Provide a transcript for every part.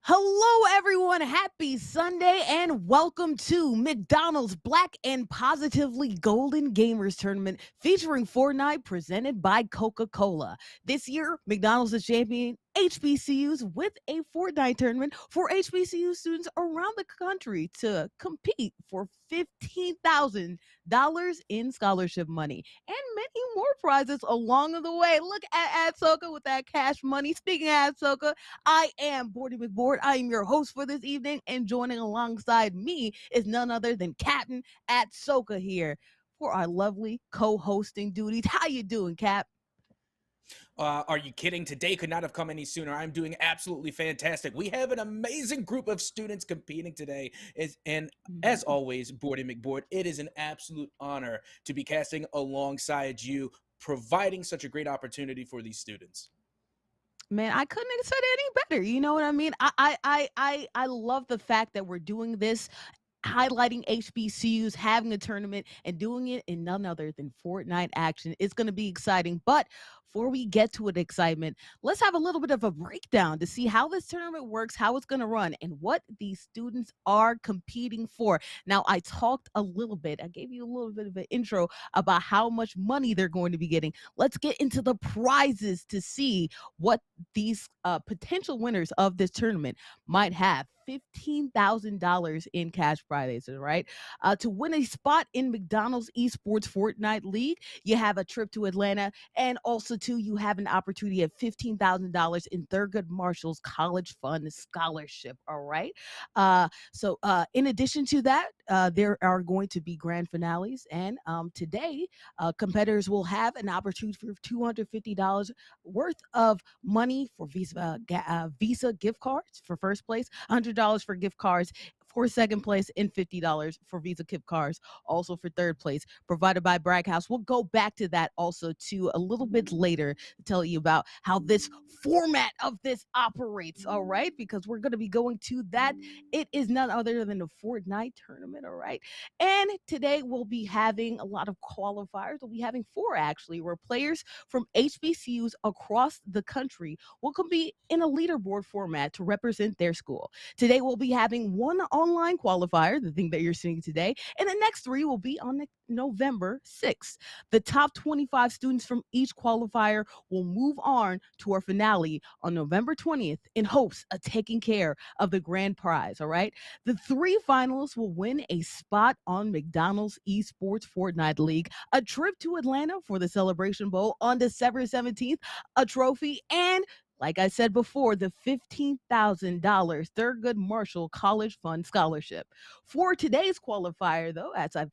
Hello, everyone. Happy Sunday and welcome to McDonald's Black and Positively Golden Gamers Tournament featuring Fortnite presented by Coca-Cola. This year, McDonald's is championing HBCUs with a Fortnite tournament for HBCU students around the country to compete for $15,000 in scholarship money and many more prizes along the way. Look at Adsoka with that cash money. Speaking of Adsoka, I am Bordy McBoard. I am your host for this evening, and joining alongside me is none other than Captain at Soka here for our lovely co-hosting duties. How you doing, Cap? Are you kidding? Today could not have come any sooner. I'm doing absolutely fantastic. We have an amazing group of students competing today. And as always, Bordy McBoard, it is an absolute honor to be casting alongside you, providing such a great opportunity for these students. Man, I couldn't have said it any better. You know what I mean? I love the fact that we're doing this, highlighting HBCUs, having a tournament, and doing it in none other than Fortnite action. It's going to be exciting. But before we get to an excitement, let's have a little bit of a breakdown to see how this tournament works, how it's going to run, and what these students are competing for. Now, I talked a little bit, I gave you a little bit of an intro about how much money they're going to be getting. Let's get into the prizes to see what these potential winners of this tournament might have. $15,000 in cash prizes, right? To win a spot in McDonald's Esports Fortnite League, you have a trip to Atlanta, and also too, you have an opportunity of $15,000 in Thurgood Marshall's College Fund Scholarship. All right. In addition to that, there are going to be grand finales, and today, competitors will have an opportunity for $250 worth of money for Visa gift cards for first place, $100 for gift cards for second place, and $50 for Visa gift cards also for third place, provided by Bragg House. We'll go back to that also too a little bit later to tell you about how this format of this operates. All right, because we're going to be going to that. It is none other than the Fortnite tournament. All right, and today we'll be having a lot of qualifiers. We'll be having four actually, where players from HBCUs across the country will compete in a leaderboard format to represent their school. Today we'll be having one online qualifier, the thing that you're seeing today, and the next three will be on November 6th. The top 25 students from each qualifier will move on to our finale on November 20th in hopes of taking care of the grand prize. All right. The three finalists will win a spot on McDonald's Esports Fortnite League, a trip to Atlanta for the Celebration Bowl on December 17th, a trophy, and like I said before, the $15,000 Thurgood Marshall College Fund Scholarship. For today's qualifier, though, as I've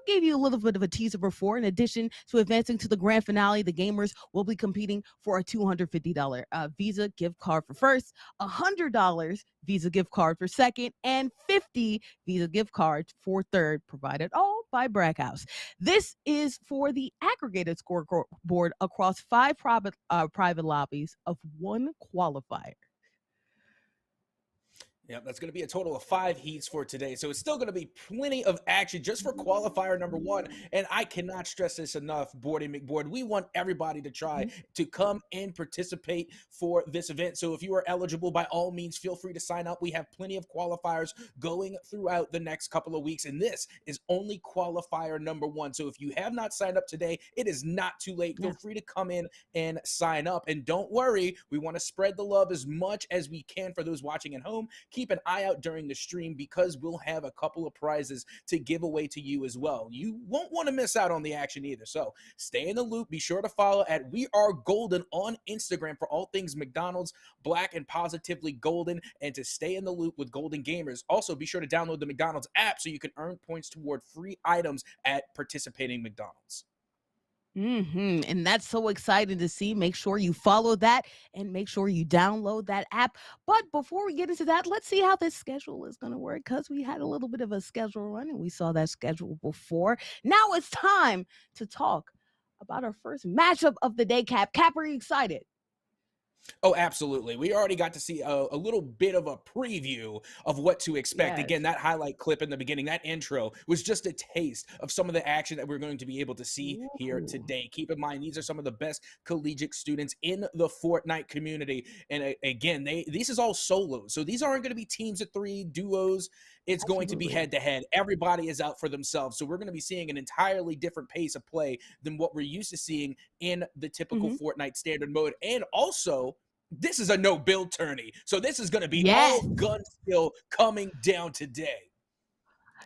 gave you a little bit of a teaser before. In addition to advancing to the grand finale, the gamers will be competing for a $250 Visa gift card for first, $100 Visa gift card for second, and 50 Visa gift cards for third, provided all by Bragg House. This is for the aggregated scoreboard across five private lobbies of one qualifier. Yep, that's going to be a total of 5 heats for today. So it's still going to be plenty of action just for qualifier number 1. And I cannot stress this enough, Bordy McBoard. We want everybody to try to come and participate for this event. So if you are eligible, by all means, feel free to sign up. We have plenty of qualifiers going throughout the next couple of weeks. And this is only qualifier number 1. So if you have not signed up today, it is not too late. Feel free to come in and sign up. And don't worry, we want to spread the love as much as we can for those watching at home. Keep an eye out during the stream because we'll have a couple of prizes to give away to you as well. You won't want to miss out on the action either. So stay in the loop. Be sure to follow at We Are Golden on Instagram for all things McDonald's, Black and Positively Golden, and to stay in the loop with Golden Gamers. Also, be sure to download the McDonald's app so you can earn points toward free items at participating McDonald's. And that's so exciting to see. Make sure you follow that and make sure you download that app. But before we get into that, let's see how this schedule is going to work because we had a little bit of a schedule run and we saw that schedule before. Now it's time to talk about our first matchup of the day, Cap. Cap, are you excited? Oh, absolutely. We already got to see a little bit of a preview of what to expect. Again, Yes. that highlight clip in the beginning, that intro was just a taste of some of the action that we're going to be able to see here Ooh. today. Keep in mind, these are some of the best collegiate students in the Fortnite community. And again, this is all solos. So these aren't going to be teams of three, duos. It's going to be Absolutely. head to head. Everybody is out for themselves. So we're going to be seeing an entirely different pace of play than what we're used to seeing in the typical Mhm. Fortnite standard mode. And also, this is a no build tourney. So this is going to be Yes. all gun skill coming down today.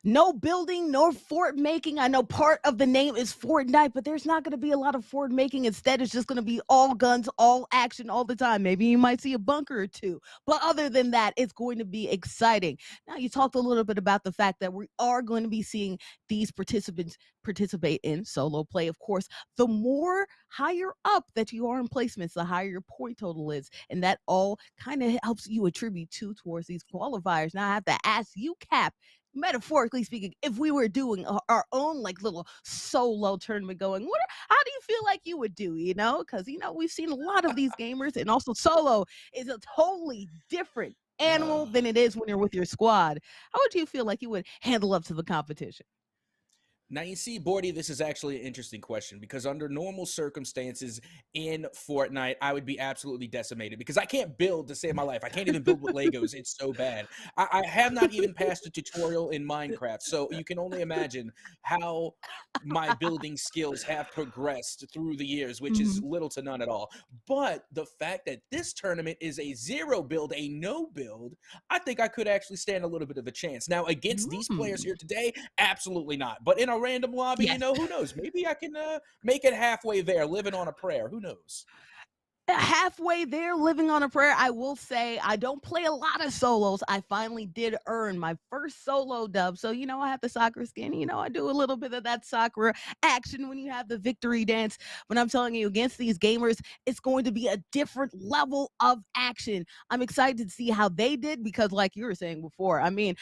No building, nor fort making. I know part of the name is Fortnite, but there's not going to be a lot of fort making. Instead, it's just going to be all guns, all action all the time. Maybe you might see a bunker or two. But other than that, it's going to be exciting. Now, you talked a little bit about the fact that we are going to be seeing these participants participate in solo play. Of course, the more higher up that you are in placements, the higher your point total is. And that all kind of helps you attribute towards these qualifiers. Now, I have to ask you, Cap, metaphorically speaking, if we were doing our own like little solo tournament going, how do you feel like you would do? Because we've seen a lot of these gamers, and also solo is a totally different animal than it is when you're with your squad. How would you feel like you would handle up to the competition? Now, you see, Bordy, this is actually an interesting question because under normal circumstances in Fortnite, I would be absolutely decimated because I can't build to save my life. I can't even build with Legos. It's so bad. I have not even passed a tutorial in Minecraft. So you can only imagine how my building skills have progressed through the years, which is Mhm. little to none at all. But the fact that this tournament is a zero build, a no build, I think I could actually stand a little bit of a chance. Now, against these players Mm. here today, absolutely not. But in a random lobby, Yes. who knows? Maybe I can make it halfway there, living on a prayer. Who knows? Halfway there, living on a prayer. I will say I don't play a lot of solos. I finally did earn my first solo dub. So, I have the soccer skin. I do a little bit of that soccer action when you have the victory dance. But I'm telling you, against these gamers, it's going to be a different level of action. I'm excited to see how they did because, like you were saying before, I mean,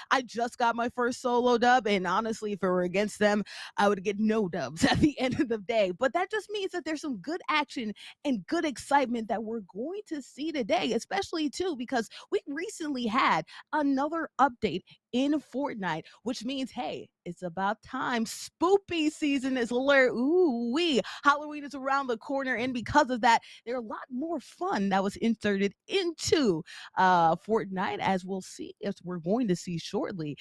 I just got my first solo dub. And honestly, if it were against them, I would get no dubs at the end of the day. But that just means that there's some good action and good excitement that we're going to see today, especially too, because we recently had another update in Fortnite, which means, hey, it's about time. Spoopy season is alert. Ooh, Halloween is around the corner. And because of that, there are a lot more fun that was inserted into Fortnite, as we'll see, as we're going to see shortly.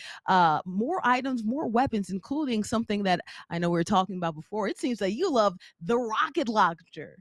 More items, more weapons, including something that I know we were talking about before. It seems that you love the rocket launcher.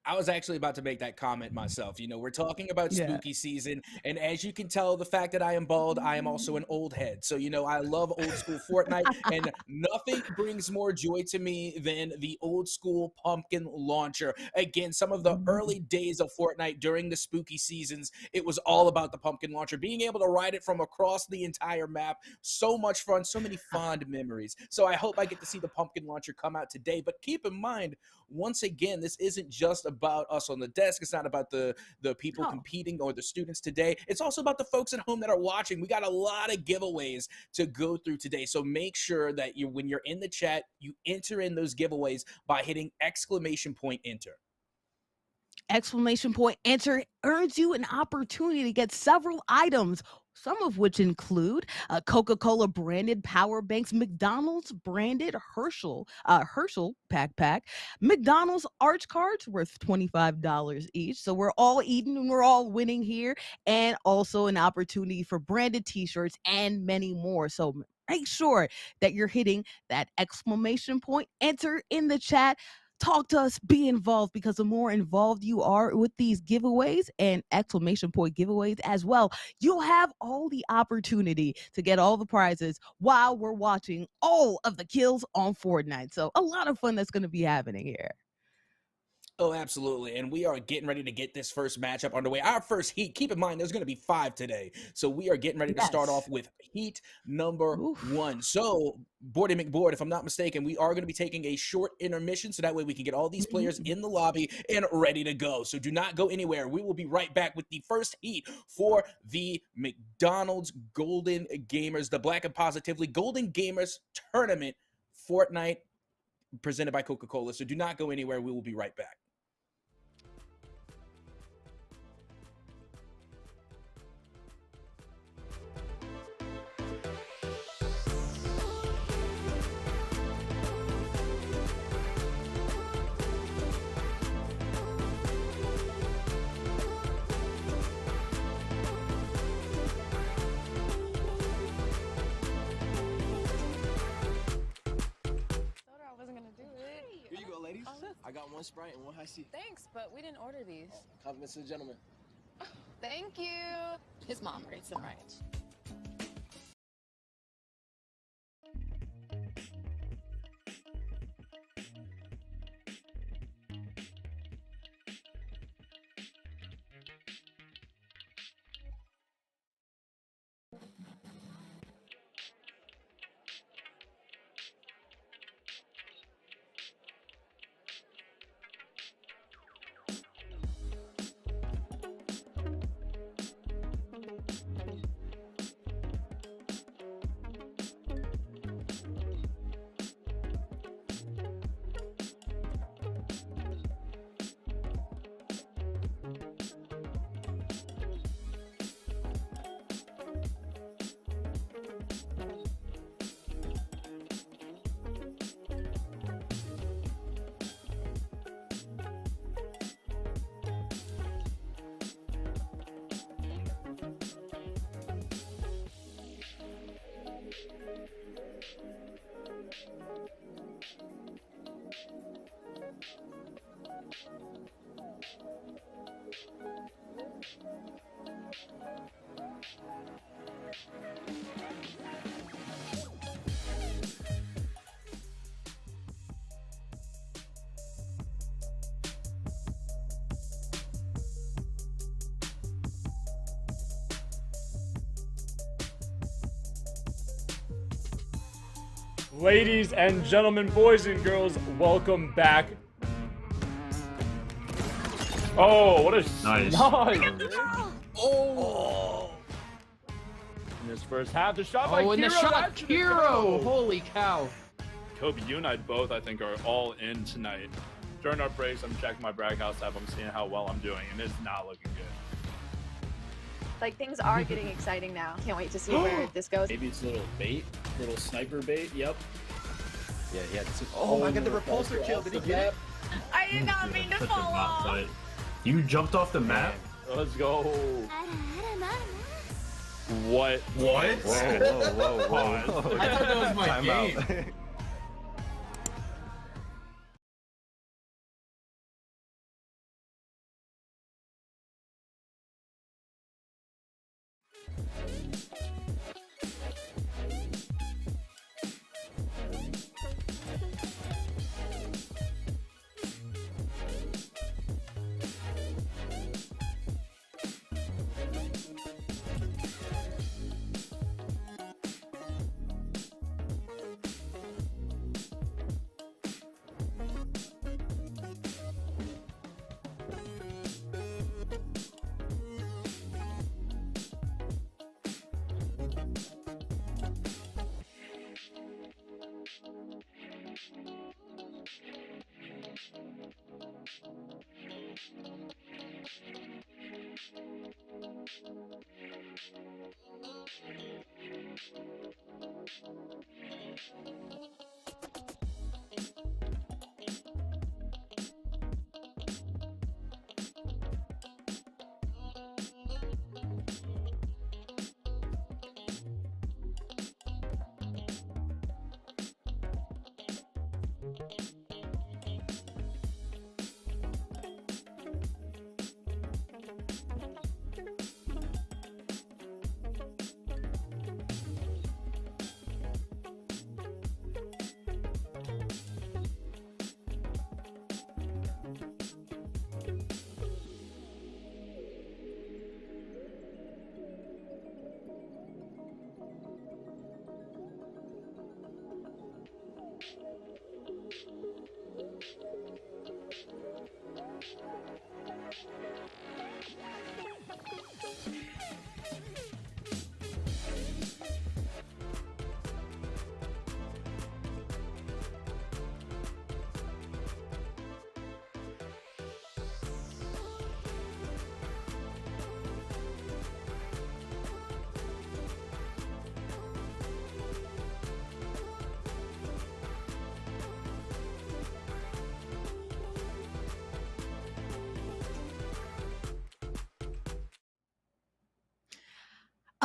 I was actually about to make that comment myself. We're talking about Yeah. spooky season, and as you can tell, the fact that I am bald, I am also an old head. So, I love old school Fortnite, and nothing brings more joy to me than the old school pumpkin launcher. Again, some of the early days of Fortnite during the spooky seasons, it was all about the pumpkin launcher, being able to ride it from across the entire map. So much fun, so many fond memories. So, I hope I get to see the pumpkin launcher come out today. But keep in mind, once again, this isn't just about us on the desk. It's not about the people Oh, competing or the students today. It's also about the folks at home that are watching. We got a lot of giveaways to go through today. So make sure that when you're in the chat, you enter in those giveaways by hitting exclamation point enter. exclamation point enter earns you an opportunity to get several items, some of which include Coca-Cola branded power banks, McDonald's branded Herschel pack, McDonald's arch cards worth $25 each. So we're all eating and we're all winning here, and also an opportunity for branded t-shirts and many more. So make sure that you're hitting that exclamation point enter in the chat. Talk to us, be involved, because the more involved you are with these giveaways and exclamation point giveaways as well, you'll have all the opportunity to get all the prizes while we're watching all of the kills on Fortnite. So a lot of fun that's going to be happening here. Oh, absolutely. And we are getting ready to get this first matchup underway. Our first heat, keep in mind, there's going to be 5 today. So we are getting ready to start Yes. off with heat number Oof. 1. So, Boardy McBoard, if I'm not mistaken, we are going to be taking a short intermission so that way we can get all these players Mhm. in the lobby and ready to go. So do not go anywhere. We will be right back with the first heat for the McDonald's Golden Gamers, the Black and Positively Golden Gamers Tournament Fortnite presented by Coca-Cola. So do not go anywhere. We will be right back. I got one Sprite and one high C. Thanks, but we didn't order these. Oh, compliments to the gentleman. Thank you. His mom raised him right. Ladies and gentlemen, boys and girls, welcome back. Oh, what a Nice. Oh! In this first half, the shot by Oh, and the Kiro, shot, that's gonna Kiro! go. Holy cow. Kobe, you and I both, I think, are all in tonight. During our breaks, I'm checking my brag house app. I'm seeing how well I'm doing, and it's not looking good. Like, things are getting exciting now. Can't wait to see where this goes. Maybe it's a little bait, little sniper bait. Yep. Yeah, he had to. Oh my god, the repulsor kill. Did he get it? I did not mean to Such a fall not off. fight. You jumped off the map? Let's go. What? What? Whoa. Pause. I thought that was my game.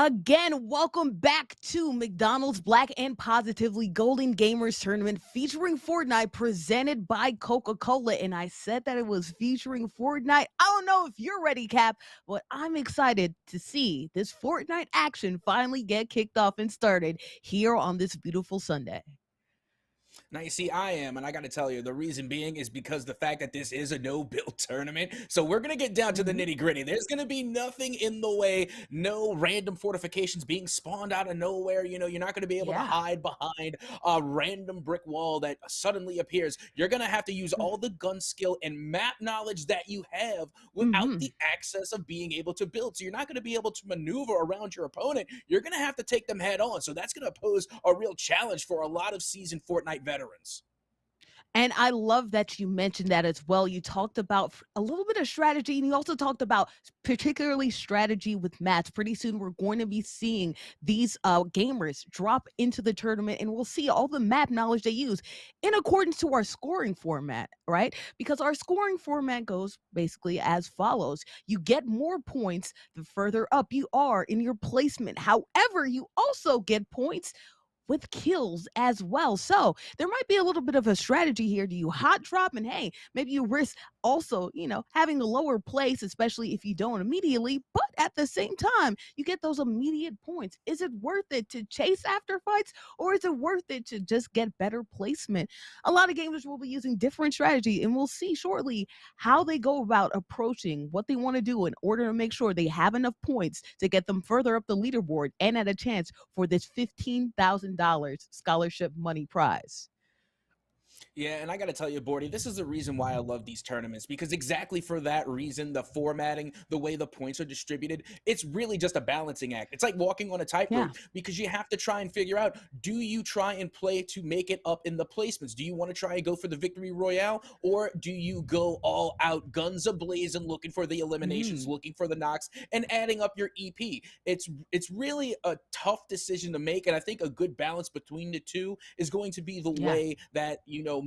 Again, welcome back to McDonald's Black and Positively Golden Gamers Tournament featuring Fortnite presented by Coca-Cola. And I said that it was featuring Fortnite. I don't know if you're ready, Cap, but I'm excited to see this Fortnite action finally get kicked off and started here on this beautiful Sunday. Now, you see, I am, and I got to tell you, the reason being is because the fact that this is a no-build tournament. So we're going to get down to the nitty-gritty. There's going to be nothing in the way, no random fortifications being spawned out of nowhere. You know, you're not going to be able to hide behind a random brick wall that suddenly appears. You're going to have to use all the gun skill and map knowledge that you have without the access of being able to build. So you're not going to be able to maneuver around your opponent. You're going to have to take them head on. So that's going to pose a real challenge for a lot of seasoned Fortnite veterans. And I love that you mentioned that as well. You talked about a little bit of strategy, and you also talked about particularly strategy with mats. Pretty soon, we're going to be seeing these gamers drop into the tournament, and we'll see all the map knowledge they use in accordance to our scoring format, right? Because our scoring format goes basically as follows. You get more points the further up you are in your placement. However, you also get points with kills as well. So there might be a little bit of a strategy here. Do you hot drop? And hey, maybe you risk also, having a lower place, especially if you don't immediately, but at the same time, you get those immediate points. Is it worth it to chase after fights, or is it worth it to just get better placement? A lot of gamers will be using different strategy, and we'll see shortly how they go about approaching what they want to do in order to make sure they have enough points to get them further up the leaderboard and at a chance for this $15,000 scholarship money prize. Yeah, and I got to tell you, Bordy, this is the reason why I love these tournaments, because exactly for that reason, the formatting, the way the points are distributed, it's really just a balancing act. It's like walking on a tightrope because you have to try and figure out, do you try and play to make it up in the placements? Do you want to try and go for the victory royale, or do you go all out, guns ablazing, looking for the eliminations, looking for the knocks, and adding up your EP? It's really a tough decision to make, and I think a good balance between the two is going to be the way that,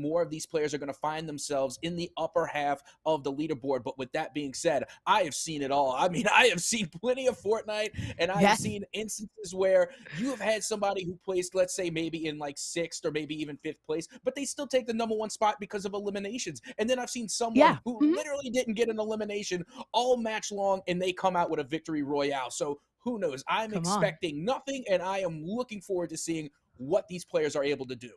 more of these players are going to find themselves in the upper half of the leaderboard. But with that being said, I have seen it all. I mean, I have seen plenty of Fortnite, and I have seen instances where you have had somebody who placed, let's say, maybe in like 6th or maybe even 5th place, but they still take the #1 spot because of eliminations. And then I've seen someone who literally didn't get an elimination all match long, and they come out with a victory royale. So who knows? I'm expecting nothing, and I am looking forward to seeing what these players are able to do.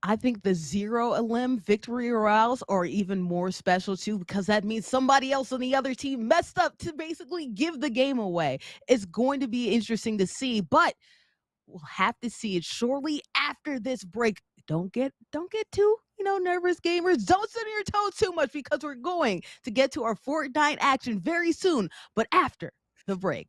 I think the 0 elim victory royales are even more special too, because that means somebody else on the other team messed up to basically give the game away. It's going to be interesting to see, but we'll have to see it shortly after this break. Don't get too, nervous, gamers. Don't sit on your toes too much, because we're going to get to our Fortnite action very soon, but after the break.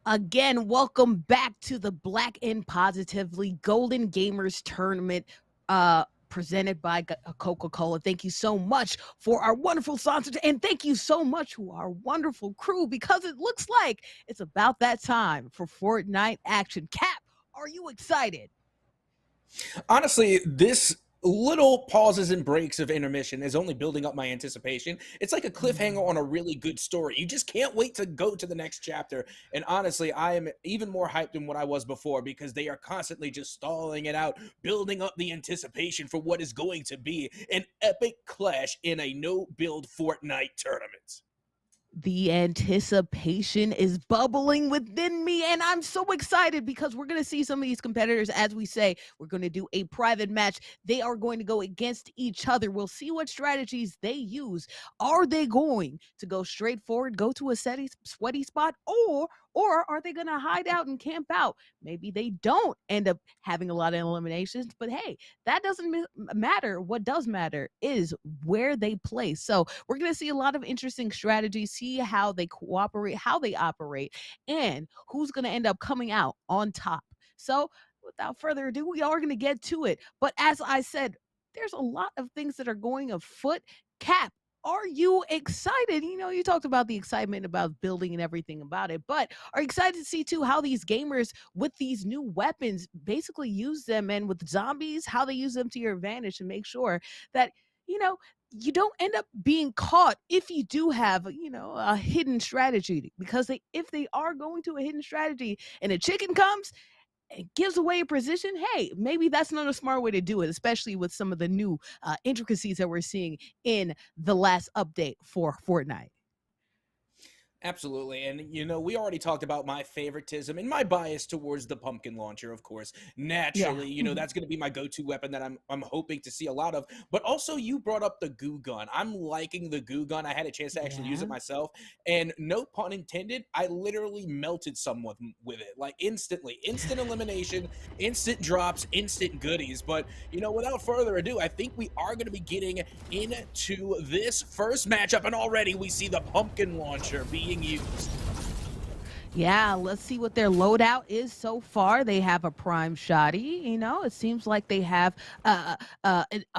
Again, welcome back to the Black and Positively Golden Gamers Tournament presented by Coca-Cola. Thank you so much for our wonderful sponsors, and thank you so much to our wonderful crew, because it looks like it's about that time for Fortnite action. Cap, are you excited? Honestly, this little pauses and breaks of intermission is only building up my anticipation. It's like a cliffhanger on a really good story. You just can't wait to go to the next chapter. And honestly, I am even more hyped than what I was before, because they are constantly just stalling it out, building up the anticipation for what is going to be an epic clash in a no-build Fortnite tournament. The anticipation is bubbling within me, and I'm so excited because we're going to see some of these competitors. As we say, we're going to do a private match. They are going to go against each other. We'll see what strategies they use. Are they going to go straight forward, go to a sweaty spot, or are they going to hide out and camp out? Maybe they don't end up having a lot of eliminations, but hey, that doesn't matter. What does matter is where they play. So we're going to see a lot of interesting strategies, see how they cooperate, how they operate, and who's going to end up coming out on top. So without further ado, we are going to get to it. But as I said, there's a lot of things that are going afoot. Cap, are you excited? You know, you talked about the excitement about building and everything about it, but are you excited to see too how these gamers with these new weapons basically use them, and with zombies, how they use them to your advantage to make sure that, you know, you don't end up being caught if you do have, you know, a hidden strategy, because if they are going to a hidden strategy and a chicken comes, it gives away a position. Hey, maybe that's not a smart way to do it, especially with some of the new intricacies that we're seeing in the last update for Fortnite. Absolutely. And, you know, we already talked about my favoritism and my bias towards the pumpkin launcher, of course. Yeah. Naturally, you know, that's going to be my go-to weapon that I'm hoping to see a lot of. But also, you brought up the goo gun. I'm liking the goo gun. I had a chance to actually use it myself. And no pun intended, I literally melted someone with it. Like, instantly. Instant elimination, instant drops, instant goodies. But, you know, without further ado, I think we are going to be getting into this first matchup. And already we see the pumpkin launcher being used. Yeah, let's see what their loadout is so far. They have a prime shoddy. You know, it seems like they have a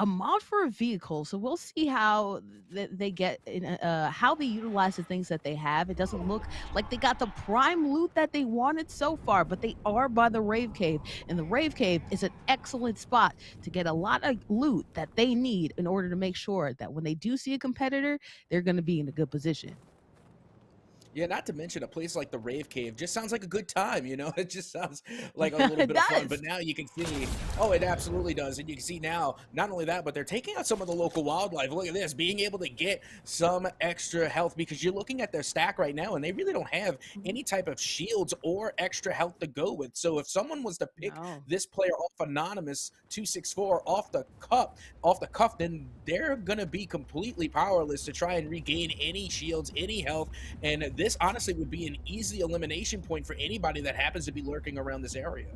mod for a vehicle. So we'll see how they get how they utilize the things that they have. It doesn't look like they got the prime loot that they wanted so far, but they are by the Rave Cave, and the Rave Cave is an excellent spot to get a lot of loot that they need in order to make sure that when they do see a competitor, they're going to be in a good position. Yeah, not to mention a place like the Rave Cave just sounds like a good time, you know? It just sounds like a little bit of fun. But now you can see, oh, it absolutely does. And you can see now, not only that, but they're taking out some of the local wildlife. Look at this, being able to get some extra health, because you're looking at their stack right now and they really don't have any type of shields or extra health to go with. So if someone was to pick this player off Anonymous 264 off the cuff, then they're going to be completely powerless to try and regain any shields, any health. And this honestly would be an easy elimination point for anybody that happens to be lurking around this area.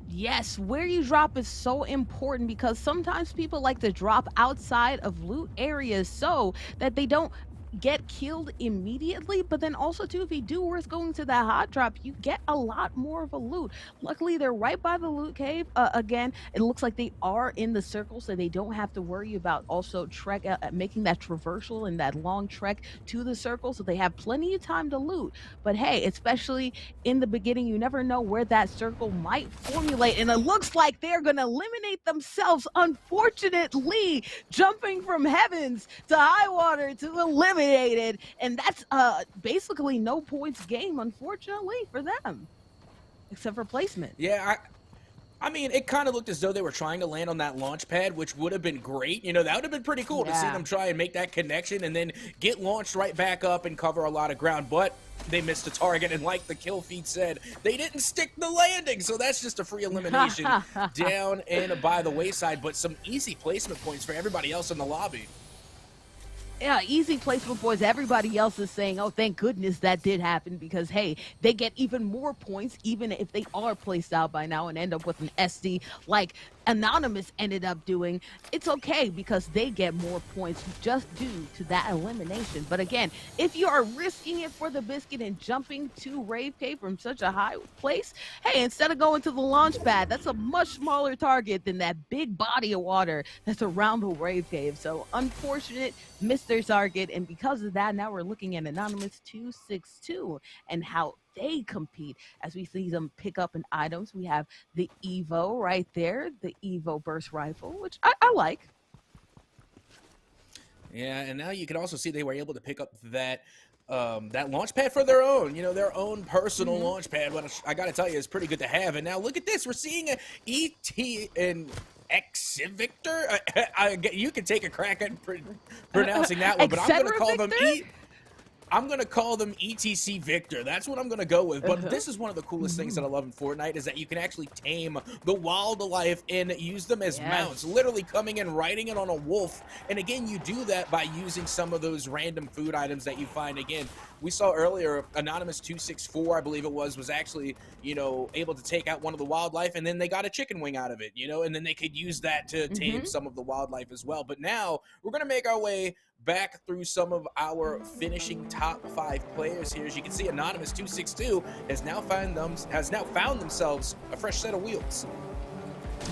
Yes, where you drop is so important, because sometimes people like to drop outside of loot areas so that they don't get killed immediately. But then also too, if you do risk going to that hot drop, you get a lot more of a loot. Luckily, they're right by the loot cave. Again, it looks like they are in the circle, so they don't have to worry about also making that traversal and that long trek to the circle, so they have plenty of time to loot. But hey, especially in the beginning, you never know where that circle might formulate, and it looks like they're gonna eliminate themselves, unfortunately, jumping from heavens to high water to eliminate. And that's basically no points game, unfortunately, for them, except for placement. Yeah, I mean, it kind of looked as though they were trying to land on that launch pad, which would have been great. You know, that would have been pretty cool to see them try and make that connection and then get launched right back up and cover a lot of ground. But they missed a target, and like the kill feed said, they didn't stick the landing. So that's just a free elimination down and by the wayside, but some easy placement points for everybody else in the lobby. Yeah, easy placement, boys. Everybody else is saying, oh, thank goodness that did happen, because, hey, they get even more points even if they are placed out by now and end up with an SD like Anonymous ended up doing, it's okay because they get more points just due to that elimination. But again, if you are risking it for the biscuit and jumping to Rave Cave from such a high place, hey, instead of going to the launch pad, that's a much smaller target than that big body of water that's around the Rave Cave. So unfortunate, missed their target. And because of that, now we're looking at Anonymous 262 and how they compete as we see them pick up in items. We have the Evo right there, the Evo burst rifle, which I like. Yeah, and now you can also see they were able to pick up that that launch pad for their own, their own personal launch pad. What I got to tell you is pretty good to have. And now look at this, we're seeing a ET and X Victor. You can take a crack at pronouncing that one, but I'm going to call them I'm going to call them ETC Victor. That's what I'm going to go with. But this is one of the coolest things that I love in Fortnite is that you can actually tame the wildlife and use them as mounts, literally coming and riding it on a wolf. And again, you do that by using some of those random food items that you find. Again, we saw earlier, Anonymous 264, I believe it was actually, able to take out one of the wildlife, and then they got a chicken wing out of it, and then they could use that to tame some of the wildlife as well. But now we're going to make our way back through some of our finishing top 5 players here. As you can see, Anonymous 262 has now found themselves a fresh set of wheels.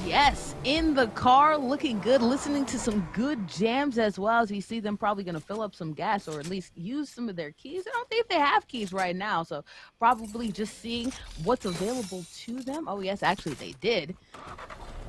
Yes, in the car, looking good, listening to some good jams as well, as you see them probably going to fill up some gas or at least use some of their keys. I don't think they have keys right now, so probably just seeing what's available to them. Oh, yes, actually they did.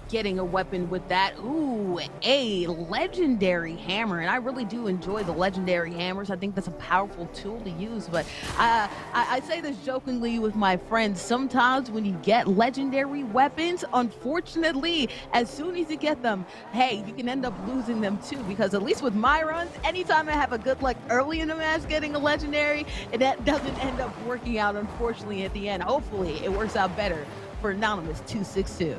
Getting a weapon with that. Ooh, a legendary hammer. And I really do enjoy the legendary hammers. I think that's a powerful tool to use. But I say this jokingly with my friends. Sometimes when you get legendary weapons, unfortunately, as soon as you get them, hey, you can end up losing them too. Because at least with my runs, anytime I have a good luck early in the match getting a legendary, and that doesn't end up working out, unfortunately, at the end. Hopefully, it works out better for Anonymous 262.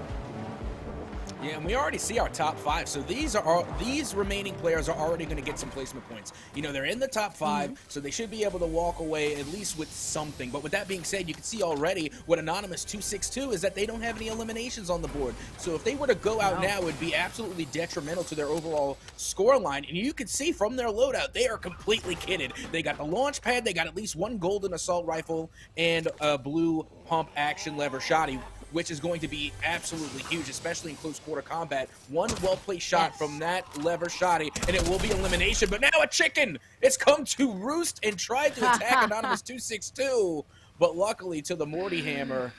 Yeah, and we already see our top 5. So these remaining players are already going to get some placement points. They're in the top 5, so they should be able to walk away at least with something. But with that being said, you can see already what Anonymous 262 is that they don't have any eliminations on the board. So if they were to go out now, it would be absolutely detrimental to their overall score line. And you can see from their loadout, they are completely kitted. They got the launch pad, they got at least one golden assault rifle, and a blue pump action lever shotty, which is going to be absolutely huge, especially in close quarter combat. One well-placed shot from that lever shotty, and it will be elimination. But now a chicken! It's come to roost and tried to attack Anonymous 262. But luckily, to the Morty Hammer,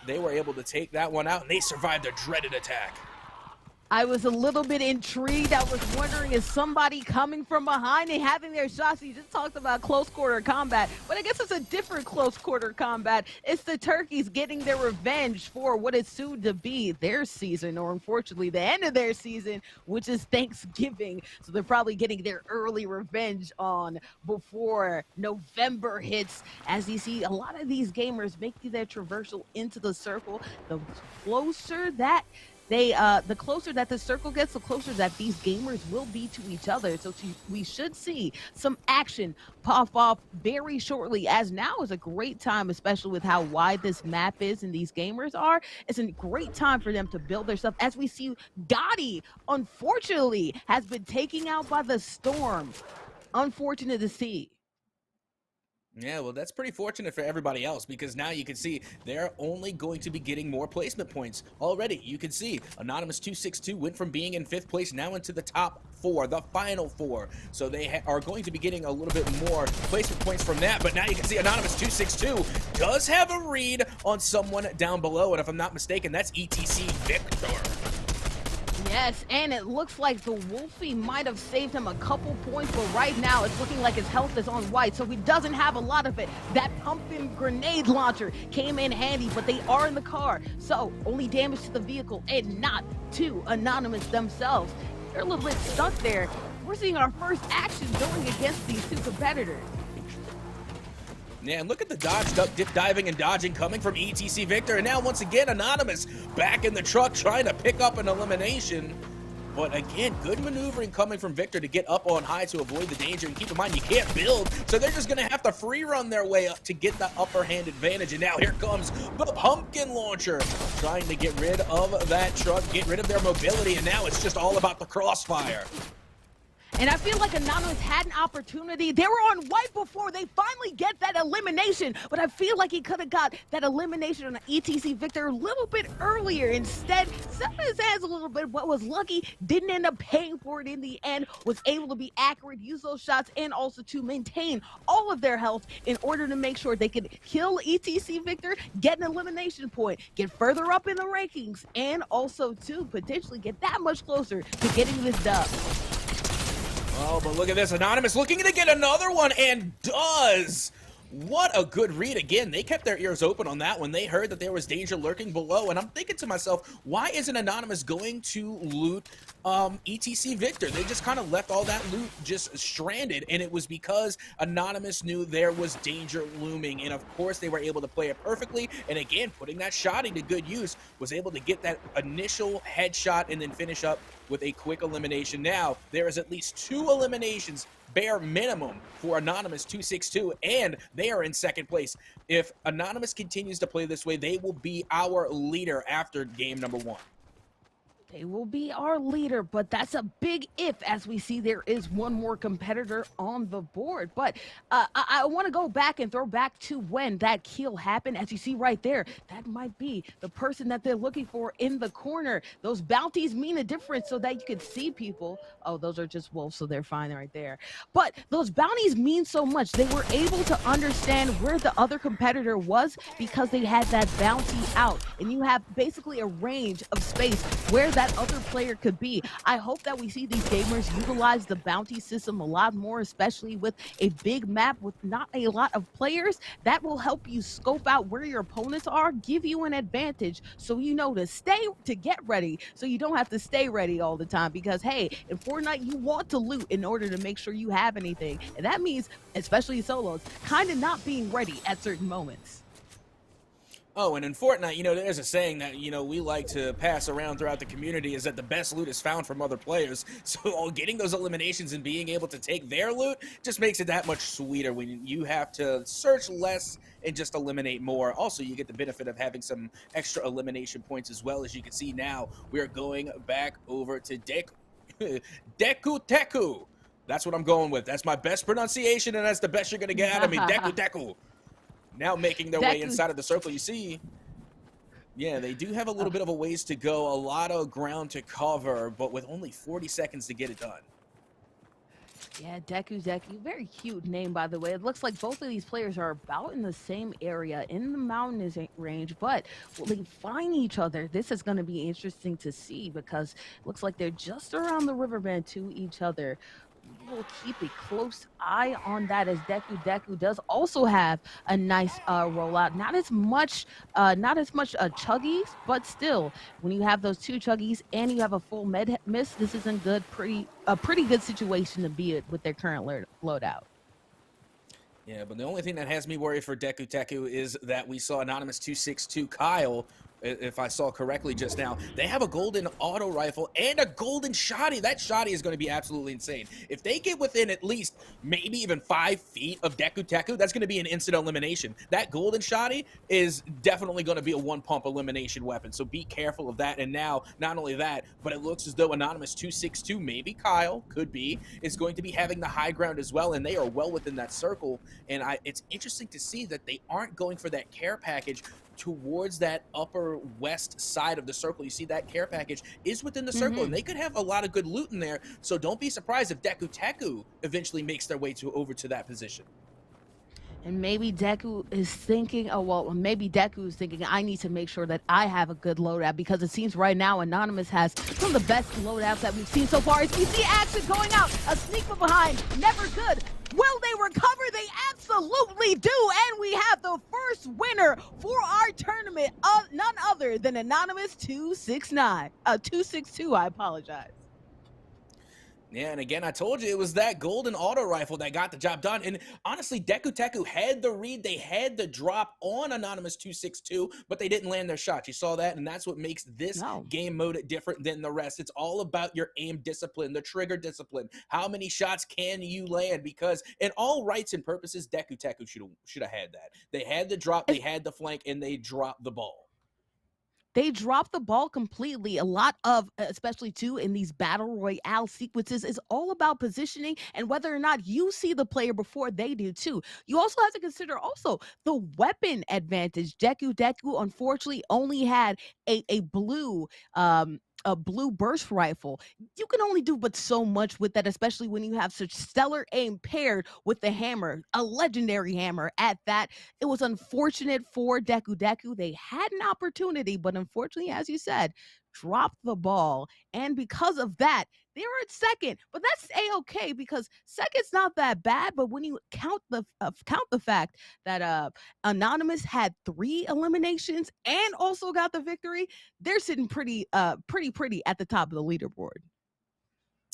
they were able to take that one out, and they survived a dreaded attack. I was a little bit intrigued. I was wondering, is somebody coming from behind and having their shots? You just talked about close quarter combat, but I guess it's a different close quarter combat. It's the turkeys getting their revenge for what is soon to be their season, or unfortunately the end of their season, which is Thanksgiving. So they're probably getting their early revenge on before November hits. As you see, a lot of these gamers making their traversal into the circle. The closer that the closer that the circle gets, the closer that these gamers will be to each other. So we should see some action pop off very shortly, as now is a great time, especially with how wide this map is and these gamers are. It's a great time for them to build their stuff. As we see, Gotti, unfortunately, has been taken out by the storm. Unfortunate to see. Yeah, well, that's pretty fortunate for everybody else, because now you can see they're only going to be getting more placement points. Already, you can see Anonymous 262 went from being in 5th place now into the top 4, the final 4. So they are going to be getting a little bit more placement points from that. But now you can see Anonymous 262 does have a read on someone down below. And if I'm not mistaken, that's ETC Victor. Yes, and it looks like the Wolfie might have saved him a couple points, but right now it's looking like his health is on white, so he doesn't have a lot of it. That pumping grenade launcher came in handy, but they are in the car, so only damage to the vehicle and not to Anonymous themselves. They're a little bit stuck there. We're seeing our first action going against these two competitors. Yeah, and look at the dodge, duck, dip, diving, and dodging coming from ETC Victor. And now, once again, Anonymous back in the truck trying to pick up an elimination. But again, good maneuvering coming from Victor to get up on high to avoid the danger. And keep in mind, you can't build, so they're just going to have to free run their way up to get the upper hand advantage. And now here comes the pumpkin launcher, trying to get rid of that truck, get rid of their mobility, and now it's just all about the crossfire. And I feel like Anonymous had an opportunity. They were on white before they finally get that elimination. But I feel like he could have got that elimination on ETC Victor a little bit earlier. Instead, set his hands a little bit, but was lucky. Didn't end up paying for it in the end. Was able to be accurate, use those shots, and also to maintain all of their health in order to make sure they could kill ETC Victor, get an elimination point, get further up in the rankings, and also to potentially get that much closer to getting this dub. Oh, but look at this. Anonymous looking to get another one, and does. What a good read. Again, they kept their ears open on that one. They heard that there was danger lurking below, and I'm thinking to myself, why isn't Anonymous going to loot ETC Victor? They just kind of left all that loot just stranded, and it was because Anonymous knew there was danger looming, and of course they were able to play it perfectly, and again, putting that shotty to good use, was able to get that initial headshot and then finish up with a quick elimination. Now, there is at least 2 eliminations bare minimum for Anonymous 262, and they are in second place. If Anonymous continues to play this way, they will be our leader after game number 1. They will be our leader, but that's a big if, as we see there is one more competitor on the board. But I want to go back and throw back to when that kill happened. As you see right there, that might be the person that they're looking for in the corner. Those bounties mean a difference so that you can see people. Oh, those are just wolves, so they're fine right there. But those bounties mean so much. They were able to understand where the other competitor was because they had that bounty out. And you have basically a range of space where that other player could be. I hope that we see these gamers utilize the bounty system a lot more, especially with a big map with not a lot of players. That will help you scope out where your opponents are, give you an advantage so you know to get ready, so you don't have to stay ready all the time, because hey, in Fortnite you want to loot in order to make sure you have anything, and that means, especially solos, kind of not being ready at certain moments. Oh, and in Fortnite, you know, there's a saying that, you know, we like to pass around throughout the community, is that the best loot is found from other players. So getting those eliminations and being able to take their loot just makes it that much sweeter when you have to search less and just eliminate more. Also, you get the benefit of having some extra elimination points as well. As you can see now, we are going back over to Deku Teku. That's what I'm going with. That's my best pronunciation, and that's the best you're going to get out of me. Deku Teku. Now making their way inside of the circle. You see, yeah, they do have a little bit of a ways to go, a lot of ground to cover, but with only 40 seconds to get it done. Yeah, Deku. Very cute name, by the way. It looks like both of these players are about in the same area, in the mountainous range, but will they find each other? This is going to be interesting to see, because it looks like they're just around the riverbed to each other. We'll keep a close eye on that, as Deku does also have a nice rollout. Not as much chuggies, but still, when you have those 2 chuggies and you have a full med miss, this is a pretty good situation to be with their current loadout. Yeah, but the only thing that has me worried for Deku Teku is that we saw Anonymous 262 Kyle, if I saw correctly just now. They have a golden auto rifle and a golden shotty. That shotty is going to be absolutely insane. If they get within at least maybe even 5 feet of Deku Teku, that's going to be an instant elimination. That golden shotty is definitely going to be a 1-pump elimination weapon, so be careful of that. And now, not only that, but it looks as though Anonymous 262, maybe Kyle, could be, is going to be having the high ground as well, and they are well within that circle. And it's interesting to see that they aren't going for that care package towards that upper west side of the circle. You see that care package is within the circle, and they could have a lot of good loot in there, so don't be surprised if Deku Teku eventually makes their way over to that position. And maybe Deku is thinking, maybe Deku is thinking, I need to make sure that I have a good loadout, because it seems right now Anonymous has some of the best loadouts that we've seen so far. As we see action going out, a sneak from behind, never good. Will they recover? They absolutely do. And we have the first winner for our tournament, none other than Anonymous 262. I apologize. Yeah, and again, I told you it was that golden auto rifle that got the job done. And honestly, Deku Teku had the read, they had the drop on Anonymous 262, but they didn't land their shot. You saw that, and that's what makes this No. game mode different than the rest. It's all about your aim discipline, the trigger discipline. How many shots can you land? Because in all rights and purposes, Deku Teku should have had that. They had the drop, they had the flank, and they dropped the ball. They drop the ball completely. A lot of, especially too, in these battle royale sequences, is all about positioning and whether or not you see the player before they do too. You also have to consider also the weapon advantage. Deku Deku unfortunately only had a blue a blue burst rifle. You can only do but so much with that, especially when you have such stellar aim paired with the hammer, a legendary hammer at that. It was unfortunate for Deku Deku. They had an opportunity, but unfortunately, as you said, dropped the ball. And because of that, they were at second. But that's a-okay because second's not that bad. But when you count the fact that Anonymous had 3 eliminations and also got the victory, they're sitting pretty at the top of the leaderboard.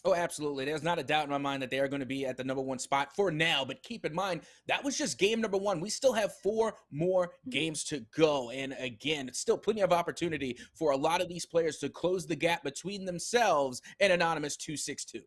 Oh, absolutely. There's not a doubt in my mind that they are going to be at the #1 spot for now. But keep in mind, that was just game #1. We still have 4 more games to go. And again, it's still plenty of opportunity for a lot of these players to close the gap between themselves and Anonymous 262.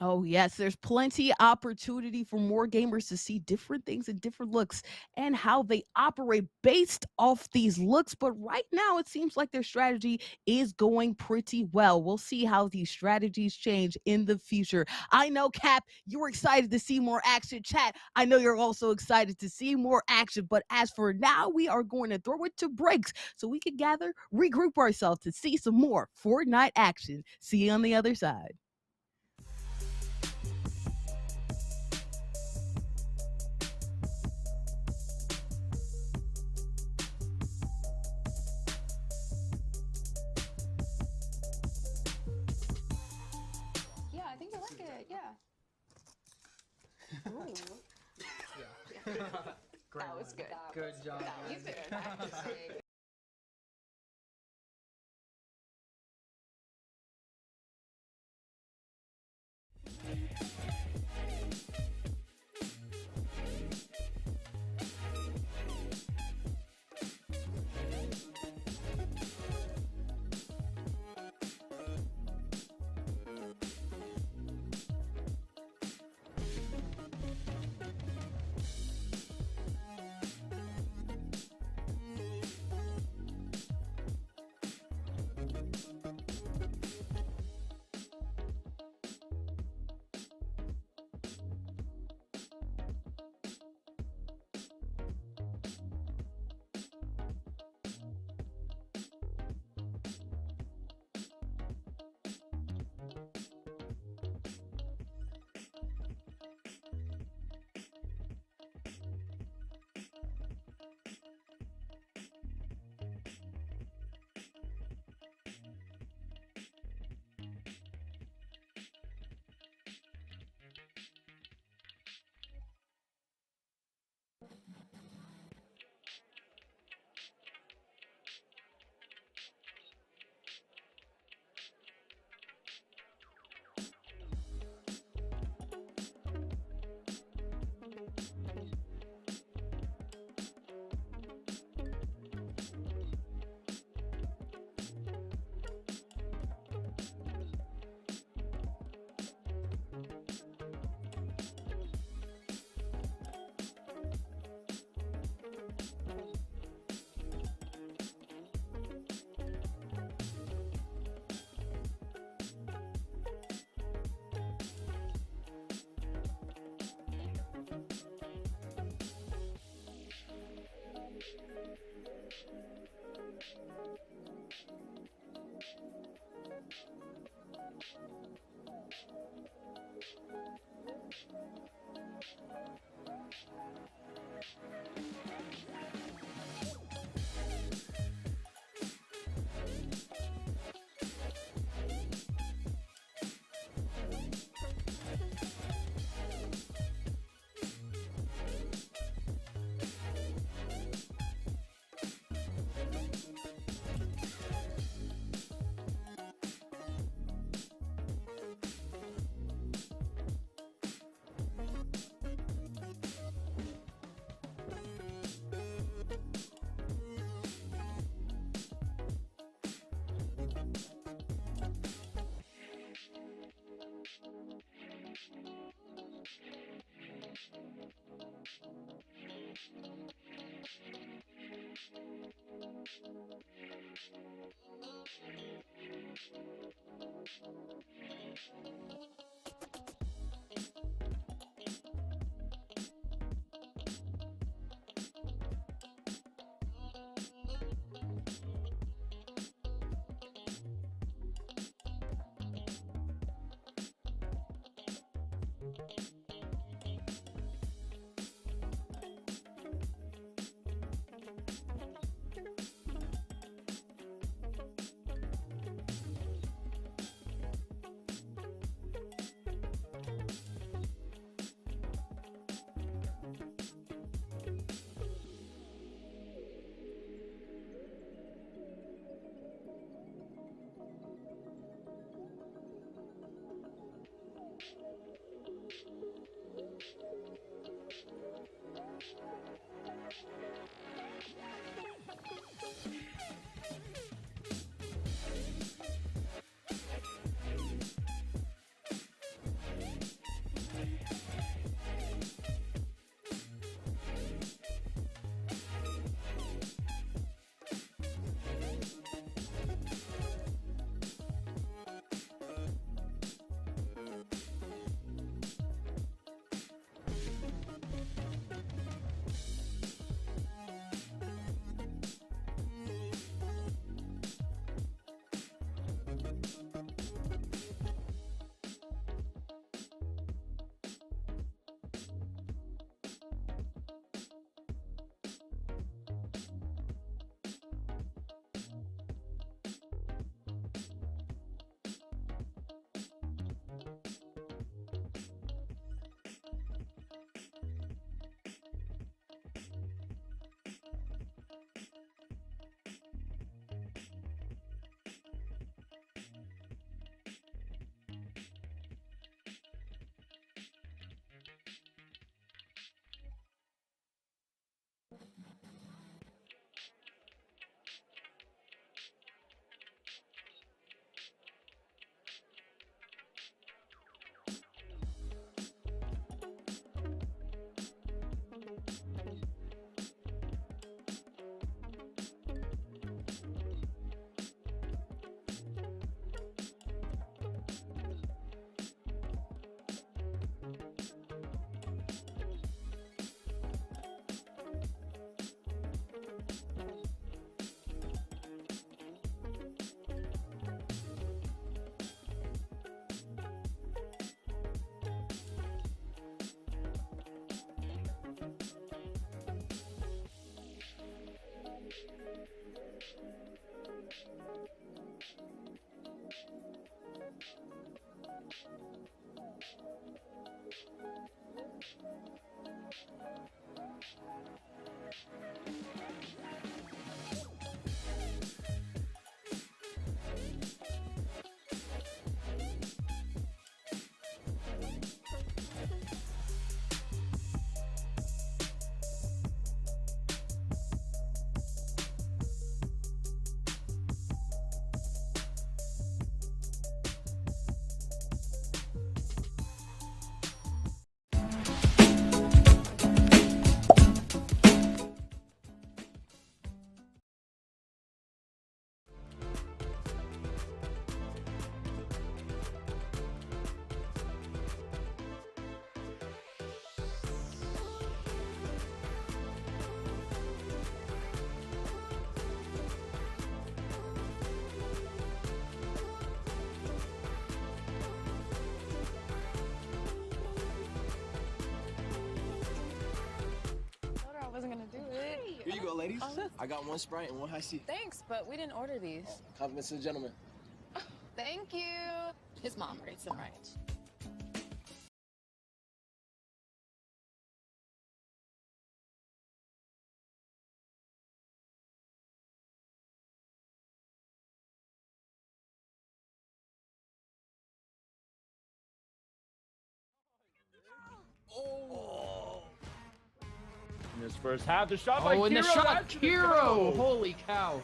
Oh, yes, there's plenty opportunity for more gamers to see different things and different looks and how they operate based off these looks. But right now, it seems like their strategy is going pretty well. We'll see how these strategies change in the future. I know, Cap, you're excited to see more action. Chat, I know you're also excited to see more action. But as for now, we are going to throw it to breaks so we can gather, regroup ourselves to see some more Fortnite action. See you on the other side. Yeah, I think I like it. Yeah. Ooh. That was good. Good job. You've been practicing. wasn't gonna do it. Here you go, ladies. Oh. I got one Sprite and one high C. Thanks, but we didn't order these. Compliments to the gentleman. Thank you. His mom raised him right. In this first half, the shot by Oh, and the Kiro, shot, that's gonna Kiro! go. Holy cow.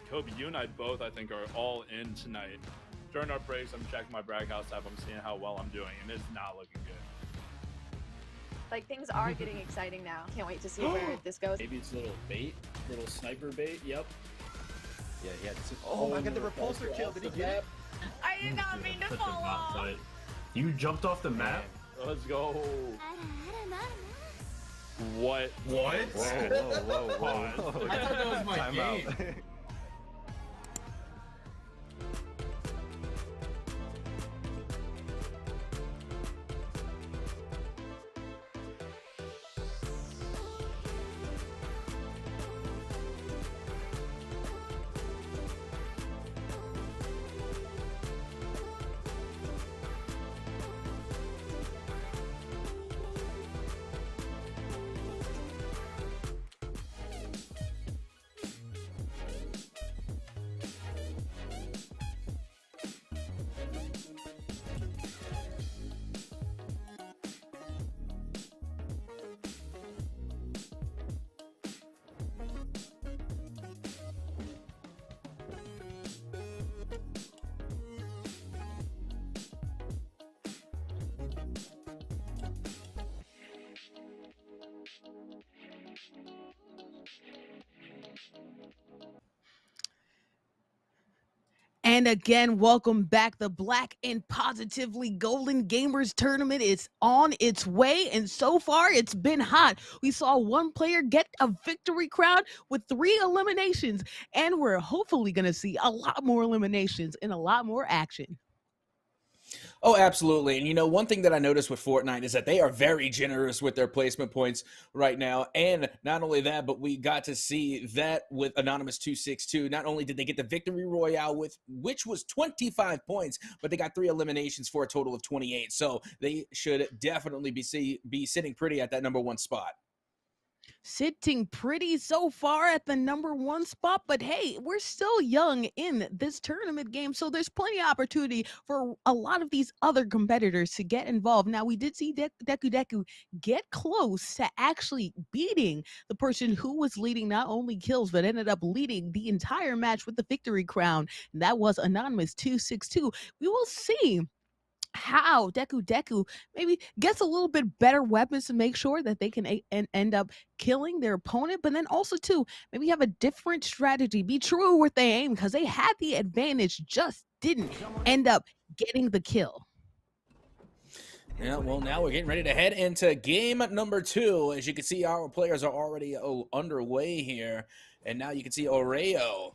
Kobe, you and I both, I think, are all in tonight. During our breaks, I'm checking my brag house app. I'm seeing how well I'm doing, and it's not looking good. Like, things are getting exciting now. Can't wait to see where this goes. Maybe it's a little bait, little sniper bait. Yep. Yeah, he had two. Oh my god, the repulsor kill. Did he get it? I did not mean to Such a fall bot off. fight. You jumped off the map? Let's go. What? What? Whoa. I thought that was my game. And again, welcome back. The Black and Positively Golden Gamers Tournament is on its way, and so far it's been hot. We saw one player get a victory crown with 3 eliminations, and we're hopefully going to see a lot more eliminations and a lot more action. Oh, absolutely. And you know, one thing that I noticed with Fortnite is that they are very generous with their placement points right now. And not only that, but we got to see that with Anonymous 262. Not only did they get the victory royale with which was 25 points, but they got 3 eliminations for a total of 28. So they should definitely be sitting pretty at that #1 spot. Sitting pretty so far at the #1 spot, but hey, we're still young in this tournament game, so there's plenty of opportunity for a lot of these other competitors to get involved. Now, we did see Deku get close to actually beating the person who was leading not only kills, but ended up leading the entire match with the victory crown, and that was Anonymous 262. We will see how Deku maybe gets a little bit better weapons to make sure that they can end up killing their opponent, but then also too maybe have a different strategy, be true with their aim, because they had the advantage, just didn't end up getting the kill. Yeah, well, now we're getting ready to head into game #2. As you can see, our players are already underway here, and now you can see Oreo.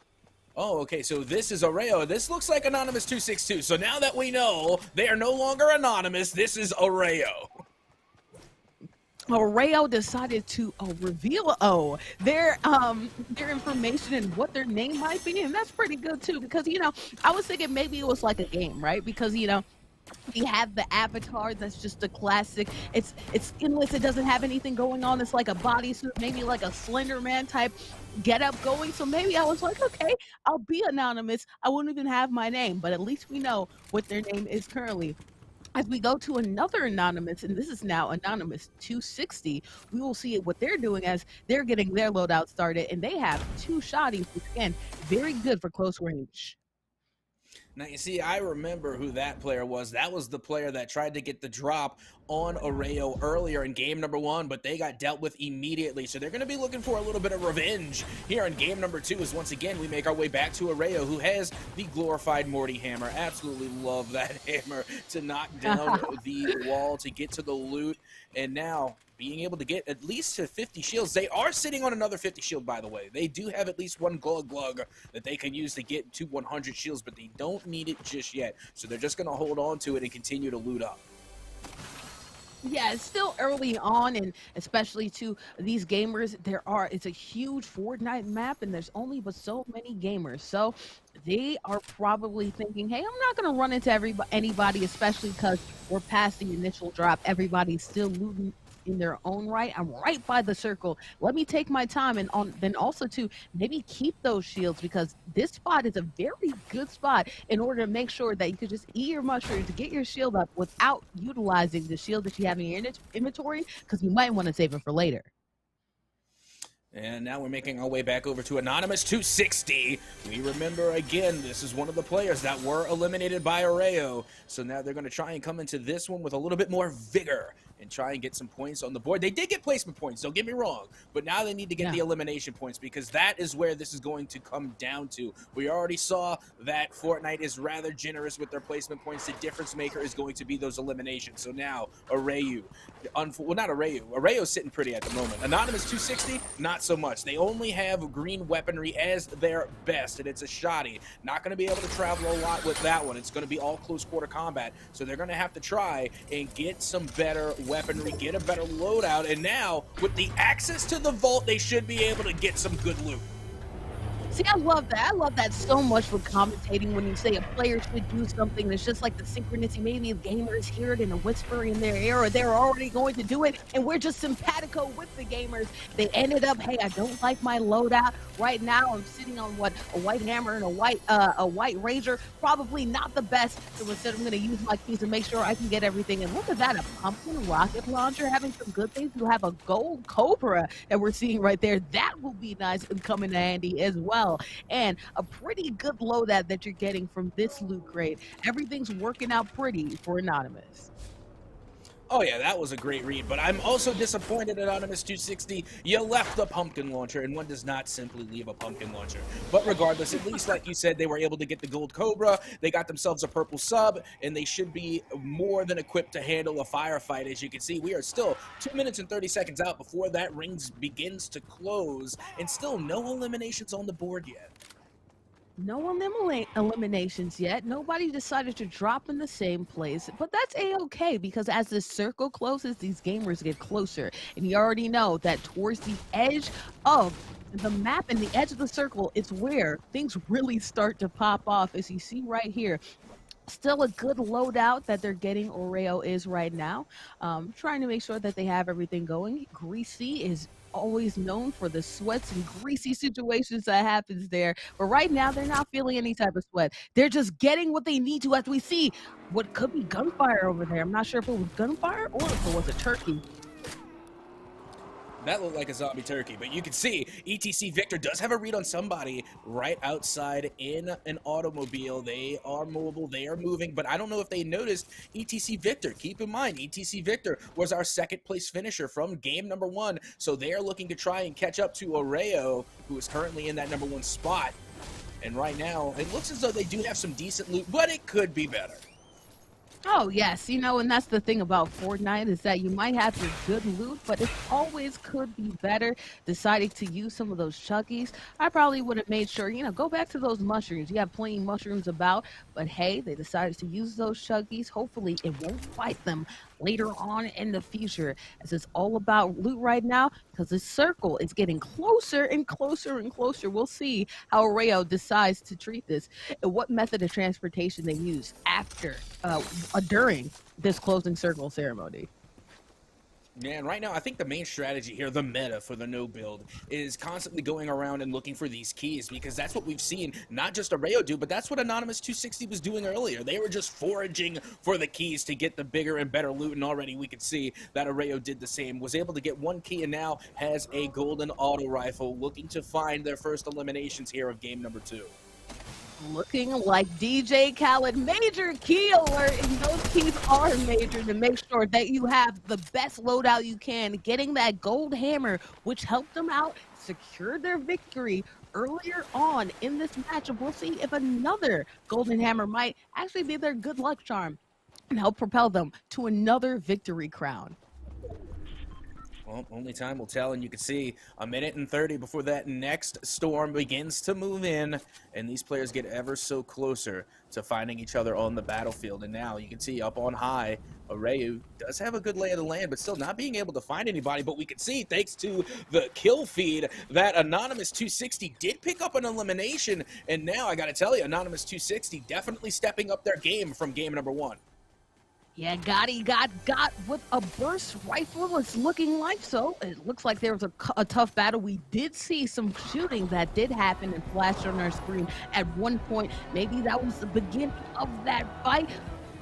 Oh, okay, so this is Oreo. This looks like Anonymous 262. So now that we know they are no longer anonymous, this is Oreo. Oreo decided to reveal their information and what their name might be, and that's pretty good too, because you know I was thinking maybe it was like a game, right? Because you know we have the avatar that's just a classic. It's skinless. It doesn't have anything going on. It's like a bodysuit, maybe like a Slender Man type get up going. So maybe I was like, okay, I'll be anonymous. I won't even have my name, but at least we know what their name is currently. As we go to another anonymous, and this is now Anonymous 260, we will see what they're doing as they're getting their loadout started, and they have 2 shotties, which again, very good for close range. Now, you see, I remember who that player was. That was the player that tried to get the drop on Oreo earlier in game #1, but they got dealt with immediately. So they're going to be looking for a little bit of revenge here in game #2 as once again we make our way back to Oreo, who has the glorified Morty hammer. Absolutely love that hammer to knock down the wall to get to the loot. And now being able to get at least to 50 shields. They are sitting on another 50 shield, by the way. They do have at least 1 glug that they can use to get to 100 shields, but they don't need it just yet. So they're just going to hold on to it and continue to loot up. Yeah, it's still early on, and especially to these gamers, it's a huge Fortnite map, and there's only but so many gamers. So they are probably thinking, hey, I'm not going to run into anybody, especially because we're past the initial drop. Everybody's still looting in their own right. I'm right by the circle. Let me take my time, and then also to maybe keep those shields, because this spot is a very good spot in order to make sure that you could just eat your mushrooms to get your shield up without utilizing the shield that you have in your inventory, because you might want to save it for later. And now we're making our way back over to Anonymous 260. We remember, again, this is one of the players that were eliminated by Oreo. So now they're going to try and come into this one with a little bit more vigor and try and get some points on the board. They did get placement points, don't get me wrong, but now they need to get the elimination points, because that is where this is going to come down to. We already saw that Fortnite is rather generous with their placement points. The difference maker is going to be those eliminations. So now Arayu, well, not Arayu. Arayo's sitting pretty at the moment. Anonymous 260, not so much. They only have green weaponry as their best, and it's a shoddy. Not going to be able to travel a lot with that one. It's going to be all close quarter combat, so they're going to have to try and get some better weaponry, get a better loadout, and now with the access to the vault, they should be able to get some good loot. See, I love that. I love that so much with commentating when you say a player should do something. It's just like the synchronicity. Maybe the gamers hear it in a whisper in their ear, or they're already going to do it, and we're just simpatico with the gamers. They ended up, hey, I don't like my loadout. Right now, I'm sitting on what, a white hammer and a white razor. Probably not the best. So instead, I'm going to use my keys to make sure I can get everything. And look at that, a pumpkin rocket launcher having some good things. You have a gold cobra that we're seeing right there. That will be nice and come in handy as well. And a pretty good loadout that you're getting from this loot crate. Everything's working out pretty for Anonymous. Oh yeah, that was a great read, but I'm also disappointed, Anonymous 260. You left the pumpkin launcher, and one does not simply leave a pumpkin launcher. But regardless, at least like you said, they were able to get the gold cobra, they got themselves a purple sub, and they should be more than equipped to handle a firefight. As you can see, we are still 2 minutes and 30 seconds out before that ring begins to close, and still no eliminations on the board yet. No eliminations yet. Nobody decided to drop in the same place, but that's a-okay, because as the circle closes, these gamers get closer, and you already know that towards the edge of the map and the edge of the circle is where things really start to pop off, as you see right here. Still a good loadout that they're getting, Oreo is right now. Trying to make sure that they have everything going. Greasy is always known for the sweats and greasy situations that happens there. But right now, they're not feeling any type of sweat. They're just getting what they need to, as we see what could be gunfire over there. I'm not sure if it was gunfire or if it was a turkey. That looked like a zombie turkey, but you can see ETC Victor does have a read on somebody right outside in an automobile. They are mobile, they are moving, but I don't know if they noticed ETC Victor. Keep in mind, ETC Victor was our second place finisher from game number 1, so they are looking to try and catch up to Oreo, who is currently in that number 1 spot. And right now, it looks as though they do have some decent loot, but it could be better. Oh, yes. You know, and that's the thing about Fortnite, is that you might have your good loot, but it always could be better. Deciding to use some of those chuggies, I probably would have made sure, you know, go back to those mushrooms. You have plenty of mushrooms about, but hey, they decided to use those chuggies. Hopefully, it won't fight them later on in the future, as it's all about loot right now, because the circle is getting closer and closer and closer. We'll see how Rayo decides to treat this and what method of transportation they use after during this closing circle ceremony. Man, right now, I think the main strategy here, the meta for the no build, is constantly going around and looking for these keys, because that's what we've seen not just Arayo do, but that's what Anonymous 260 was doing earlier. They were just foraging for the keys to get the bigger and better loot, and already we could see that Arayo did the same. Was able to get 1 key and now has a golden auto rifle, looking to find their first eliminations here of game number 2. Looking like DJ Khaled, major key alert, and those keys are major to make sure that you have the best loadout you can. Getting that gold hammer, which helped them out, secure their victory earlier on in this matchup. We'll see if another golden hammer might actually be their good luck charm and help propel them to another victory crown. Well, only time will tell, and you can see 1 minute and 30 before that next storm begins to move in, and these players get ever so closer to finding each other on the battlefield. And now you can see up on high, Arayu does have a good lay of the land, but still not being able to find anybody. But we can see, thanks to the kill feed, that Anonymous 260 did pick up an elimination, and now I gotta tell you, Anonymous 260 definitely stepping up their game from game number 1. Yeah, Gotti got with a burst rifle, it's looking like. So it looks like there was a tough battle. We did see some shooting that did happen and flash on our screen at one point. Maybe that was the beginning of that fight.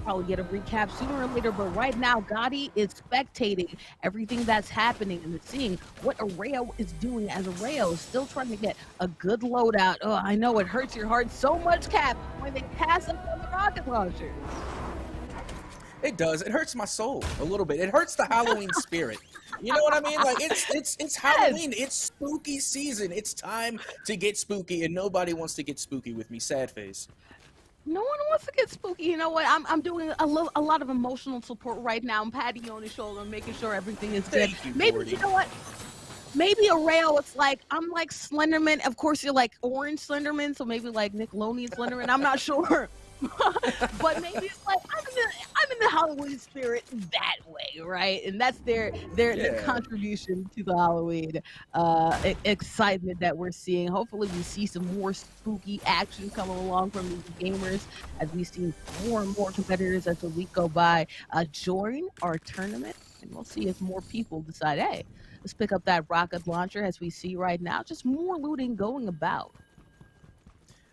Probably get a recap sooner or later, but right now Gotti is spectating everything that's happening and seeing what Arayo is doing, as Arayo is still trying to get a good loadout. Oh, I know it hurts your heart so much, Cap, when they pass up on the rocket launchers. It does. It hurts my soul a little bit. It hurts the Halloween spirit. You know what I mean? Like it's Halloween. It's spooky season. It's time to get spooky, and nobody wants to get spooky with me. Sad face. No one wants to get spooky. You know what? I'm doing a lot of emotional support right now. I'm patting you on the shoulder, making sure everything is good. Thank you, Maybe Gordy. you know what? Maybe a rail. It's like I'm like Slenderman. Of course, you're like Orange Slenderman, so maybe like Nickelodeon Slenderman. I'm not sure. But maybe it's like I'm in the Halloween spirit that way, right? And that's their contribution to the Halloween excitement that we're seeing. Hopefully, we see some more spooky action coming along from these gamers as we see more and more competitors as the week go by join our tournament, and we'll see if more people decide, hey, let's pick up that rocket launcher as we see right now. Just more looting going about.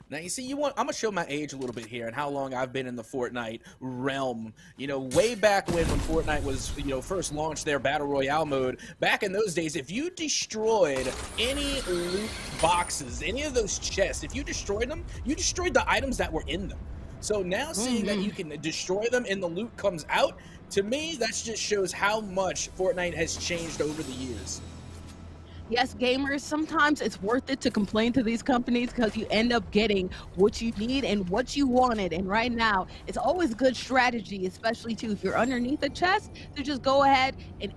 Now, you see, I'm going to show my age a little bit here and how long I've been in the Fortnite realm. You know, way back when Fortnite was, first launched their Battle Royale mode, back in those days, if you destroyed any loot boxes, any of those chests, if you destroyed them, you destroyed the items that were in them. So now seeing that you can destroy them and the loot comes out, to me, that just shows how much Fortnite has changed over the years. Yes, gamers, sometimes it's worth it to complain to these companies because you end up getting what you need and what you wanted. And right now, it's always good strategy, especially too if you're underneath a chest, to just go ahead and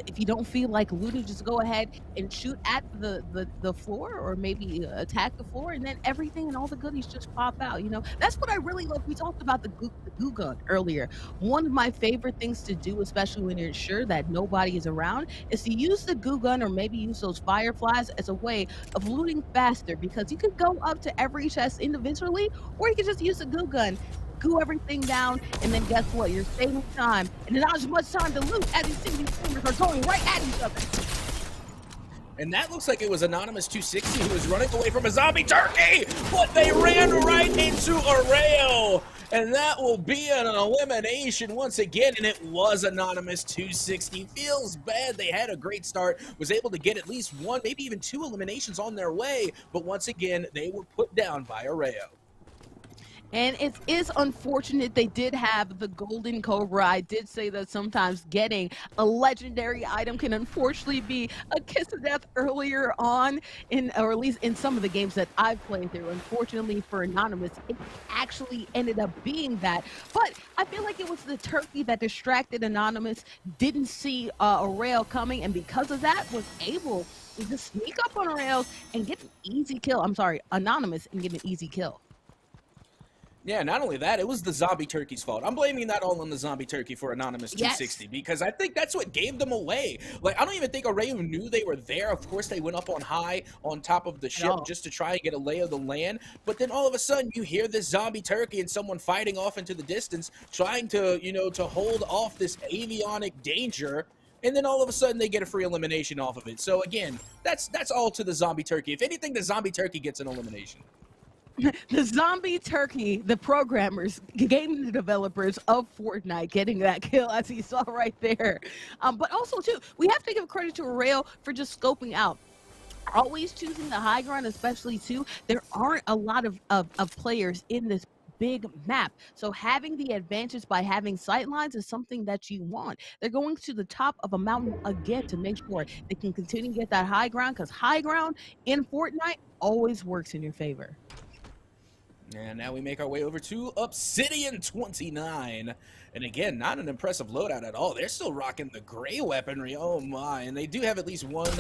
if you don't feel like looting, just go ahead and shoot at the floor or maybe attack the floor, and then everything and all the goodies just pop out. That's what I really love. We talked about the goo gun earlier. One of my favorite things to do, especially when you're sure that nobody is around, is to use the goo gun or maybe use those fireflies as a way of looting faster, because you can go up to every chest individually, or you can just use a goo gun, goo everything down, and then guess what? You're saving time and not as much time to loot as you see these gamers are going right at each other. And that looks like it was Anonymous 260 who was running away from a zombie turkey, but they ran right into a rail. And that will be an elimination once again, and it was Anonymous 260. Feels bad. They had a great start, was able to get at least one, maybe even two eliminations on their way, but once again, they were put down by Arreo. And it is unfortunate they did have the Golden Cobra. I did say that sometimes getting a legendary item can unfortunately be a kiss of death earlier on, or at least in some of the games that I've played through. Unfortunately for Anonymous, it actually ended up being that. But I feel like it was the turkey that distracted Anonymous, didn't see a rail coming, and because of that was able to just sneak up on a rail and get an easy kill. I'm sorry, Anonymous, and get an easy kill. Yeah, not only that, it was the zombie turkey's fault. I'm blaming that all on the zombie turkey for Anonymous 260 because I think that's what gave them away. Like, I don't even think Arreo knew they were there. Of course, they went up on high on top of the ship just to try and get a lay of the land. But then all of a sudden, you hear this zombie turkey and someone fighting off into the distance, trying to, to hold off this avionic danger. And then all of a sudden, they get a free elimination off of it. So again, that's all to the zombie turkey. If anything, the zombie turkey gets an elimination. The zombie turkey, the programmers, game developers of Fortnite getting that kill, as you saw right there. But also, too, we have to give credit to Arreo for just scoping out. Always choosing the high ground, especially, too. There aren't a lot of players in this big map. So having the advantage by having sight lines is something that you want. They're going to the top of a mountain again to make sure they can continue to get that high ground, because high ground in Fortnite always works in your favor. And now we make our way over to Obsidian 29. And again, not an impressive loadout at all. They're still rocking the gray weaponry. Oh my. And they do have at least one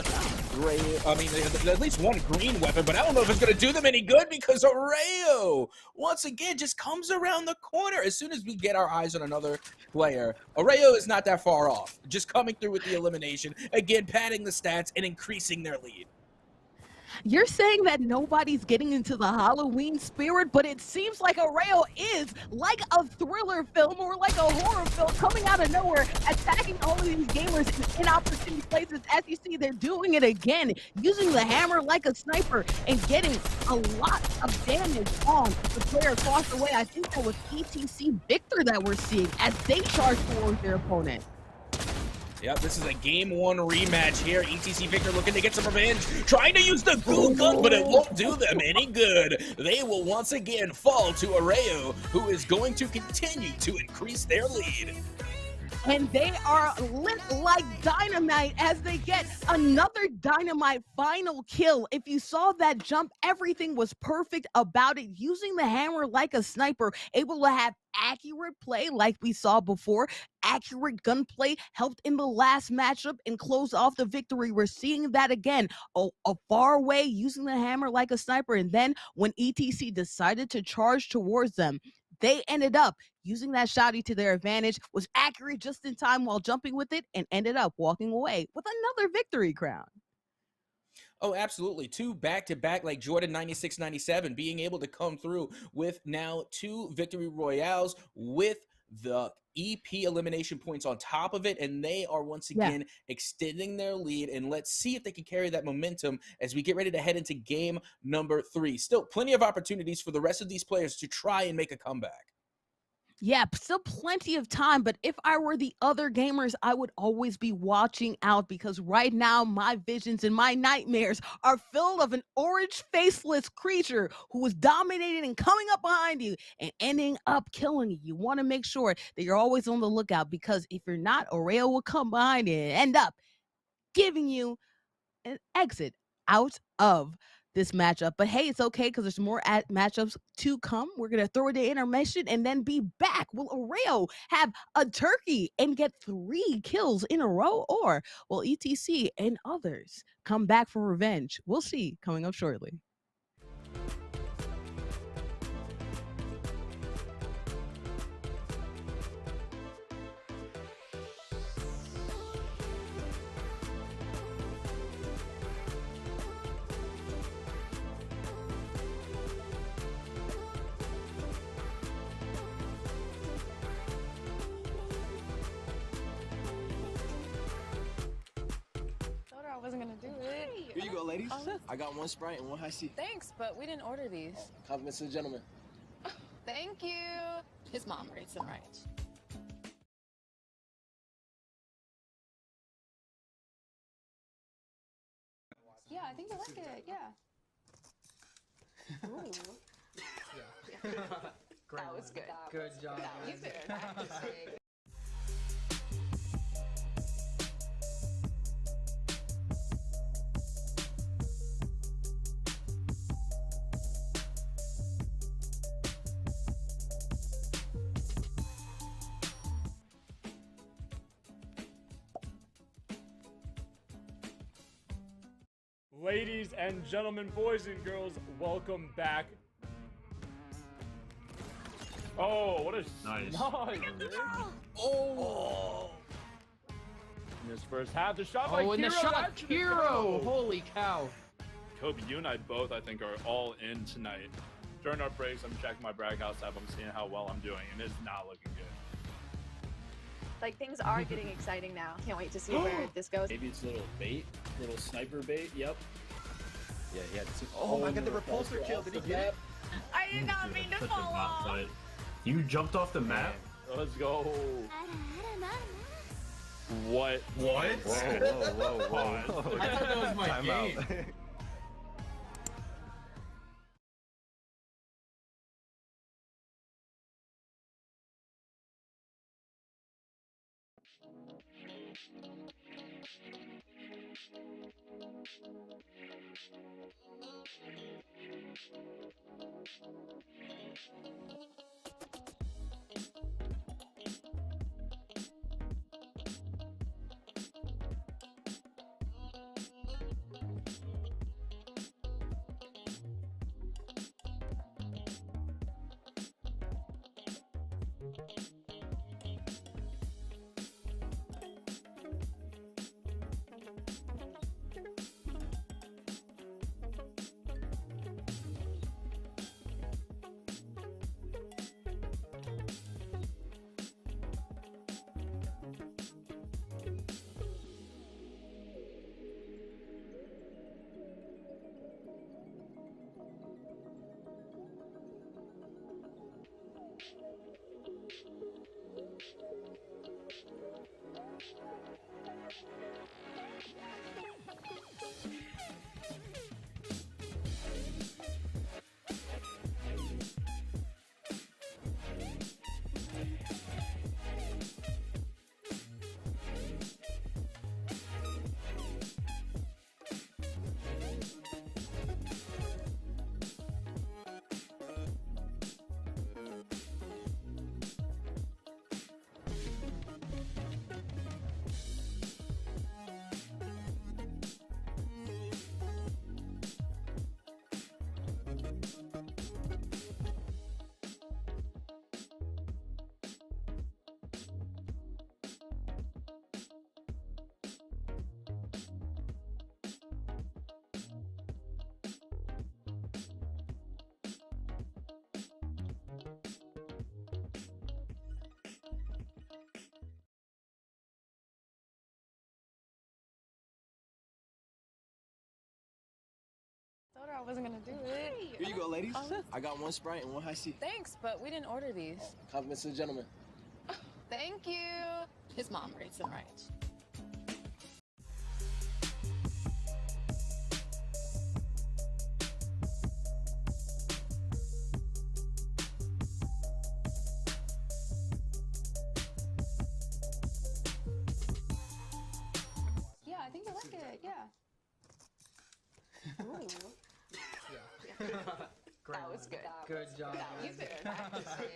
gray, at least one green weapon, but I don't know if it's going to do them any good because Arreo, once again, just comes around the corner. As soon as we get our eyes on another player, Arreo is not that far off. Just coming through with the elimination. Again, padding the stats and increasing their lead. You're saying that nobody's getting into the Halloween spirit, but it seems like Arreo is like a thriller film or like a horror film coming out of nowhere, attacking all of these gamers in inopportune places. As you see, they're doing it again, using the hammer like a sniper and getting a lot of damage on the player across the way. I think that was ETC Victor that we're seeing as they charge towards their opponent. Yep, this is a game 1 rematch here. ETC Victor looking to get some revenge, trying to use the goo gun, but it won't do them any good. They will once again fall to Areo, who is going to continue to increase their lead. And they are lit like dynamite as they get another dynamite final kill. If you saw that jump, everything was perfect about it. Using the hammer like a sniper, able to have accurate play like we saw before. Accurate gunplay helped in the last matchup and close off the victory. We're seeing that again. A far away using the hammer like a sniper. And then when ETC decided to charge towards them, they ended up using that shotty to their advantage, was accurate just in time while jumping with it, and ended up walking away with another victory crown. Oh, absolutely. 2 back-to-back like Jordan 96-97, being able to come through with now 2 victory royales with the EP elimination points on top of it, and they are once again extending their lead. And let's see if they can carry that momentum as we get ready to head into game number 3. Still plenty of opportunities for the rest of these players to try and make a comeback. Yeah, still plenty of time, but if I were the other gamers, I would always be watching out because right now my visions and my nightmares are filled of an orange faceless creature who is dominating and coming up behind you and ending up killing you. You want to make sure that you're always on the lookout because if you're not, Oreo will come behind you and end up giving you an exit out of this matchup. But hey, it's okay because there's more matchups to come. We're going to throw it to intermission and then be back. Will Oreo have a turkey and get 3 kills in a row? Or will ETC and others come back for revenge? We'll see coming up shortly. I wasn't gonna do it. Here you go, ladies. I got 1 Sprite and 1 High C. Thanks, but we didn't order these. Compliments to the gentleman. Thank you. His mom raised him right. Yeah, I think I like it. Yeah. Ooh. That was good. Good job. You did. I have to say. Ladies and gentlemen, boys and girls, welcome back. Oh, what a nice. Oh. In this first half, the shot by Kiro. And the shot, Kiro! Holy cow. Kobe, you and I both, I think, are all in tonight. During our breaks, I'm checking my brag house app. I'm seeing how well I'm doing, and it's not looking good. Like things are getting exciting now. Can't wait to see where this goes. Maybe it's a little bait, little sniper bait. Yep. Yeah, he had to. Oh my god, the repulsor kill. Did he get it? I did not mean to fall off. You jumped off the map? Let's go. What? What? Whoa. I thought that was my game. I wasn't gonna do it. Here you go, ladies. I got one Sprite and one High C. Thanks, but we didn't order these. Compliments to the gentleman. Thank you. His mom raised him right. Yeah, I think I like it. Yeah. Ooh. That was good. Good job. You've been practicing.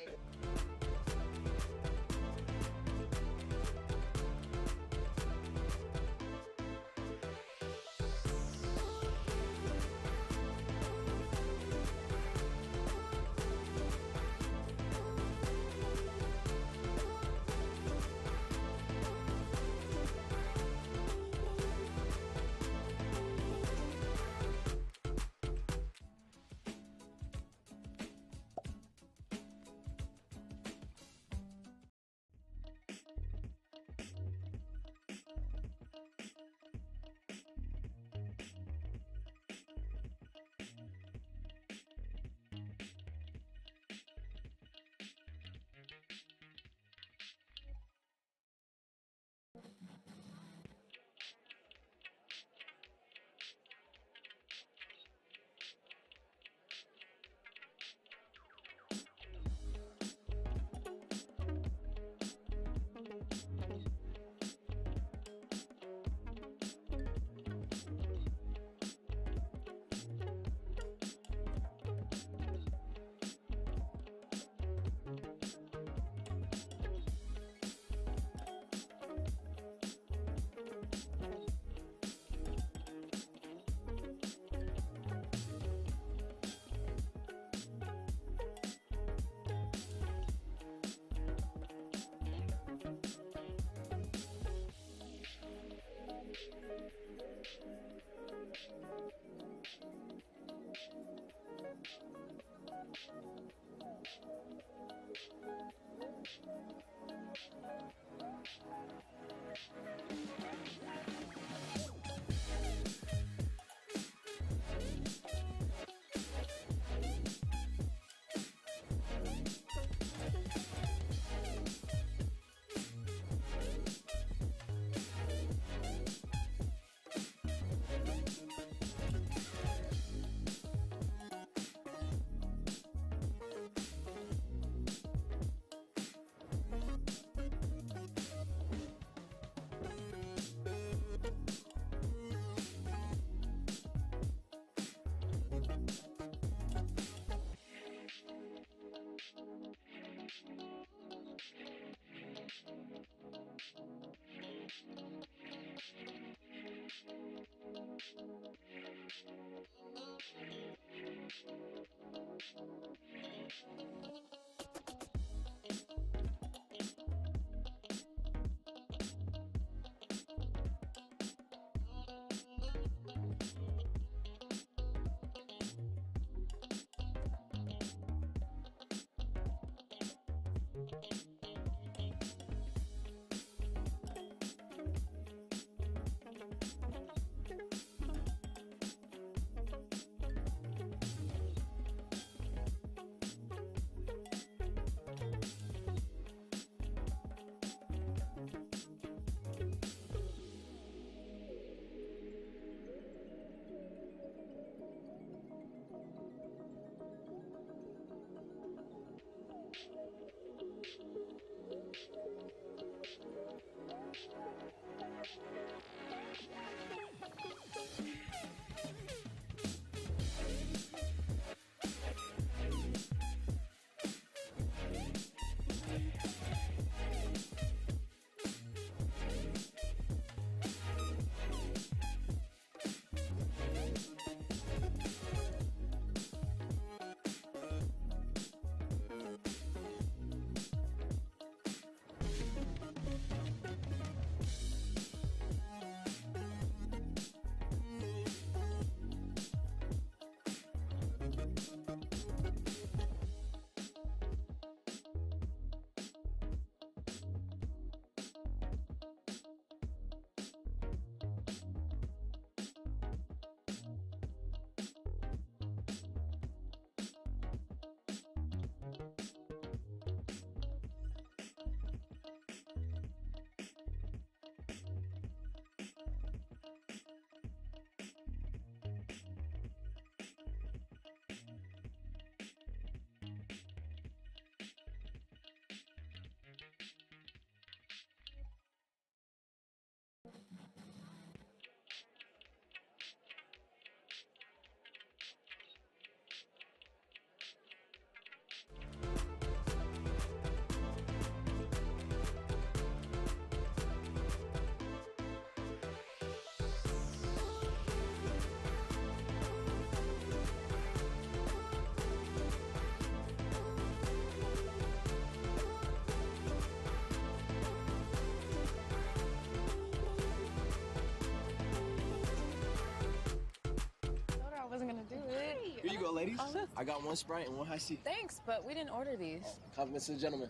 ladies. I got one Sprite and one high C. Thanks, but we didn't order these. Compliments to the gentleman.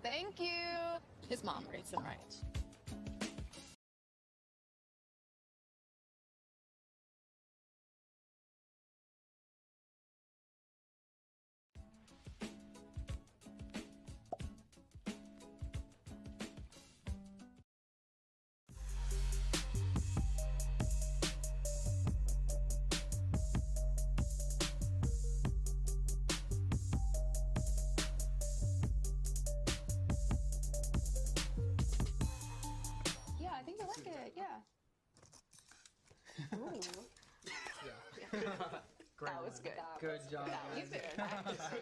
Thank you. His mom raised him right. Yeah, I think I like it. Yeah. Ooh. That was good. Good job. You've been practicing.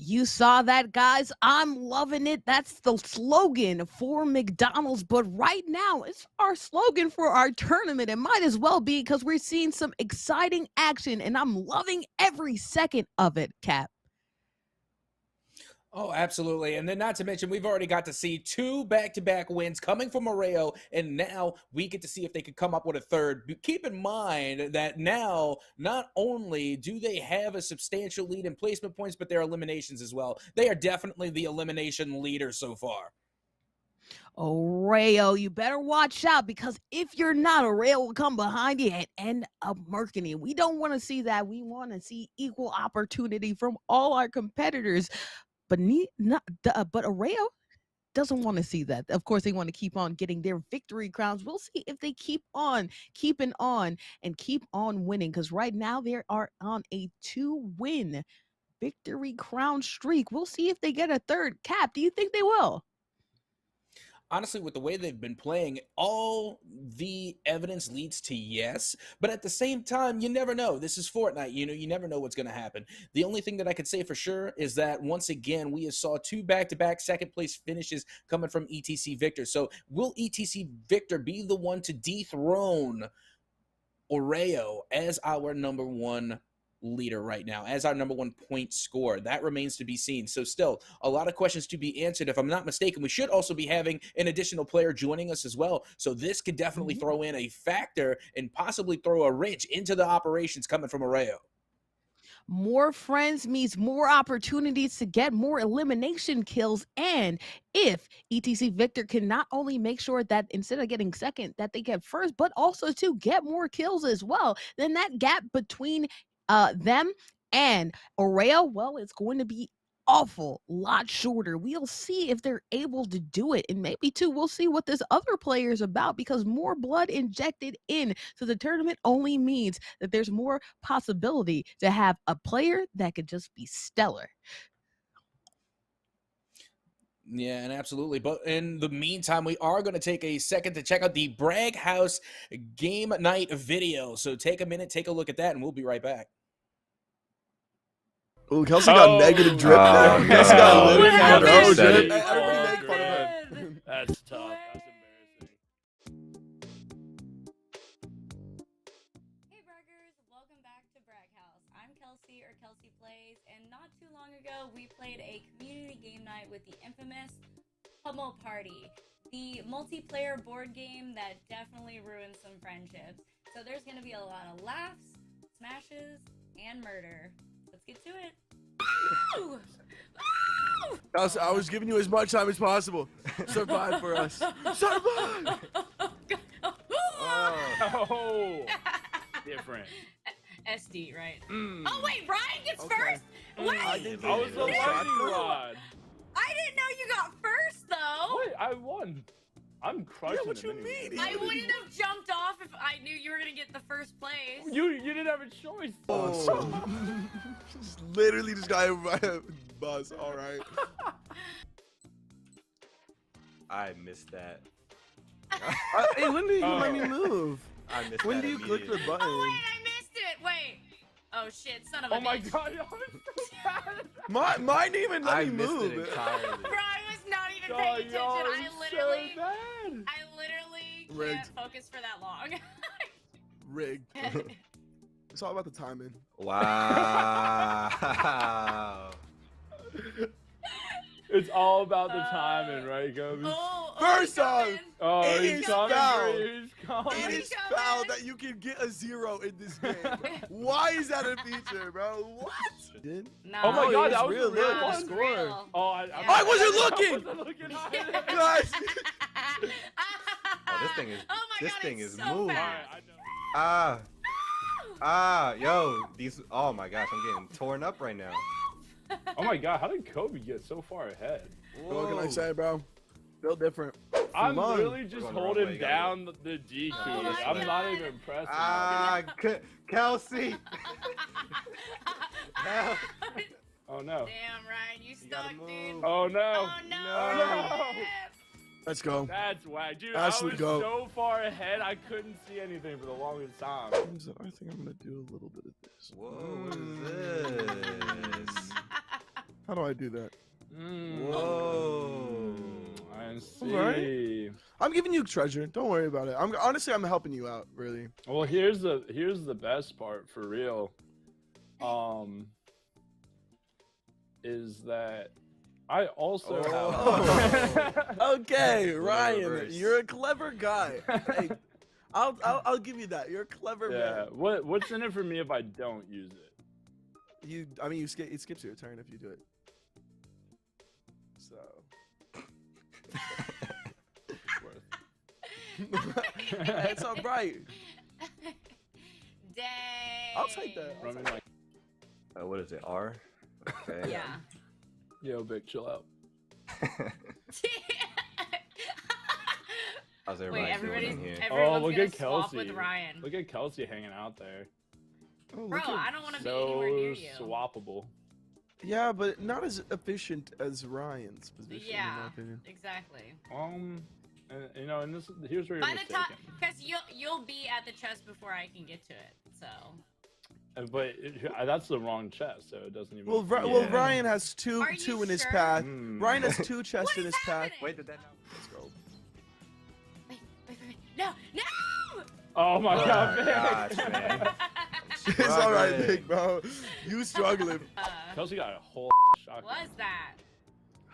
You saw that, guys. I'm loving it. That's the slogan for McDonald's. But right now, it's our slogan for our tournament. It might as well be because we're seeing some exciting action, and I'm loving every second of it, Cap. Oh, absolutely. And then not to mention, we've already got to see 2 back-to-back wins coming from Arreo, and now we get to see if they could come up with a third. But keep in mind that now, not only do they have a substantial lead in placement points, but their eliminations as well. They are definitely the elimination leader so far. Oreo, you better watch out because if you're not, Oreo will come behind you and end up murking you. We don't want to see that. We want to see equal opportunity from all our competitors. But Arreo doesn't want to see that. Of course, they want to keep on getting their victory crowns. We'll see if they keep on keeping on and keep on winning because right now they are on a 2-win victory crown streak. We'll see if they get a third. Cap, do you think they will? Honestly, with the way they've been playing, all the evidence leads to yes. But at the same time, you never know. This is Fortnite. You never know what's going to happen. The only thing that I could say for sure is that once again, we saw 2 back-to-back second-place finishes coming from ETC Victor. So will ETC Victor be the one to dethrone Oreo as our number 1 leader right now, as our number 1 point scorer? That remains to be seen. So still a lot of questions to be answered. If I'm not mistaken, we should also be having an additional player joining us as well. So this could definitely throw in a factor and possibly throw a wrench into the operations coming from Arreo. More friends means more opportunities to get more elimination kills. And if ETC Victor can not only make sure that instead of getting second, that they get first, but also to get more kills as well, then that gap between them and Oreo, well, it's going to be awful lot shorter. We'll see if they're able to do it, and maybe too we'll see what this other player is about, because more blood injected in to the tournament only means that there's more possibility to have a player that could just be stellar. Yeah, and absolutely. But in the meantime, we are going to take a second to check out the Bragg House game night video. So take a minute, take a look at that, and we'll be right back. Ooh, Kelsey got negative drip there. no. Kelsey got Oh, literally no. drip. Said it. Everybody make fun of her. That's tough. That's embarrassing. Hey Braggers, welcome back to Bragg House. I'm Kelsey, or Kelsey Plays, and not too long ago we played a community game night with the infamous Pummel Party, the multiplayer board game that definitely ruined some friendships. So there's going to be a lot of laughs, smashes, and murder. Let's get to it. Woo! Woo! I was giving you as much time as possible. Survive for us. Survive! Oh, different. SD, right? Oh wait, Ryan gets first? Wait! I was the lightning rod. I didn't know you got first though! Wait, I won. I'm crushing it. What you mean? I wouldn't have jumped off if I knew you were gonna get the first place. You didn't have a choice. Literally just got hit by a bus. All right. I missed that. Hey, when do you let me move? I missed When that do you click the immediately. button? Oh wait, I missed it! Wait! Oh shit, son of a Oh my bitch. god, I'm so sad. Mine didn't even let I me missed move. it entirely. Bro, I was not even Oh, paying attention. yo, I it's literally so bad. can't Rigged. focus for that long. Rigged. It's all about the timing. Wow. It's all about the timing, right, Kobe? First off, Oh, it he's is coming foul. for you. He's coming. it is foul that you can get a 0 in this game. Why is that a feature, bro? What? Did? No. Oh my god, it's that was real. a real Look, the one. score. Real. Oh, I wasn't looking. I wasn't looking either. Guys. Oh, this thing is. Oh my this god, thing it's is so moving. fast. Yo, these. Oh my gosh, I'm getting torn up right now. Oh my god, how did Kobe get so far ahead? What can I say, bro? Feel different. I'm Come on. literally just We're going the wrong holding way, down the D key. Oh my I'm not God. even pressing. Kelsey. Oh no. Damn, Ryan, you stuck, dude. Oh no. Oh no. No. Let's go. That's whack, dude. Ashley, I was go. so far ahead, I couldn't see anything for the longest time. I think I'm gonna do a little bit of this. Whoa, what is this? How do I do that? Whoa. I see. Alright. I'm giving you treasure. Don't worry about it. Honestly, I'm helping you out, really. Well, here's the best part for real. Is that I also have. Okay, Ryan, reverse. you're a clever guy. Hey, I'll give you that. You're a clever Yeah. man. What's in it for me if I don't use it? It skips your turn if you do it. So. It's all right. Dang. I'll take that. Run me like, What is it? R? Okay. Yeah. yo, big, chill out. How's Wait, everybody everybody's doing in here? everyone's look gonna at swap Kelsey. with Ryan. Look at Kelsey hanging out there. Oh, Bro, look at- I don't want to be anywhere near So you. swappable. Yeah, but not as efficient as Ryan's position, in Yeah, my opinion. exactly. And, you know, and here's where you're By the time, mistaken. because you'll be at the chest before I can get to it. So. But that's the wrong chest, so it doesn't even. Well, Ryan has two Are you in his sure? path. Mm. Ryan has 2 chests What in is his path. happening? Wait, did that Let's go. Wait. No, no! Oh my god, Vic. gosh, man. It's all right, Struggling. Nick, bro. You struggling. Kelsey got a whole shotgun. What's that?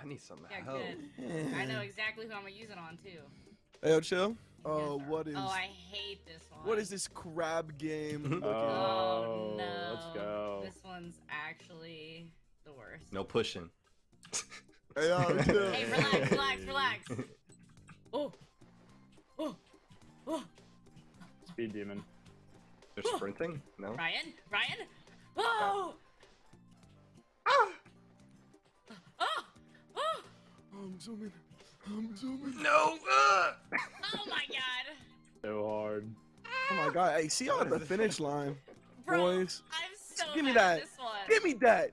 I need some Yeah, help. good. I know exactly who I'm gonna use it on too. Hey, yo, chill. Oh, what is? Oh, I hate this one. What is this crab game? Oh, no. let's go. This one's actually the worst. No pushing. Hey, Hey, relax. Oh. Speed demon. They're sprinting? No? Ryan? Oh! I'm zooming. No! Oh my god. So hard. Oh my god. Hey, see y'all at the finish line, Bro, boys. I'm so Give me mad that. at this one. Give me that.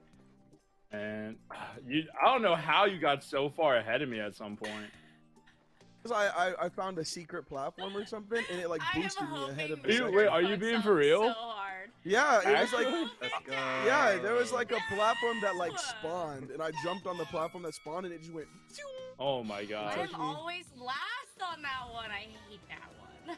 And I don't know how you got so far ahead of me at some point. Because I found a secret platform or something, and it like boosted me ahead of the Wait, are you being for real? So hard. Yeah, it was like, Let's go. yeah, there was like a platform that like spawned, and I jumped on the platform that spawned, and it just went. Oh my god. I'm always last on that one. I hate that one.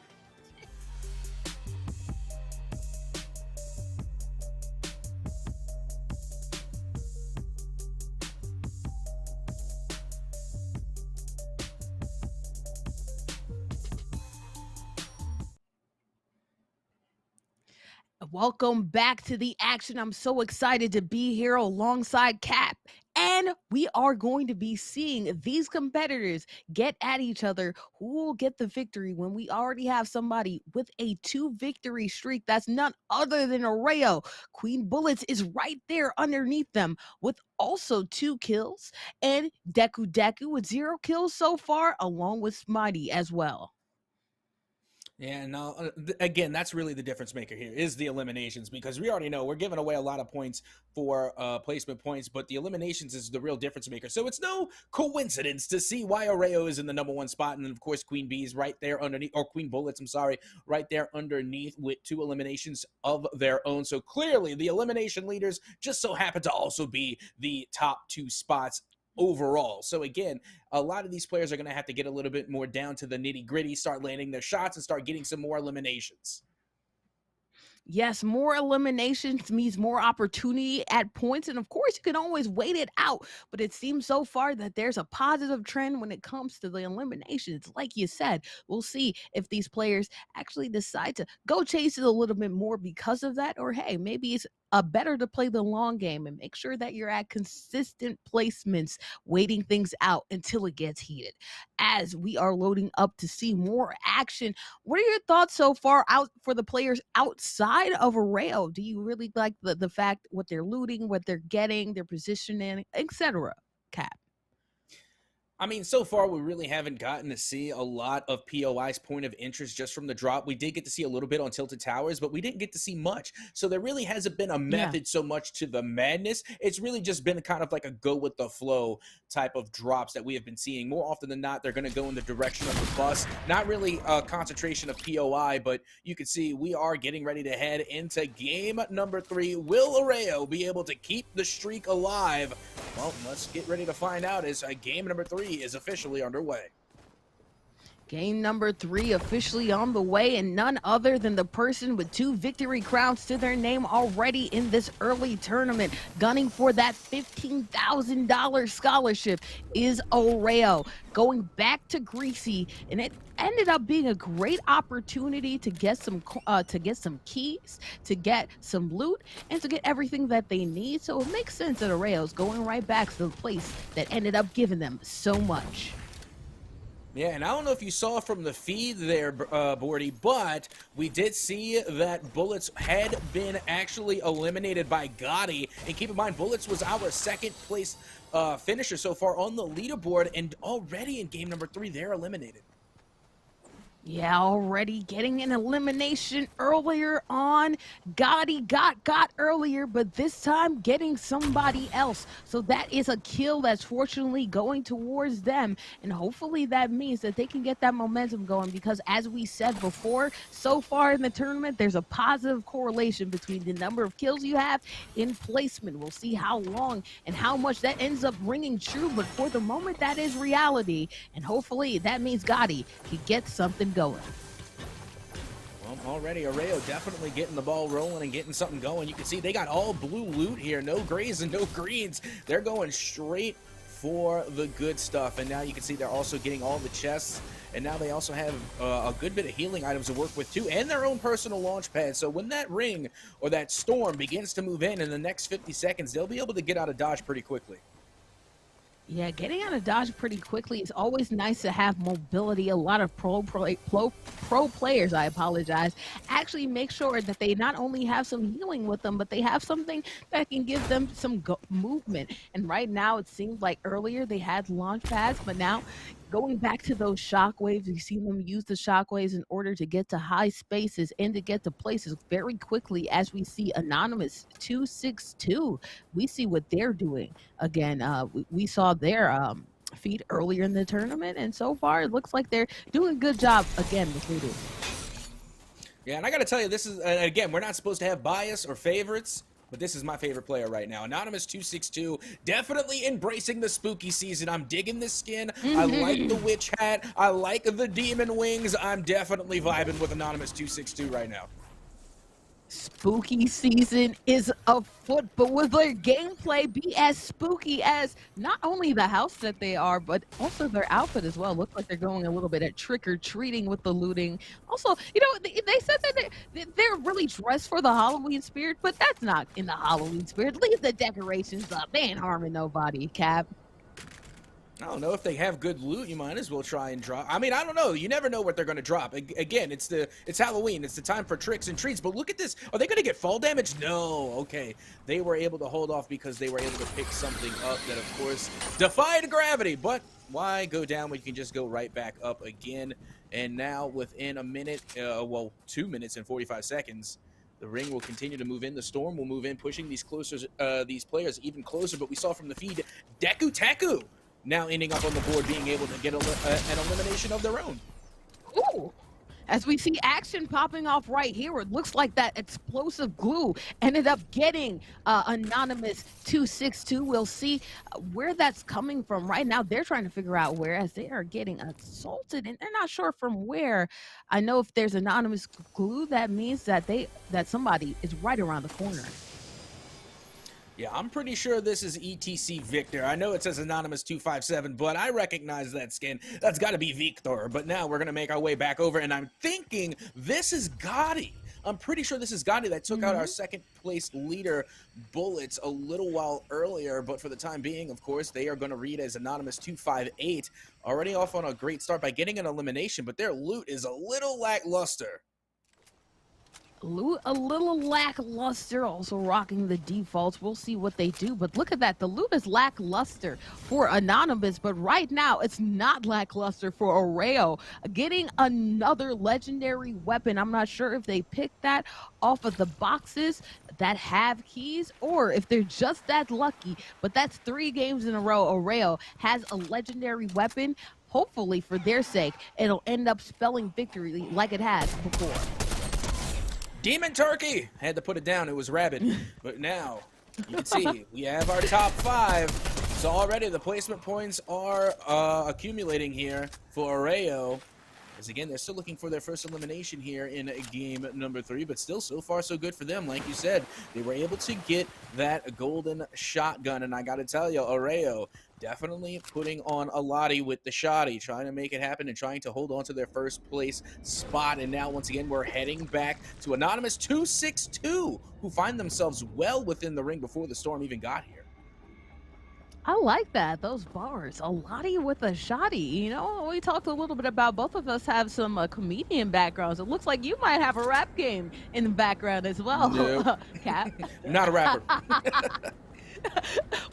Welcome back to the action. I'm so excited to be here alongside Cap. And we are going to be seeing these competitors get at each other. Who will get the victory when we already have somebody with a 2-victory streak? That's none other than Areo. Queen Bullets is right there underneath them with also 2 kills. And Deku with 0 kills so far, along with Smitey as well. Yeah, no, again, that's really the difference maker here is the eliminations, because we already know we're giving away a lot of points for placement points, but the eliminations is the real difference maker. So it's no coincidence to see why Areo is in the #1 spot, and then of course Queen B is right there underneath, or Queen Bullets, I'm sorry, right there underneath with 2 eliminations of their own. So clearly the elimination leaders just so happen to also be the top 2 spots overall. So again, a lot of these players are going to have to get a little bit more down to the nitty gritty, start landing their shots, and start getting some more eliminations. Yes, more eliminations means more opportunity at points. And of course, you can always wait it out. But it seems so far that there's a positive trend when it comes to the eliminations. Like you said, we'll see if these players actually decide to go chase it a little bit more because of that. Or hey, maybe it's better to play the long game and make sure that you're at consistent placements, waiting things out until it gets heated. As we are loading up to see more action, what are your thoughts so far out for the players outside of Areo? Do you really like the fact what they're looting, what they're getting, their positioning, etc.? Cap. I mean, so far, we really haven't gotten to see a lot of POI's point of interest just from the drop. We did get to see a little bit on Tilted Towers, but we didn't get to see much. So there really hasn't been a method so much to the madness. It's really just been kind of like a go with the flow type of drops that we have been seeing. More often than not, they're going to go in the direction of the bus. Not really a concentration of POI, but you can see we are getting ready to head into game number 3. Will Areo be able to keep the streak alive? Well, let's get ready to find out as game number 3 is officially underway. Game number 3 officially on the way, and none other than the person with 2 victory crowns to their name already in this early tournament, gunning for that $15,000 scholarship, is Areo. Going back to Greasy, and it ended up being a great opportunity to get some keys, to get some loot, and to get everything that they need. So it makes sense that Areo's going right back to the place that ended up giving them so much. Yeah, and I don't know if you saw from the feed there, Bordy, but we did see that Bullets had been actually eliminated by Gotti. And keep in mind, Bullets was our 2nd place finisher so far on the leaderboard, and already in game number 3, they're eliminated. Yeah, already getting an elimination earlier on. Gotti got earlier, but this time getting somebody else. So that is a kill that's fortunately going towards them. And hopefully that means that they can get that momentum going, because as we said before, so far in the tournament, there's a positive correlation between the number of kills you have in placement. We'll see how long and how much that ends up ringing true, but for the moment, that is reality. And hopefully that means Gotti can get something going. Well, already Areo definitely getting the ball rolling and getting something going. You can see they got all blue loot here, no grays and no greens. They're going straight for the good stuff. And now you can see they're also getting all the chests and now they also have a good bit of healing items to work with too, and their own personal launch pad. So when that ring or that storm begins to move in the next 50 seconds, they'll be able to get out of dodge pretty quickly. Yeah, getting out of dodge pretty quickly is always nice to have mobility. A lot of pro players, I apologize, actually make sure that they not only have some healing with them, but they have something that can give them some movement. And right now, it seems like earlier they had launch pads, but now going back to those shockwaves, you see them use the shockwaves in order to get to high spaces and to get to places very quickly. As we see Anonymous 262, we see what they're doing. Again, we saw their feed earlier in the tournament, and so far it looks like they're doing a good job again with looting. Yeah, and I gotta tell you, this is, again, we're not supposed to have bias or favorites, but this is my favorite player right now. Anonymous 262, definitely embracing the spooky season. I'm digging this skin. I like the witch hat. I like the demon wings. I'm definitely vibing with Anonymous 262 right now. Spooky season is afoot, but will their gameplay be as spooky as not only the house that they are, but also their outfit as well? Looks like they're going a little bit at trick-or-treating with the looting. Also, you know, they said that they're really dressed for the Halloween spirit, but that's not in the Halloween spirit. Leave the decorations up. They ain't harming nobody, Cap. I don't know, if they have good loot, you might as well try and drop. I mean, I don't know. You never know what they're going to drop. Again, it's Halloween. It's the time for tricks and treats. But look at this. Are they going to get fall damage? No. Okay. They were able to hold off because they were able to pick something up that, of course, defied gravity. But why go down when you can just go right back up again? And now within a minute, well, 2 minutes and 45 seconds, the ring will continue to move in. The storm will move in, pushing these players even closer. But we saw from the feed, Deku Teku now ending up on the board, being able to get an elimination of their own. Ooh. As we see action popping off right here, it looks like that explosive glue ended up getting Anonymous 262. We'll see where that's coming from. Right now, they're trying to figure out where, as they are getting assaulted, and they're not sure from where. I know if there's Anonymous glue, that means that somebody is right around the corner. Yeah, I'm pretty sure this is ETC Victor. I know it says Anonymous 257, but I recognize that skin. That's got to be Victor. But now we're going to make our way back over, and I'm thinking this is Gotti. I'm pretty sure this is Gotti that took out our second place leader, Bullets, a little while earlier. But for the time being, of course, they are going to read as Anonymous 258. Already off on a great start by getting an elimination, but their loot is a little lackluster. Loot a little lackluster, also rocking the defaults. We'll see what they do, but look at that. The loot is lackluster for Anonymous, but right now it's not lackluster for Oreo. Getting another legendary weapon. I'm not sure if they picked that off of the boxes that have keys or if they're just that lucky, but that's 3 games in a row Oreo has a legendary weapon. Hopefully, for their sake, it'll end up spelling victory like it has before. Demon Turkey! Had to put it down, it was rabid. But now, you can see, we have our top 5. So already the placement points are accumulating here for Oreo. As again, they're still looking for their first elimination here in game number 3, but still so far so good for them. Like you said, they were able to get that golden shotgun, and I gotta tell you, Oreo definitely putting on a lottie with the shoddy, trying to make it happen and trying to hold on to their first place spot. And now, once again, we're heading back to Anonymous 262, who find themselves well within the ring before the storm even got here. I like that, those bars. A lottie with a shoddy. You know, we talked a little bit about both of us have some comedian backgrounds. It looks like you might have a rap game in the background as well. Nope. Cap. Not a rapper.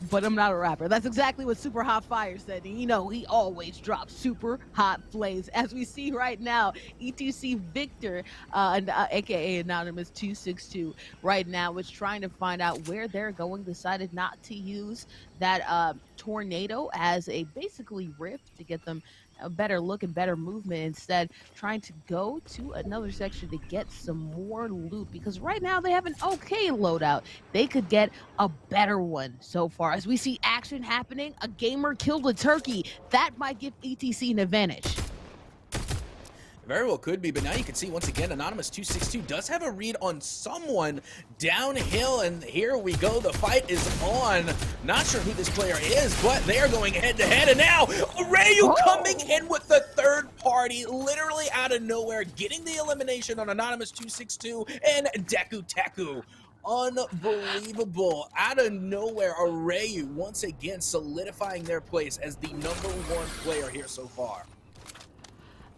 But I'm not a rapper. That's exactly what Super Hot Fire said. And you know, he always drops super hot flames. As we see right now, ETC Victor, aka Anonymous 262, right now is trying to find out where they're going. Decided not to use that tornado as a basically rift to get them a better look and better movement, instead trying to go to another section to get some more loot, because right now they have an okay loadout. They could get a better one so far. As we see action happening, a gamer killed a turkey. That might give ETC an advantage. Very well could be, but now you can see once again, Anonymous 262 does have a read on someone downhill, and here we go. The fight is on. Not sure who this player is, but they are going head to head, and now Rayu coming in with the third party, literally out of nowhere, getting the elimination on Anonymous 262 and Deku Teku. Unbelievable. Out of nowhere, Rayu once again solidifying their place as the #1 player here so far.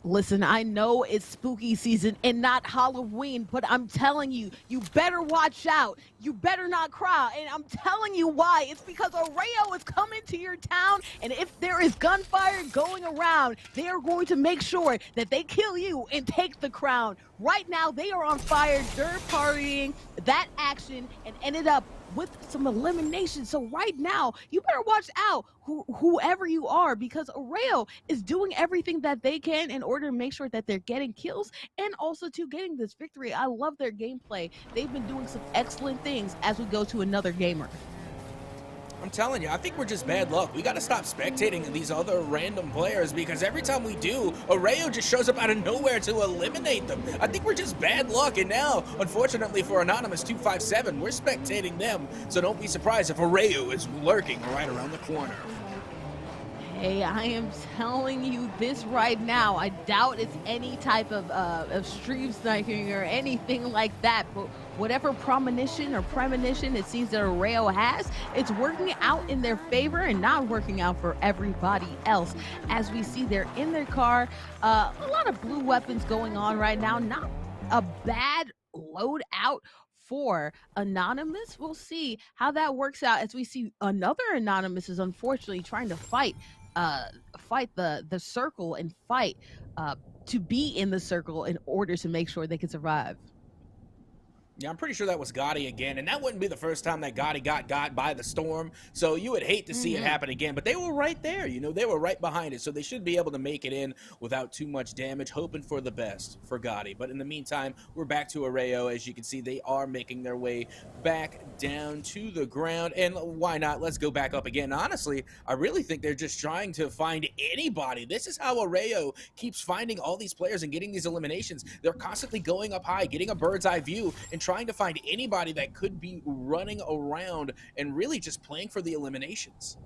Listen, I know it's spooky season and not Halloween, but I'm telling you, you better watch out. You better not cry. And I'm telling you why. It's because Oreo is coming to your town, and if there is gunfire going around, they are going to make sure that they kill you and take the crown. Right now, they are on fire. They're partying that action and ended up with some elimination. So right now, you better watch out whoever you are, because Oreo is doing everything that they can in order to make sure that they're getting kills and also to getting this victory. I love their gameplay. They've been doing some excellent things as we go to another gamer. I'm telling you, I think we're just bad luck. We got to stop spectating these other random players, because every time we do, Oreo just shows up out of nowhere to eliminate them. I think we're just bad luck, and now, unfortunately for Anonymous 257, we're spectating them, so don't be surprised if Oreo is lurking right around the corner. Hey, I am telling you this right now. I doubt it's any type of stream sniping or anything like that, but whatever premonition it seems that Oreo has, it's working out in their favor and not working out for everybody else. As we see, they're in their car. A lot of blue weapons going on right now. Not a bad loadout for Anonymous. We'll see how that works out as we see another Anonymous is unfortunately trying to fight the circle and fight to be in the circle in order to make sure they can survive. Yeah, I'm pretty sure that was Gotti again, and that wouldn't be the first time that Gotti got by the storm, so you would hate to see it happen again, but they were right there, you know, they were right behind it, so they should be able to make it in without too much damage, hoping for the best for Gotti. But in the meantime, we're back to Oreo. As you can see, they are making their way back down to the ground, and why not? Let's go back up again. Honestly, I really think they're just trying to find anybody. This is how Oreo keeps finding all these players and getting these eliminations. They're constantly going up high, getting a bird's eye view, and trying to find anybody that could be running around and really just playing for the eliminations.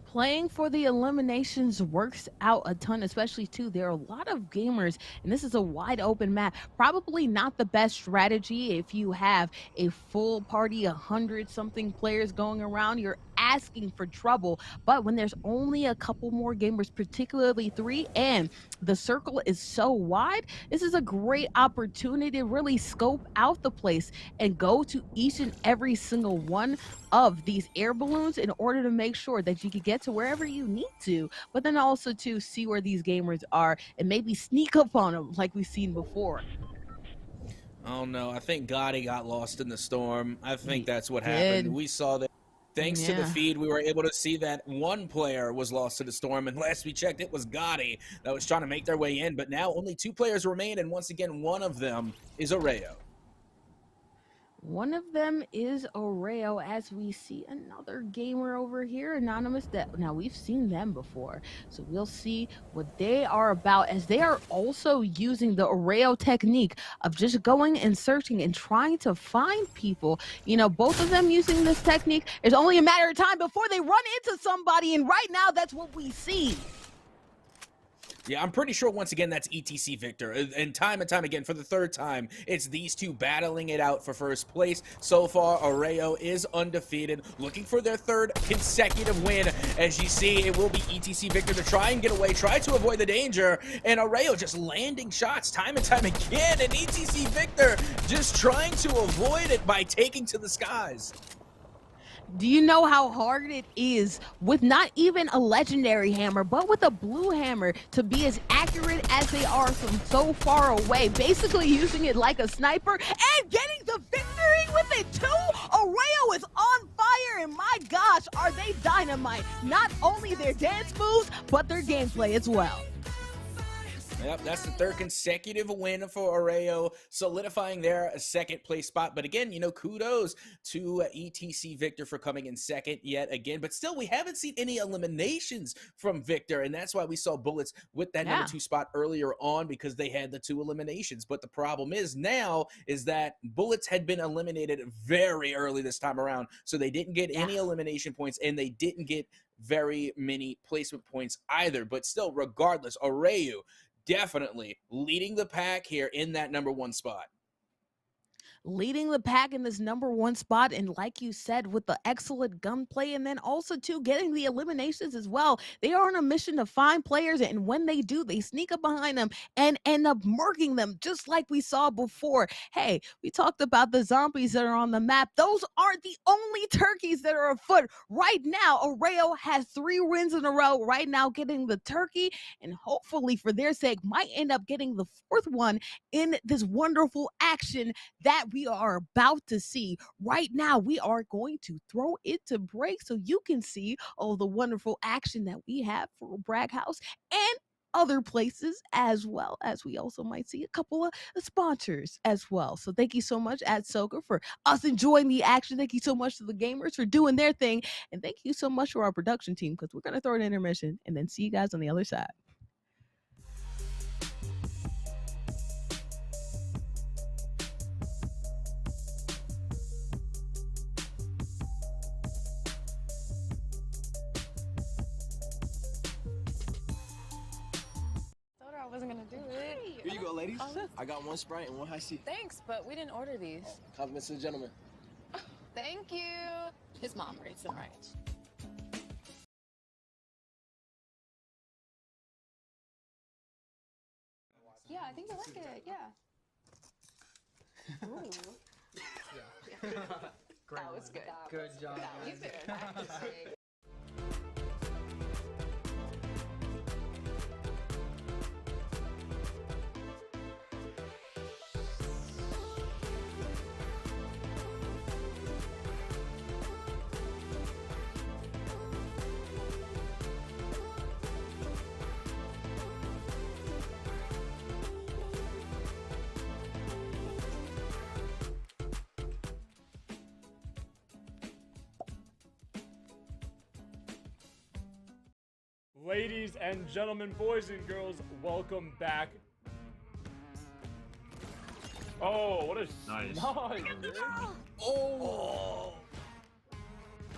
Playing for the eliminations works out a ton, especially too. There are a lot of gamers, and this is a wide open map. Probably not the best strategy if you have a full party, 100-something players going around. You're asking for trouble, but when there's only a couple more gamers, particularly 3, and the circle is so wide, this is a great opportunity to really scope out the place and go to each and every single one of these air balloons in order to make sure that you can get to wherever you need to, but then also to see where these gamers are and maybe sneak up on them like we've seen before. Oh no, I think Gotti got lost in the storm. I think that's what happened. We saw that. Thanks to the feed, we were able to see that one player was lost to the storm, and last we checked, it was Gotti that was trying to make their way in, but now only 2 players remain, and once again, one of them is Oreo. One of them is Oreo, as we see another gamer over here, Anonymous, that now we've seen them before. So we'll see what they are about, as they are also using the Oreo technique of just going and searching and trying to find people. You know, both of them using this technique. It's only a matter of time before they run into somebody, and right now that's what we see. Yeah, I'm pretty sure once again that's ETC Victor, and time again for the 3rd time, it's these 2 battling it out for first place. So far, Oreo is undefeated, looking for their 3rd consecutive win. As you see, it will be ETC Victor to try and get away, try to avoid the danger, and Oreo just landing shots time and time again, and ETC Victor just trying to avoid it by taking to the skies. Do you know how hard it is with not even a legendary hammer, but with a blue hammer, to be as accurate as they are from so far away, basically using it like a sniper and getting the victory with it too? Oreo is on fire, and my gosh, are they dynamite. Not only their dance moves, but their gameplay as well. Yep, that's the third consecutive win for Oreo, solidifying their second place spot. But again, kudos to ETC Victor for coming in second yet again. But still, we haven't seen any eliminations from Victor, and that's why we saw Bullets with that number 2 spot earlier on, because they had the 2 eliminations. But the problem is now is that Bullets had been eliminated very early this time around, so they didn't get any elimination points, and they didn't get very many placement points either. But still, regardless, Oreo definitely leading the pack here in that number 1 spot. Leading the pack in this number 1 spot, and like you said, with the excellent gunplay, and then also too getting the eliminations as well. They are on a mission to find players, and when they do, they sneak up behind them and end up murking them, just like we saw before. Hey, we talked about the zombies that are on the map. Those aren't the only turkeys that are afoot right now. Oreo has 3 wins in a row right now, getting the turkey, and hopefully for their sake might end up getting the 4th one in this wonderful action that we are about to see right now. We are going to throw it to break so you can see all the wonderful action that we have for Bragg House and other places, as well as we also might see a couple of sponsors as well. So thank you so much at Soka for us enjoying the action. Thank you so much to the gamers for doing their thing, and thank you so much to our production team, because we're going to throw an intermission and then see you guys on the other side. I wasn't gonna do it. Here you go, ladies. I got 1 Sprite and 1 High C. Thanks, but we didn't order these. Compliments to the gentleman. Thank you. His mom raised him right. Yeah, I think I like it. Yeah. Ooh. That was good. Good job. You've been practicing. Ladies and gentlemen, boys and girls, welcome back. Oh, what a nice. Oh.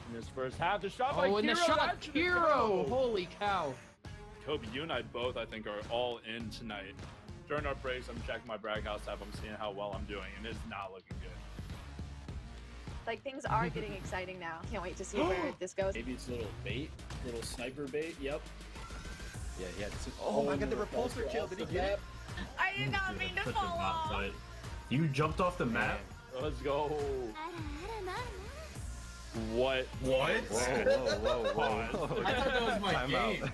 In this first half, the shot by Oh, and the Hero, shot, that's the Hero! goal. Holy cow. Kobe, you and I both, I think, are all in tonight. During our breaks, I'm checking my Bragg House app. I'm seeing how well I'm doing, and it's not looking good. Like, things are getting exciting now. Can't wait to see where this goes. Maybe it's a little bait, little sniper bait. Yep. Yeah, he had two. Oh my god, the repulsor kill. Did he get it? I did not mean to Such a fall not off. fight. You jumped off the map? Let's go. What? What? Whoa. Pause. I thought that was my Time game. out.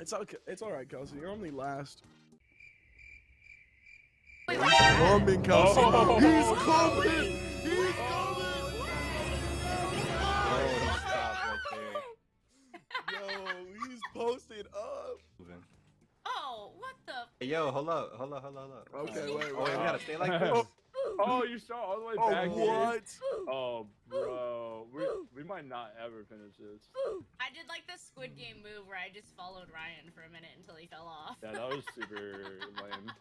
It's okay. It's all right, Kelsey. You're only last. Wait, He's coming, Kelsey. Oh. He's coming. He's coming. Yo, he's posted up. Oh, what the? Hey, yo, hold up. Okay, wait. Oh, we gotta stay like this. Oh, you start all the way Oh, back. what? Oh, bro. We might not ever finish this. I did like the Squid Game move where I just followed Ryan for a minute until he fell off. Yeah, that was super lame.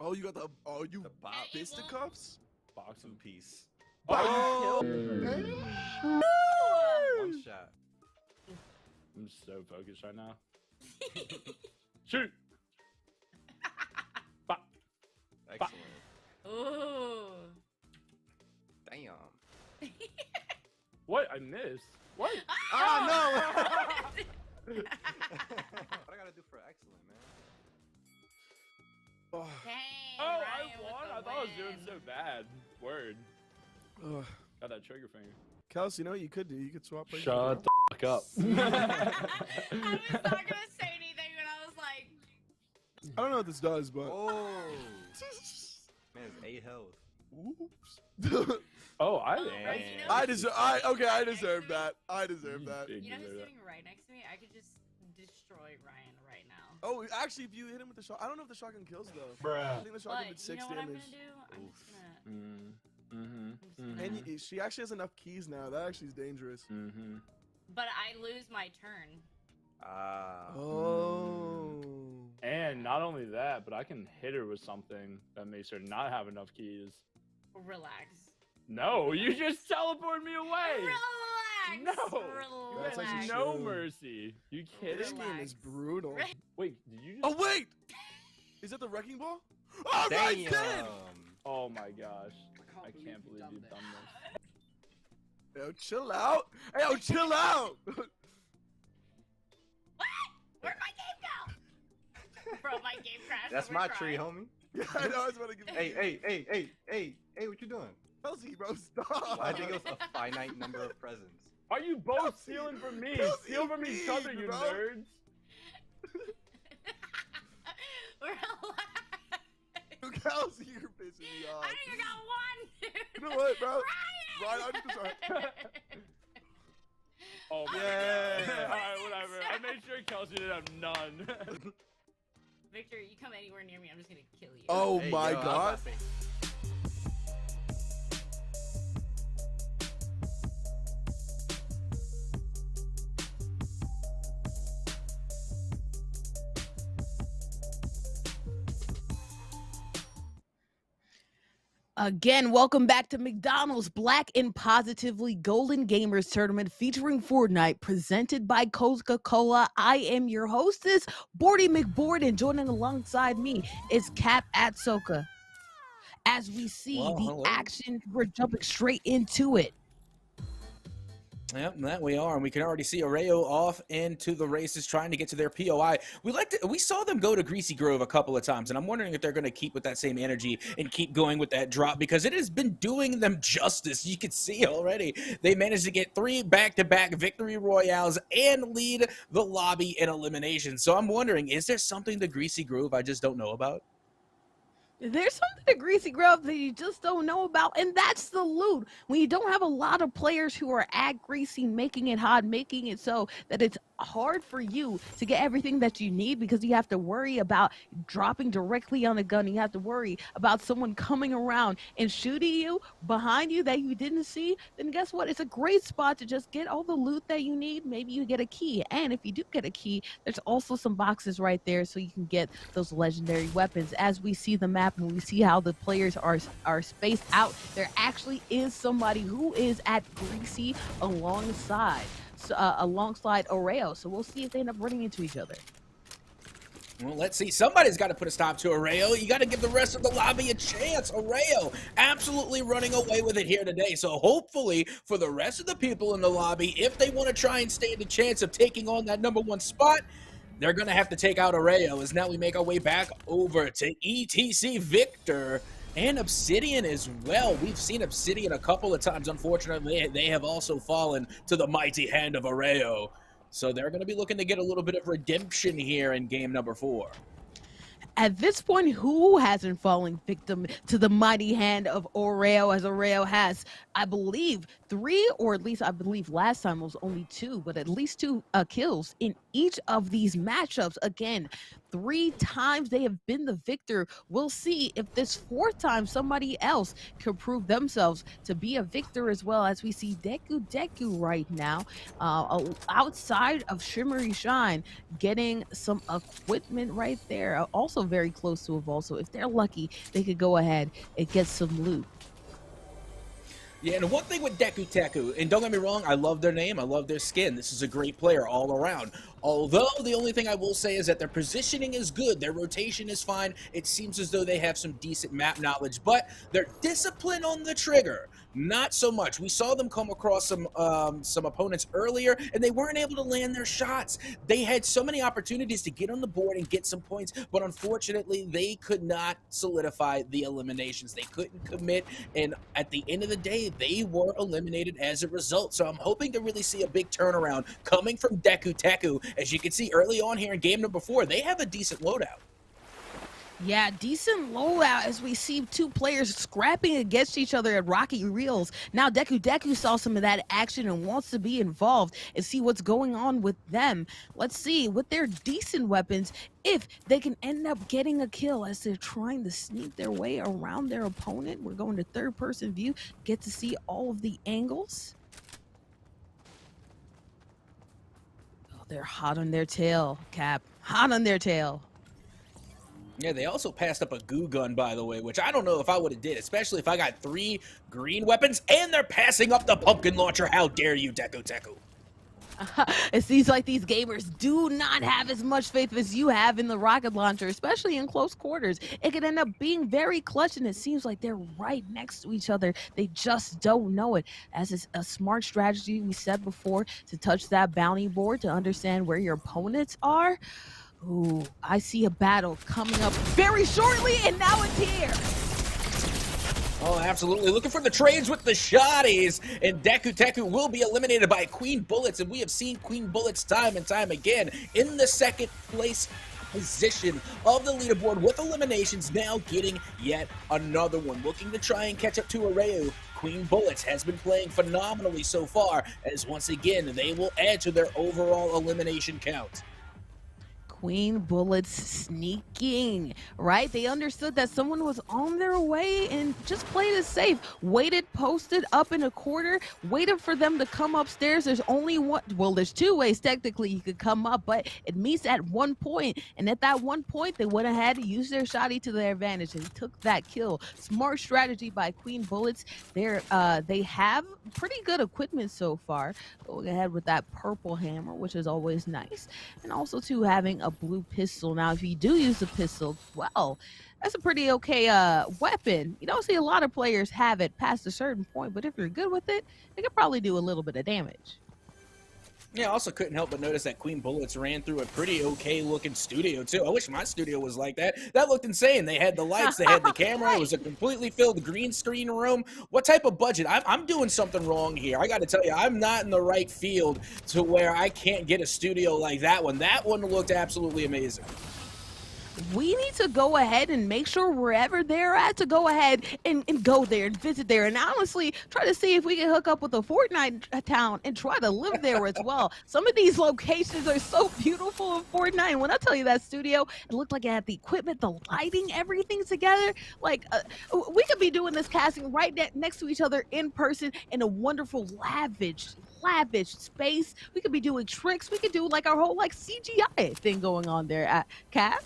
Oh, you got the. Oh, you The bop. fisticuffs? Boxing Piece. Oh, One shot. I'm so focused right now. Shoot! Bop. Excellent. Ooh. Damn. What? I missed. What? Oh, no! What I gotta do for excellent, man? Oh. Dang, Oh, Ryan I with won? the I thought I was doing win. so bad. Word. Ugh. Got that trigger finger. Kelsey, you know what you could do? You could swap places. Shut the fuck up. I was not gonna say anything, but I was like, I don't know what this does, but. Oh. Man, it's 8 health. Oops. Oh, I Bryce, you know- I deserve. I deserve that. I deserve that. did you know who's deserve that. sitting right next to me? I could just destroy Ryan right now. Oh, actually, if you hit him with the shot, I don't know if the shotgun kills though. I think the shotgun But did you 6 know what I'm damage. gonna do? I'm just gonna. And she actually has enough keys now. That actually is dangerous. But I lose my turn. Ah. Oh. And not only that, but I can hit her with something that makes her not have enough keys. Relax. No, you just teleported me away. Relax. No. That's You had actually no true. mercy. You kidding? This game is brutal. Wait, did you just... Oh wait! Is that the wrecking ball? Oh, Ryan's dead! Oh my gosh. I can't believe you've done this. Yo, chill out. Hey, yo, chill out. Where'd my game go? Bro, my game crashed. That's my tree, homie. Yeah, I know. I was about to give you. Hey, what you doing? Kelsey, bro, stop. I think it was a finite number of presents. Are you both stealing from me? Kelsey, Steal from each other, you bro. nerds. Kelsey, you're pissing me off. I only got one, dude. You know what, bro? Ryan, I'm just sorry. Oh, yeah. Alright, whatever. I made sure Kelsey didn't have none. Victor, you come anywhere near me, I'm just gonna kill you. Oh Hey, my yo, god. Again, welcome back to McDonald's Black and Positively Golden Gamers Tournament featuring Fortnite, presented by Coca-Cola. I am your hostess, Bordy McBoard, and joining alongside me is Cap at Soka. As we see Hello. action, we're jumping straight into it. Yep, that we are, and we can already see Areo off into the races trying to get to their POI. We saw them go to Greasy Grove a couple of times, and I'm wondering if they're going to keep with that same energy and keep going with that drop, because it has been doing them justice. You can see already they managed to get 3 back-to-back victory royales and lead the lobby in elimination. So I'm wondering, is there something to Greasy Grove I just don't know about? There's something to Greasy Grove that you just don't know about, and that's the loot. When you don't have a lot of players who are at Greasy, making it hot, making it so that it's hard for you to get everything that you need because you have to worry about dropping directly on a gun. You have to worry about someone coming around and shooting you behind you that you didn't see. Then guess what? It's a great spot to just get all the loot that you need. Maybe you get a key. And if you do get a key, there's also some boxes right there so you can get those legendary weapons. As we see the map and we see how the players are spaced out, there actually is somebody who is at Greasy alongside Oreo. So we'll see if they end up running into each other. Well, let's see. Somebody's got to put a stop to Oreo. You got to give the rest of the lobby a chance. Oreo absolutely running away with it here today. So hopefully for the rest of the people in the lobby, if they want to try and stand a chance of taking on that #1 spot, they're going to have to take out Oreo. As now we make our way back over to ETC Victor and Obsidian as well. We've seen Obsidian a couple of times. Unfortunately, they have also fallen to the mighty hand of Oreo. So they're going to be looking to get a little bit of redemption here in game number 4. At this point, who hasn't fallen victim to the mighty hand of Oreo, as Oreo has, I believe, 3, or at least I believe last time was only 2, but at least 2 kills in each of these matchups. Again, 3 times they have been the victor. We'll see if this 4th time somebody else can prove themselves to be a victor as well, as we see Deku right now outside of Shimmery Shine getting some equipment right there. Also very close to a vault, so if they're lucky, they could go ahead and get some loot. Yeah, and one thing with Deku, and don't get me wrong, I love their name, I love their skin. This is a great player all around. Although, the only thing I will say is that their positioning is good, their rotation is fine, it seems as though they have some decent map knowledge, but their discipline on the trigger, not so much. We saw them come across some opponents earlier, and they weren't able to land their shots. They had so many opportunities to get on the board and get some points, but unfortunately, they could not solidify the eliminations. They couldn't commit, and at the end of the day, they were eliminated as a result. So I'm hoping to really see a big turnaround coming from Deku. As you can see early on here in game number 4, they have a decent loadout. Yeah, decent loadout as we see 2 players scrapping against each other at Rocky Reels. Now Deku saw some of that action and wants to be involved and see what's going on with them. Let's see, with their decent weapons, if they can end up getting a kill as they're trying to sneak their way around their opponent. We're going to 3rd-person view, get to see all of the angles. Oh, they're hot on their tail, Cap. Hot on their tail. Yeah, they also passed up a goo gun, by the way, which I don't know if I would have did, especially if I got 3 green weapons, and they're passing up the pumpkin launcher. How dare you, Deku. It seems like these gamers do not have as much faith as you have in the rocket launcher, especially in close quarters. It could end up being very clutch, and it seems like they're right next to each other. They just don't know it. As it's a smart strategy, we said before, to touch that bounty board to understand where your opponents are. Ooh, I see a battle coming up very shortly, and now it's here. Oh, absolutely. Looking for the trades with the shotties, and Deku will be eliminated by Queen Bullets, and we have seen Queen Bullets time and time again in the 2nd place position of the leaderboard with eliminations, now getting yet another one. Looking to try and catch up to Oreo. Queen Bullets has been playing phenomenally so far, as once again, they will add to their overall elimination count. Queen Bullets sneaking, right? They understood that someone was on their way and just played it safe. Waited, posted up in a corner, waited for them to come upstairs. There's only one, well, there's 2 ways technically you could come up, but it meets at one point. And at that one point, they went ahead and used their shotty to their advantage and took that kill. Smart strategy by Queen Bullets. They have pretty good equipment so far. Going ahead with that purple hammer, which is always nice. And also too, having a blue pistol. Now, if you do use the pistol, well, that's a pretty okay weapon. You don't see a lot of players have it past a certain point, but if you're good with it, it could probably do a little bit of damage. Yeah, I also couldn't help but notice that Queen Bullets ran through a pretty okay looking studio too. I wish my studio was like that. That looked insane. They had the lights, they had the camera. It was a completely filled green screen room. What type of budget? I'm doing something wrong here. I got to tell you, I'm not in the right field to where I can't get a studio like that one. That one looked absolutely amazing. we need to go ahead and make sure wherever they're at to go ahead and go there and visit there. And honestly, try to see if we can hook up with a Fortnite town and try to live there as well. Some of these locations are so beautiful in Fortnite. And when I tell you that studio, it looked like it had the equipment, the lighting, everything together. Like, we could be doing this casting right next to each other in person in a wonderful, lavish space. We could be doing tricks. We could do like our whole like CGI thing going on there at Cap.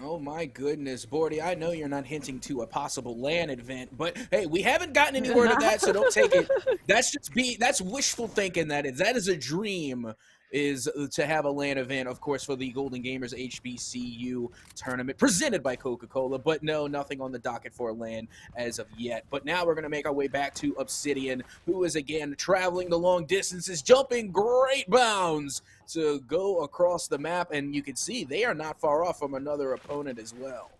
Oh my goodness, Bordy, I know you're not hinting to a possible LAN event, but hey, we haven't gotten any word of that, so don't take it. That's wishful thinking. That is a dream, is to have a LAN event, of course, for the Golden Gamers HBCU tournament presented by Coca-Cola, but no, nothing on the docket for LAN as of yet. But now we're going to make our way back to Obsidian, who is again traveling the long distances, jumping great bounds to go across the map, and you can see they are not far off from another opponent as well.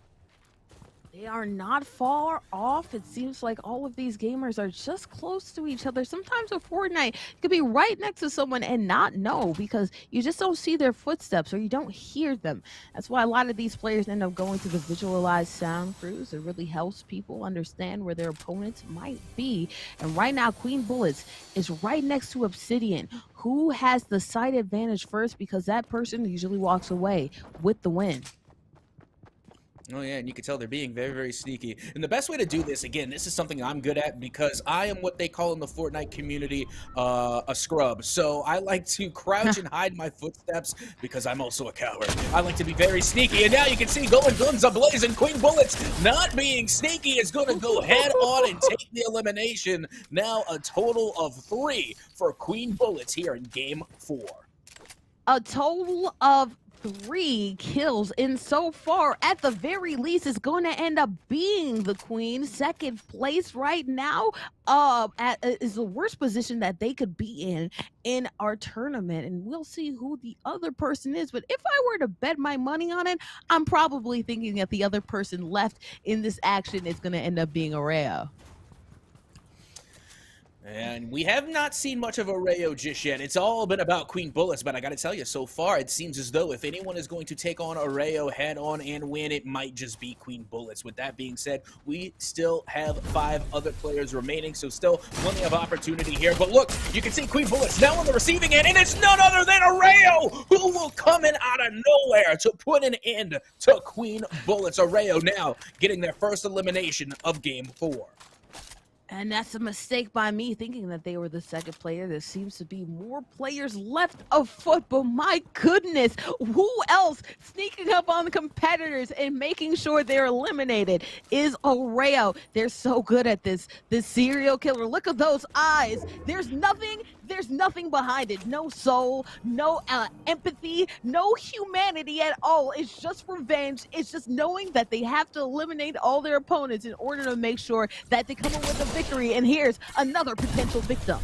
They are not far off. It seems like all of these gamers are just close to each other. Sometimes with Fortnite, you could be right next to someone and not know because you just don't see their footsteps or you don't hear them. That's why a lot of these players end up going to the visualized sound crews. It really helps people understand where their opponents might be. And right now, Queen Bullets is right next to Obsidian. Who has the sight advantage first? Because that person usually walks away with the win. Oh yeah, and you can tell they're being very, very sneaky. And the best way to do this, again, this is something I'm good at because I am what they call in the Fortnite community a scrub. So I like to crouch and hide my footsteps because I'm also a coward. I like to be very sneaky. And now you can see going guns ablazing. Queen Bullets not being sneaky is going to go head on and take the elimination. Now a total of 3 for Queen Bullets here in Game 4. A total of 3 kills, and so far, at the very least, is going to end up being the queen. Second place right now is the worst position that they could be in our tournament, and we'll see who the other person is. But if I were to bet my money on it, I'm probably thinking that the other person left in this action is going to end up being Areo. And we have not seen much of Areo just yet. It's all been about Queen Bullets, but I gotta tell you, so far it seems as though if anyone is going to take on Areo head on and win, it might just be Queen Bullets. With that being said, we still have 5 other players remaining, so still plenty of opportunity here. But look, you can see Queen Bullets now on the receiving end, and it's none other than Areo, who will come in out of nowhere to put an end to Queen Bullets. Areo now getting their first elimination of Game 4. And that's a mistake by me thinking that they were the second player. There seems to be more players left afoot, but my goodness, who else sneaking up on the competitors and making sure they're eliminated is Areo. They're so good at this serial killer. Look at those eyes. There's nothing behind it. No soul, no empathy, no humanity at all. It's just revenge. It's just knowing that they have to eliminate all their opponents in order to make sure that they come up with a victory. And here's another potential victim.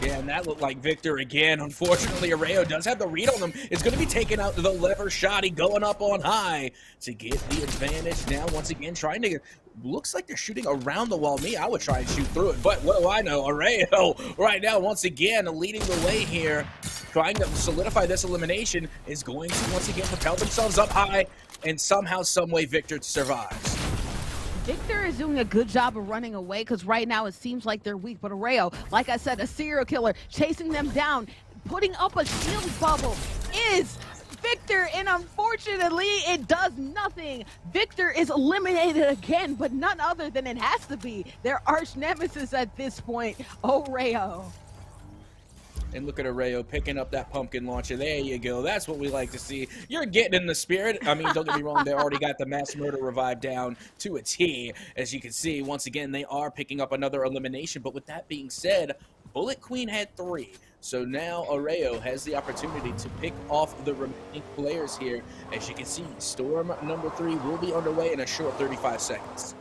Yeah, and that looked like Victor again. Unfortunately, Areo does have the read on them. It's going to be taken out to the lever shotty, going up on high to get the advantage. Now, once again, trying to... Looks like they're shooting around the wall. Me, I would try and shoot through it, but what do I know? Areo right now, once again, leading the way here, trying to solidify this elimination, is going to once again propel themselves up high, and somehow, someway, Victor survives. Victor is doing a good job of running away because right now it seems like they're weak. But Areo, like I said, a serial killer, chasing them down, putting up a shield bubble is Victor, and unfortunately, it does nothing. Victor is eliminated again, but none other than it has to be their arch nemesis at this point, Areo. And look at Areo picking up that pumpkin launcher. There you go. That's what we like to see. You're getting in the spirit. I mean, don't get me wrong. They already got the mass murder revive down to a T. As you can see, once again, they are picking up another elimination. But with that being said, Bullet Queen had 3. So now Areo has the opportunity to pick off the remaining players here. As you can see, Storm number 3 will be underway in a short 35 seconds.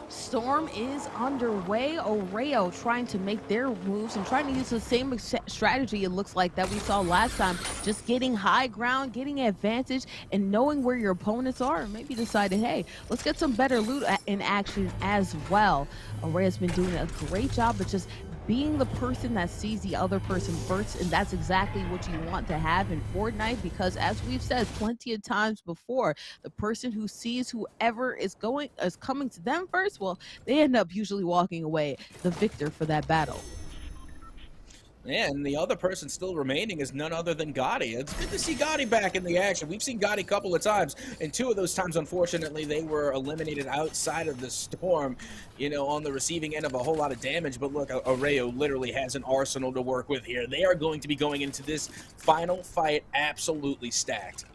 Storm is underway. Areo trying to make their moves and trying to use the same strategy, it looks like, that we saw last time. Just getting high ground, getting advantage, and knowing where your opponents are. And maybe decided, hey, let's get some better loot in action as well. Areo's been doing a great job of just being the person that sees the other person first, and that's exactly what you want to have in Fortnite, because as we've said plenty of times before, the person who sees whoever is coming to them first, well, they end up usually walking away the victor for that battle. And the other person still remaining is none other than Gotti. It's good to see Gotti back in the action. We've seen Gotti a couple of times, and 2 of those times, unfortunately, they were eliminated outside of the storm, you know, on the receiving end of a whole lot of damage. But look, Arreo literally has an arsenal to work with here. They are going to be going into this final fight absolutely stacked.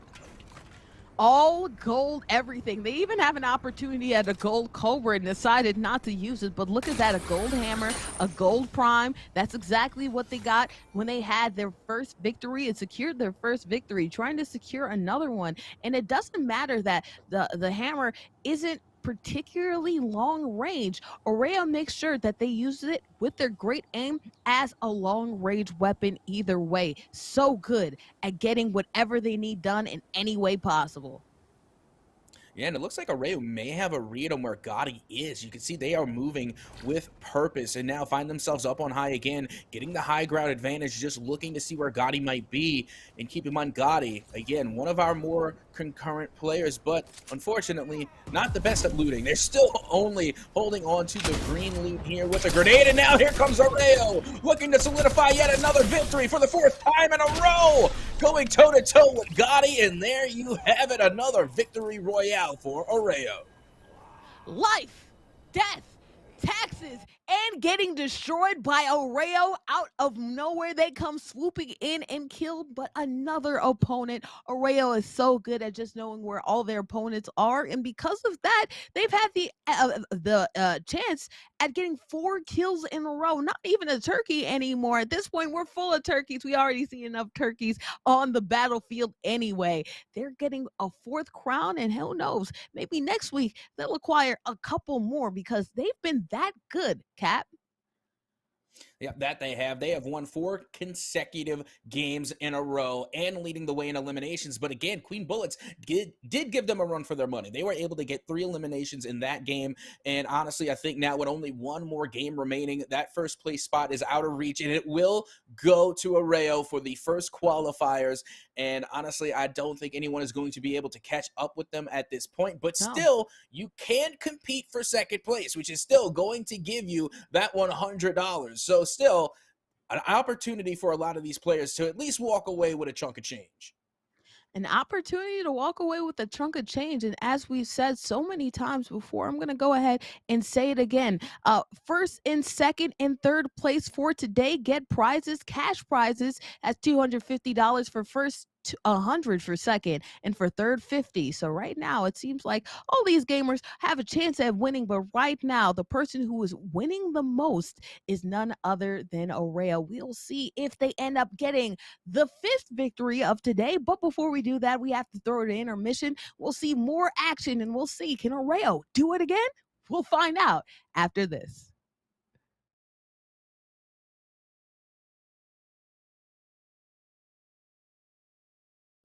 All gold, everything. They even have an opportunity at a gold Cobra and decided not to use it. But look at that, a gold hammer, a gold prime. That's exactly what they got when they had their first victory and secured their first victory, trying to secure another one. And it doesn't matter that the hammer isn't particularly long range. Oreo makes sure that they use it with their great aim as a long range weapon either way. So good at getting whatever they need done in any way possible. Yeah, and it looks like Arreo may have a read on where Gotti is. You can see they are moving with purpose and now find themselves up on high again, getting the high ground advantage, just looking to see where Gotti might be. And keep in mind, Gotti, again, one of our more concurrent players, but unfortunately, not the best at looting. They're still only holding on to the green loot here with a grenade, and now here comes Arreo, looking to solidify yet another victory for the 4th time in a row, going toe-to-toe with Gotti, and there you have it, another victory royale for Arreo. Life, death, taxes, and getting destroyed by Arreo out of nowhere. They come swooping in and killed, but another opponent. Arreo is so good at just knowing where all their opponents are, and because of that, they've had the chance at getting 4 kills in a row. Not even a turkey anymore. At this point, we're full of turkeys. We already see enough turkeys on the battlefield anyway. They're getting a 4th crown, and who knows, maybe next week they'll acquire a couple more because they've been that good, Cap. Yeah, that they have. They have won 4 consecutive games in a row and leading the way in eliminations. But again, Queen Bullets did give them a run for their money. They were able to get 3 eliminations in that game. And honestly, I think now with only 1 more game remaining, that 1st place spot is out of reach. And it will go to Arreo for the first qualifiers. And honestly, I don't think anyone is going to be able to catch up with them at this point. But still, you can compete for 2nd place, which is still going to give you that $100. So still an opportunity for a lot of these players to at least walk away with a chunk of change. An opportunity to walk away with a chunk of change. And as we've said so many times before, I'm going to go ahead and say it again. 1st and 2nd and 3rd place for today get prizes, cash prizes at $250 for 1st, 100 for 2nd, and for 3rd, 50. So right now it seems like all these gamers have a chance at winning, but right now the person who is winning the most is none other than Arreo. We'll see if they end up getting the 5th victory of today, but before we do that, we have to throw it in intermission. We'll see more action, and we'll see, can Arreo do it again? We'll find out after this.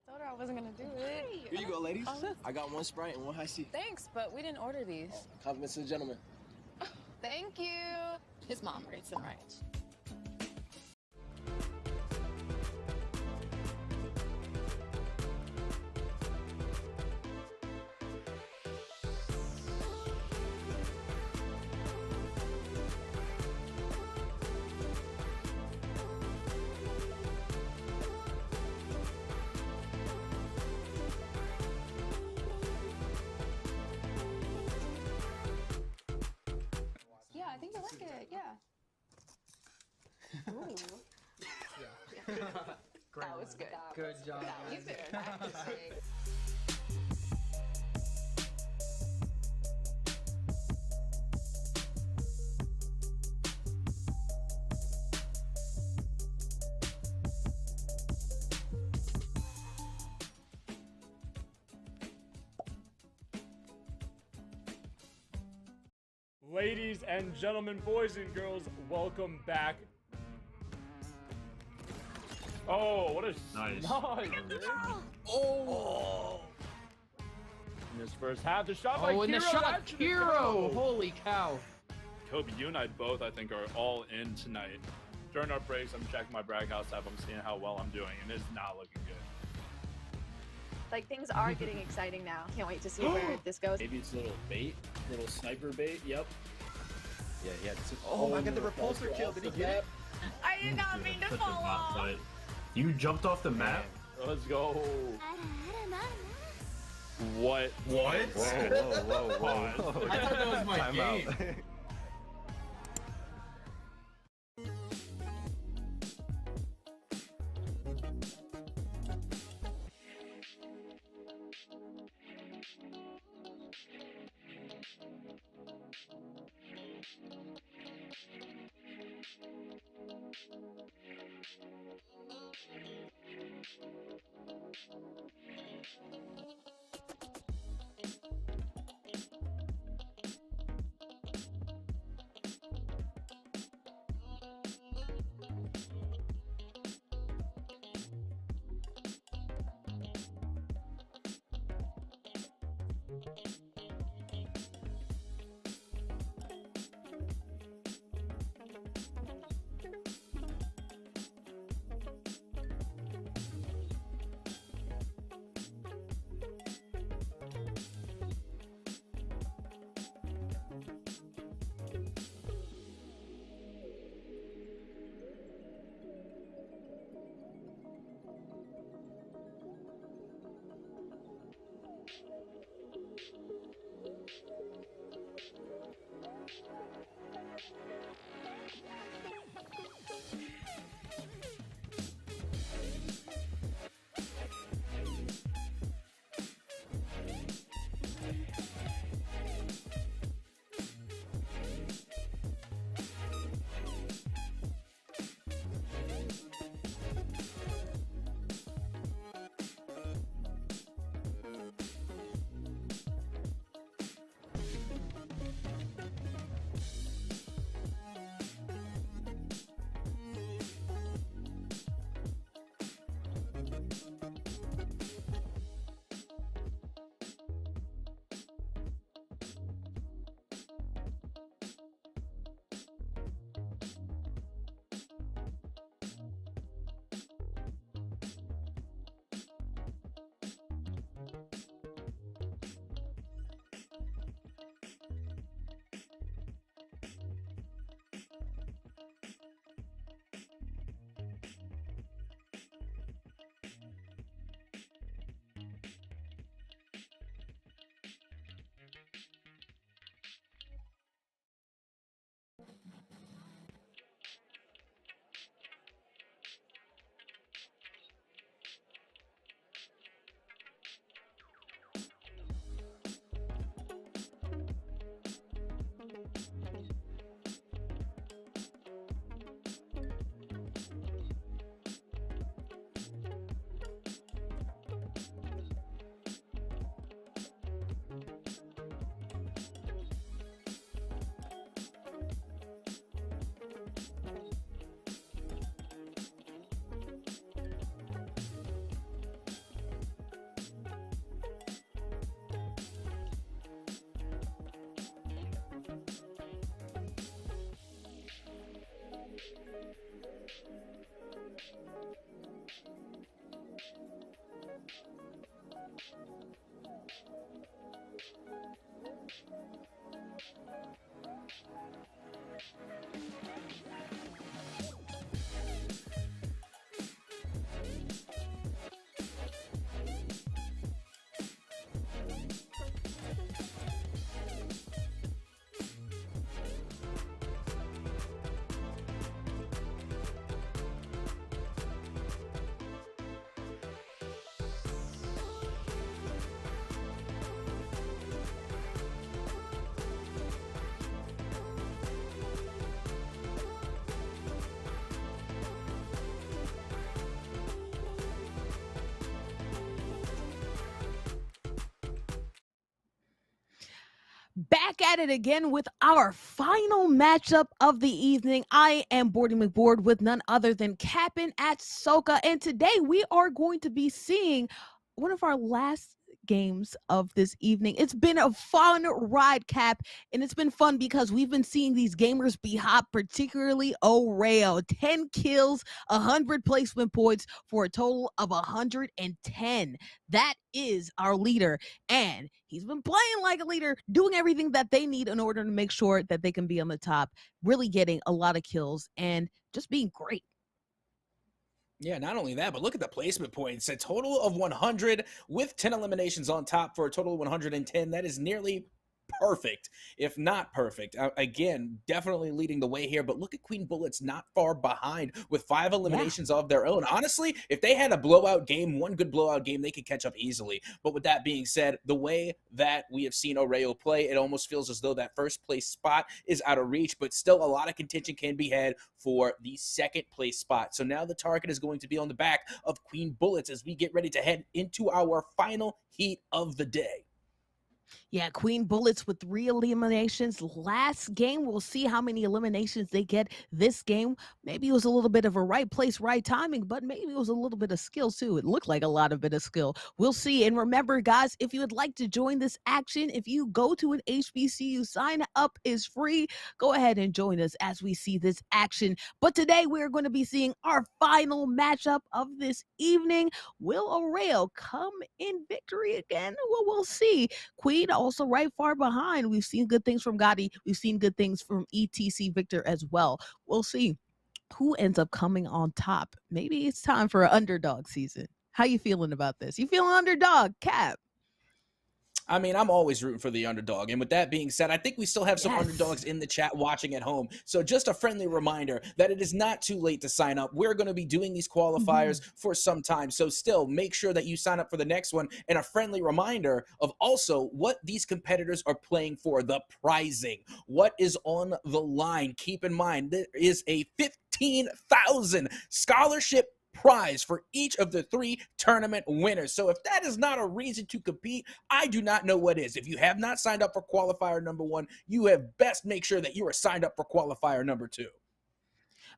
Told her I wasn't gonna do it. Here you go, ladies. I got 1 Sprite and 1 High C. Thanks, but we didn't order these. Compliments to the gentleman. Thank you. His mom raised him right. Yeah, I think you like it. Yeah. Ooh. That was good. Good job. You've been practicing. Ladies and gentlemen, boys and girls, welcome back. Oh, what a nice. Oh! In this first half, the shot by Oh, and the Kiro, shot, that's the Kiro! throw. Holy cow. Kobe, you and I both, I think, are all in tonight. During our breaks, I'm checking my brag house app. I'm seeing how well I'm doing, and it's not looking good. Like, things are getting exciting now. Can't wait to see where this goes. Maybe it's a little bait, little sniper bait. Yep. Yeah, he had to. Oh, I got the repulsor kill. Did he get it? I did not mean to Such a fall bot off. fight. You jumped off the map? Let's go. What? What? Whoa. I thought that was my game. Back at it again with our final matchup of the evening. I am Bordy McBoard with none other than Cap'n at Soka. And today we are going to be seeing one of our last games of this evening. It's been a fun ride, Cap, and it's been fun because we've been seeing these gamers be hot, particularly Oreo. 10 kills, 100 placement points for a total of 110. That is our leader, and he's been playing like a leader, doing everything that they need in order to make sure that they can be on the top, really getting a lot of kills and just being great. Yeah, not only that, but look at the placement points. A total of 100 with 10 eliminations on top for a total of 110. That is nearly perfect, if not perfect. Again, definitely leading the way here, but look at Queen Bullets not far behind with 5 eliminations of their own. Honestly, if they had a blowout game, one good blowout game, they could catch up easily. But with that being said, the way that we have seen Oreo play, it almost feels as though that first place spot is out of reach, but still a lot of contention can be had for the second place spot. So now the target is going to be on the back of Queen Bullets as we get ready to head into our final heat of the day. Yeah, Queen Bullets with 3 eliminations last game. We'll see how many eliminations they get this game. Maybe it was a little bit of a right place, right timing, but maybe it was a little bit of skill too. It looked like a lot of bit of skill. We'll see. And remember, guys, if you would like to join this action, if you go to an HBCU, sign up is free. Go ahead and join us as we see this action. But today we're going to be seeing our final matchup of this evening. Will Oreo come in victory again? Well, we'll see. Queen also right far behind. We've seen good things from Gotti. We've seen good things from ETC Victor as well. We'll see who ends up coming on top. Maybe it's time for an underdog season. How you feeling about this? You feeling underdog, Cap? I mean, I'm always rooting for the underdog. And with that being said, I think we still have some underdogs in the chat watching at home. So just a friendly reminder that it is not too late to sign up. We're going to be doing these qualifiers for some time. So still make sure that you sign up for the next one. And a friendly reminder of also what these competitors are playing for, the prizing. What is on the line? Keep in mind, there is a 15,000 scholarship prize for each of the 3 tournament winners. So if that is not a reason to compete, I do not know what is. If you have not signed up for qualifier number 1, you have best make sure that you are signed up for qualifier number 2.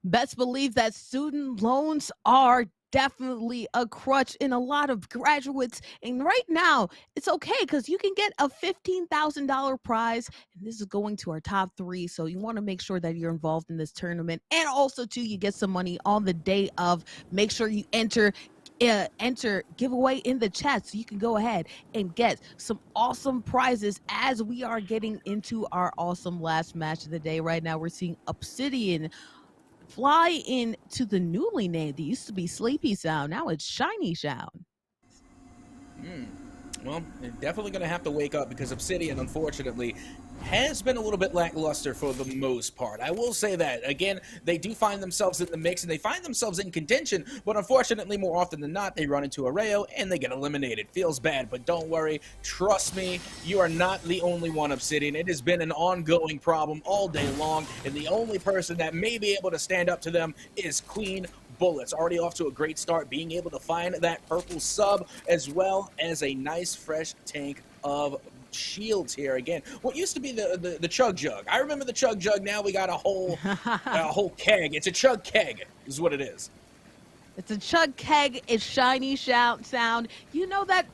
Best believe that student loans are definitely a crutch in a lot of graduates. And right now, it's okay because you can get a $15,000 prize. And this is going to our top 3. So you want to make sure that you're involved in this tournament. And also, too, you get some money on the day of. Make sure you enter giveaway in the chat so you can go ahead and get some awesome prizes as we are getting into our awesome last match of the day. Right now, we're seeing Obsidian fly into the newly named. It used to be Sleepy Sound. Now it's Shiny Sound. Well, they're definitely going to have to wake up because Obsidian, unfortunately, has been a little bit lackluster for the most part. I will say that. Again, they do find themselves in the mix and they find themselves in contention, but unfortunately, more often than not, they run into Oreo and they get eliminated. Feels bad, but don't worry. Trust me, you are not the only one, Obsidian. It has been an ongoing problem all day long, and the only person that may be able to stand up to them is Queen Bullets. Already off to a great start, being able to find that purple sub as well as a nice fresh tank of shields here. Again, what used to be the chug jug. I remember the chug jug. Now we got a whole keg. It's a chug keg is what it is. It's a chug keg. It's Shiny Sound. You know that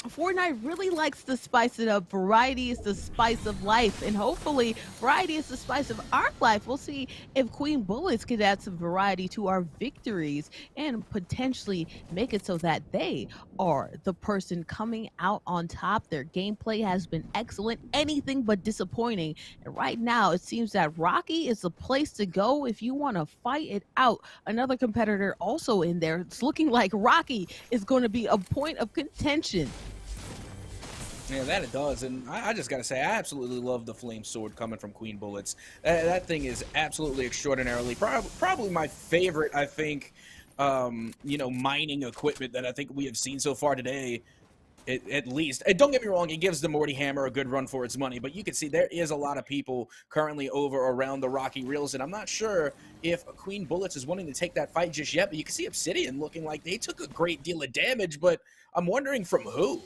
Fortnite really likes to spice it up. Variety is the spice of life, and hopefully variety is the spice of our life. We'll see if Queen Bullets can add some variety to our victories and potentially make it so that they are the person coming out on top. Their gameplay has been excellent, anything but disappointing. And right now, it seems that Rocky is the place to go if you want to fight it out. Another competitor also in there. It's looking like Rocky is going to be a point of contention. Yeah, that it does, and I just gotta say, I absolutely love the flame sword coming from Queen Bullets. That thing is absolutely extraordinarily, probably my favorite, I think, mining equipment that I think we have seen so far today, at least. And don't get me wrong, it gives the Morty Hammer a good run for its money, but you can see there is a lot of people currently over around the Rocky Reels, and I'm not sure if Queen Bullets is wanting to take that fight just yet, but you can see Obsidian looking like they took a great deal of damage, but I'm wondering from who?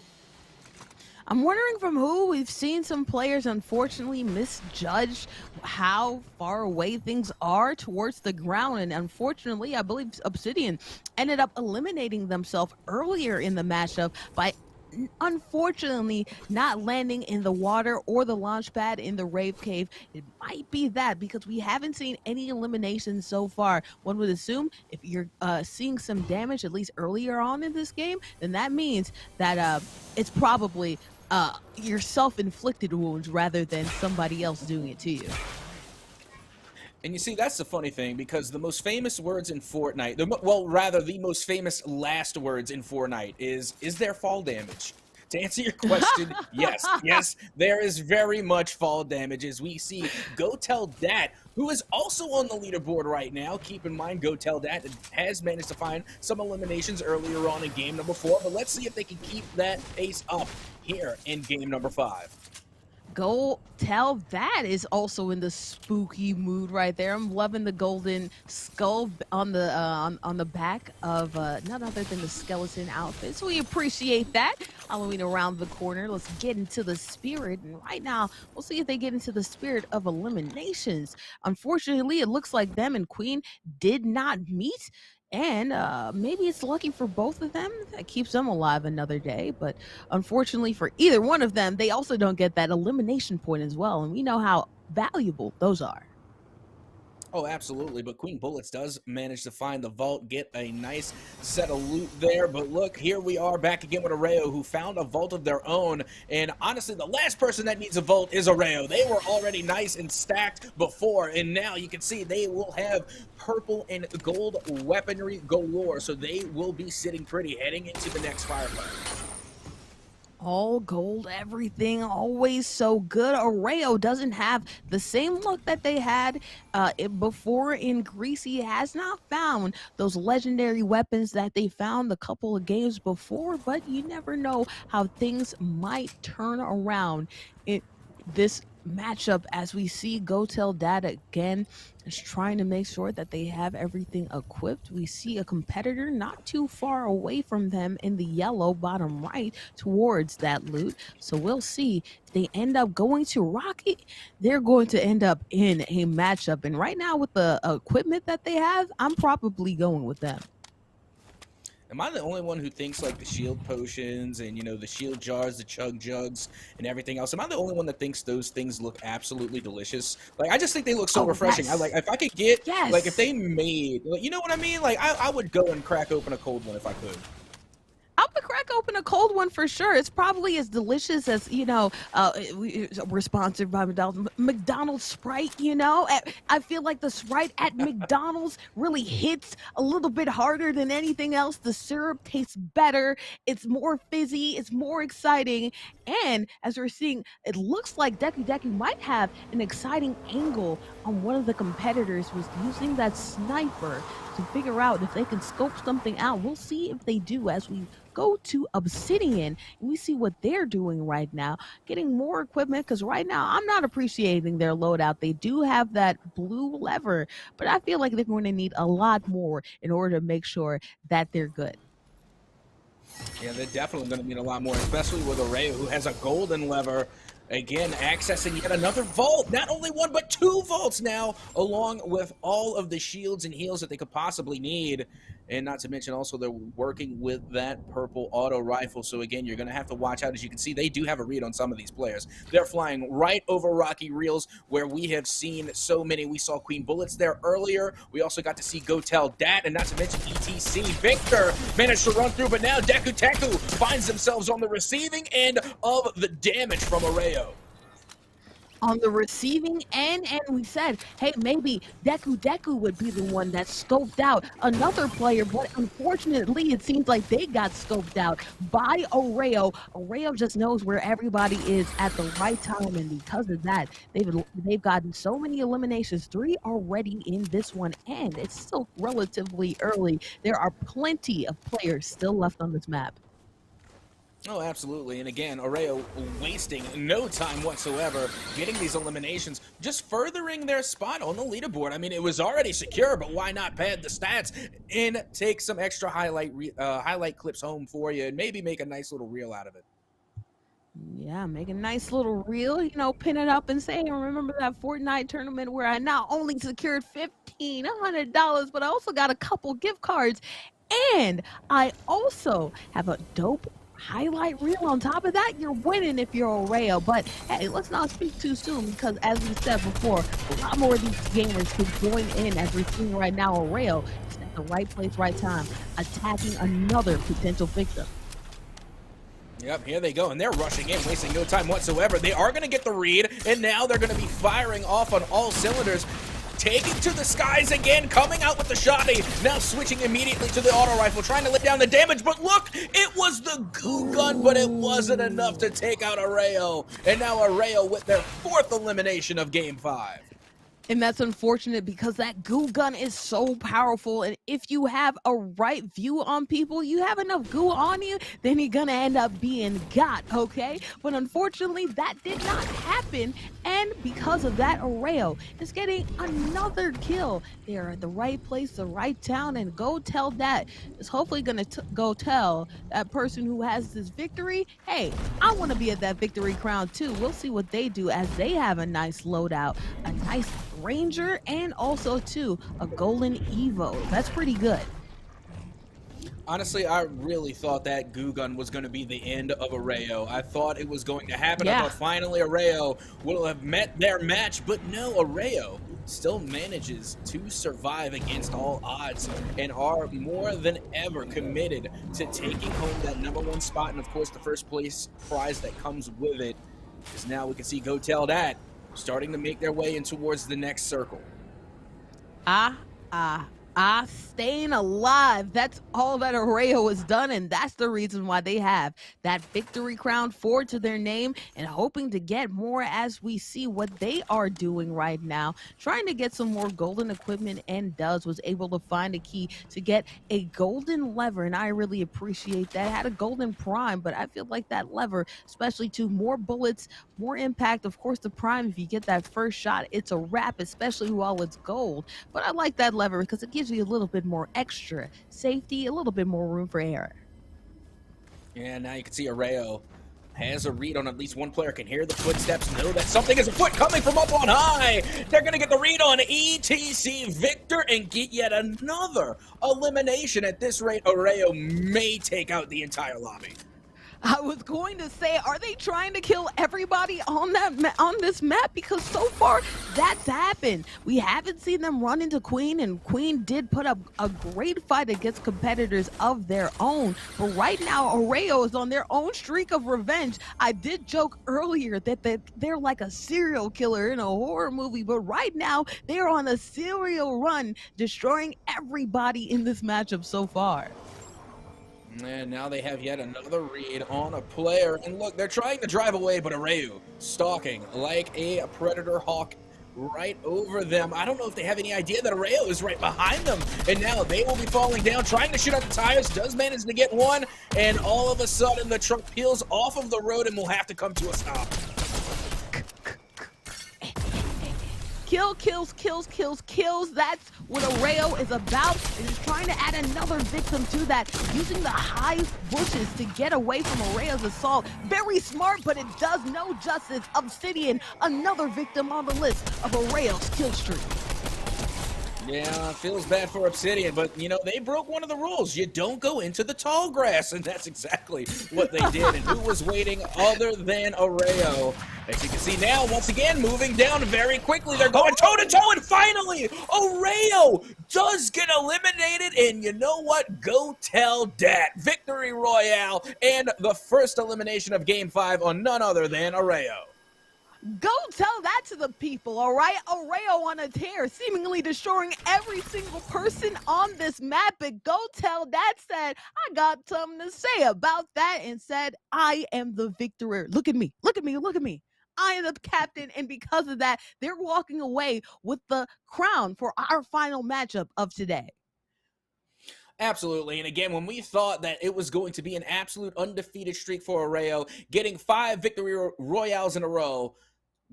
We've seen some players unfortunately misjudge how far away things are towards the ground, and unfortunately I believe Obsidian ended up eliminating themselves earlier in the matchup by unfortunately not landing in the water or the launch pad in the rave cave. It might be that because we haven't seen any eliminations so far. One would assume if you're seeing some damage at least earlier on in this game, then that means that it's probably your self-inflicted wounds rather than somebody else doing it to you. And you see, that's the funny thing, because the most famous words in Fortnite, the most famous last words in Fortnite is there fall damage? To answer your question, yes, there is very much fall damage, as we see Go Tell Dat, who is also on the leaderboard right now. Keep in mind, Go Tell Dat has managed to find some eliminations earlier on in game number 4, but let's see if they can keep that pace up here in game number 5. Go Tell That is also in the spooky mood right there. I'm loving the golden skull on the back of none other than the skeleton outfit. So we appreciate that. Halloween around the corner. Let's get into the spirit. And right now, we'll see if they get into the spirit of eliminations. Unfortunately, it looks like them and Queen did not meet. And maybe it's lucky for both of them that keeps them alive another day. But unfortunately for either one of them, they also don't get that elimination point as well. And we know how valuable those are. Oh, absolutely. But Queen Bullets does manage to find the vault, get a nice set of loot there. But look, here we are back again with Arreo, who found a vault of their own. And honestly, the last person that needs a vault is Arreo. They were already nice and stacked before, and now you can see they will have purple and gold weaponry galore. So they will be sitting pretty heading into the next firefight. All gold, everything, always so good. Arreo doesn't have the same luck that they had before in Greasy. Has not found those legendary weapons that they found a couple of games before, but you never know how things might turn around in this matchup, as we see Go Tell Dat again is trying to make sure that they have everything equipped. We see a competitor not too far away from them in the yellow bottom right towards that loot. So we'll see if they end up going to Rocket. They're going to end up in a matchup. And right now with the equipment that they have, I'm probably going with them. Am I the only one who thinks like the shield potions and, you know, the shield jars, the chug jugs and everything else? Am I the only one that thinks those things look absolutely delicious? Like, I just think they look so refreshing. Yes. I like, if I could get, Yes. like, if they made, like, you know what I mean? Like, I would go and crack open a cold one if I could. I would crack open a cold one for sure. It's probably as delicious as, you know, we're sponsored by McDonald's. McDonald's Sprite, you know? I feel like the Sprite at McDonald's really hits a little bit harder than anything else. The syrup tastes better. It's more fizzy. It's more exciting. And as we're seeing, it looks like Deku Deku might have an exciting angle on one of the competitors who's using that sniper to figure out if they can scope something out. We'll see if they do as we go to Obsidian and we see what they're doing right now, getting more equipment, because right now I'm not appreciating their loadout. They do have that blue lever, but I feel like they're going to need a lot more in order to make sure that they're good. Yeah, they're definitely going to need a lot more, especially with Arreo, who has a golden lever. Again, accessing yet another vault. Not only one, but 2 vaults now, along with all of the shields and heals that they could possibly need. And not to mention also they're working with that purple auto rifle. So again, you're going to have to watch out. As you can see, they do have a read on some of these players. They're flying right over Rocky Reels, where we have seen so many. We saw Queen Bullets there earlier. We also got to see Go Tell Dat, and not to mention ETC. Victor managed to run through, but now Deku Teku finds themselves on the receiving end of the damage from Arreo. On the receiving end, and we said, hey, maybe Deku Deku would be the one that scoped out another player, but unfortunately, it seems like they got scoped out by Arreo. Arreo just knows where everybody is at the right time, and because of that, they've gotten so many eliminations, 3 already in this one, and it's still relatively early. There are plenty of players still left on this map. Oh, absolutely. And again, Arreo wasting no time whatsoever, getting these eliminations, just furthering their spot on the leaderboard. I mean, it was already secure, but why not pad the stats and take some extra highlight clips home for you and maybe make a nice little reel out of it? Yeah, make a nice little reel, you know, pin it up and say, hey, remember that Fortnite tournament where I not only secured $1,500, but I also got a couple gift cards. And I also have a dope highlight reel. On top of that, you're winning if you're Oreo. But hey, let's not speak too soon because, as we said before, a lot more of these gamers could join in as we're seeing right now. Oreo is at the right place, right time, attacking another potential victim. Yep, here they go, and they're rushing in, wasting no time whatsoever. They are going to get the read, and now they're going to be firing off on all cylinders. Taking to the skies again, coming out with the shotty, now switching immediately to the auto rifle, trying to let down the damage, but look, it was the goo gun, but it wasn't enough to take out Oreo. And now Oreo with their 4th elimination of Game 5. And that's unfortunate because that goo gun is so powerful. And if you have a right view on people, you have enough goo on you, then you're going to end up being got, okay? But unfortunately, that did not happen. And because of that, Oreo is getting another kill. They are at the right place, the right town, and Go Tell Dat is hopefully going to go tell that person who has this victory, hey, I want to be at that victory crown too. We'll see what they do as they have a nice loadout, a nice Ranger, and also too a golden Evo. That's pretty good. Honestly, I really thought that goo gun was going to be the end of Oreo. I thought it was going to happen. Yeah. I thought finally Oreo will have met their match, but no, Oreo still manages to survive against all odds and are more than ever committed to taking home that #1 spot. And of course, the first place prize that comes with it is now we can see Go Tell Dat starting to make their way in towards the next circle. Staying alive. That's all that Oreo has done, and that's the reason why they have that victory crown 4 to their name and hoping to get more as we see what they are doing right now. Trying to get some more golden equipment, and was able to find a key to get a golden lever, and I really appreciate that. Had a golden prime, but I feel like that lever, especially to more bullets, more impact. Of course, the prime, if you get that first shot, it's a wrap, especially while it's gold. But I like that lever because it gives you a little bit more extra safety, a little bit more room for error. Yeah, now you can see Oreo has a read on at least one player, can hear the footsteps, know that something is afoot coming from up on high. They're going to get the read on ETC Victor and get yet another elimination. At this rate, Oreo may take out the entire lobby. I was going to say, are they trying to kill everybody on this map? Because so far, that's happened. We haven't seen them run into Queen, and Queen did put up a great fight against competitors of their own. But right now, Oreo is on their own streak of revenge. I did joke earlier that they're like a serial killer in a horror movie, but right now, they're on a serial run, destroying everybody in this matchup so far. And now they have yet another read on a player. And look, they're trying to drive away, but Oreo stalking like a predator hawk right over them. I don't know if they have any idea that Oreo is right behind them. And now they will be falling down, trying to shoot out the tires. Does manage to get one. And all of a sudden, the truck peels off of the road and will have to come to a stop. Kills. That's what Oreo is about. And he's trying to add another victim to that, using the high bushes to get away from Oreo's assault. Very smart, but it does no justice. Obsidian, another victim on the list of Oreo's kill streak. Yeah, feels bad for Obsidian, but, you know, they broke one of the rules. You don't go into the tall grass, and that's exactly what they did. And who was waiting other than Oreo? As you can see now, once again, moving down very quickly. They're going toe-to-toe, and finally, Oreo does get eliminated. And you know what? Go Tell Dat. Victory Royale, and the first elimination of Game 5 on none other than Oreo. Go tell that to the people, all right? Oreo on a tear, seemingly destroying every single person on this map. But Go Tell that said, I got something to say about that, and said, I am the victor. Look at me. I am the captain, and because of that, they're walking away with the crown for our final matchup of today. Absolutely. And again, when we thought that it was going to be an absolute undefeated streak for Oreo, getting 5 victory royales in a row,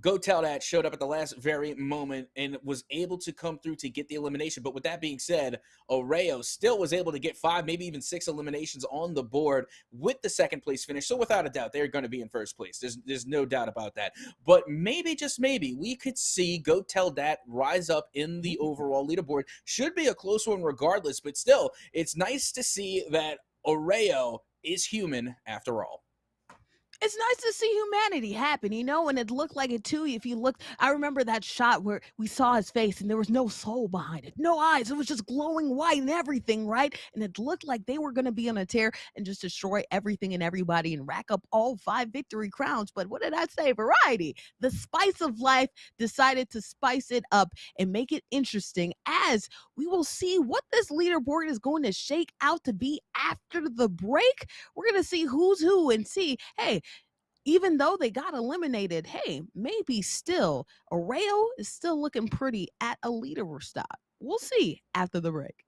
Go Tell Dat showed up at the last very moment and was able to come through to get the elimination. But with that being said, Oreo still was able to get 5, maybe even 6 eliminations on the board with the second place finish. So without a doubt, they're going to be in first place. There's no doubt about that. But maybe, just maybe, we could see Go Tell Dat rise up in the overall leaderboard. Should be a close one regardless, but still, it's nice to see that Oreo is human after all. It's nice to see humanity happen, you know, and it looked like it too. If you look, I remember that shot where we saw his face and there was no soul behind it, no eyes. It was just glowing white and everything, right? And it looked like they were going to be on a tear and just destroy everything and everybody and rack up all 5 victory crowns. But what did I say? Variety. The spice of life decided to spice it up and make it interesting, as we will see what this leaderboard is going to shake out to be after the break. We're going to see who's who and see, hey, even though they got eliminated, hey, maybe still Areo is still looking pretty at a leader stop. We'll see after the break.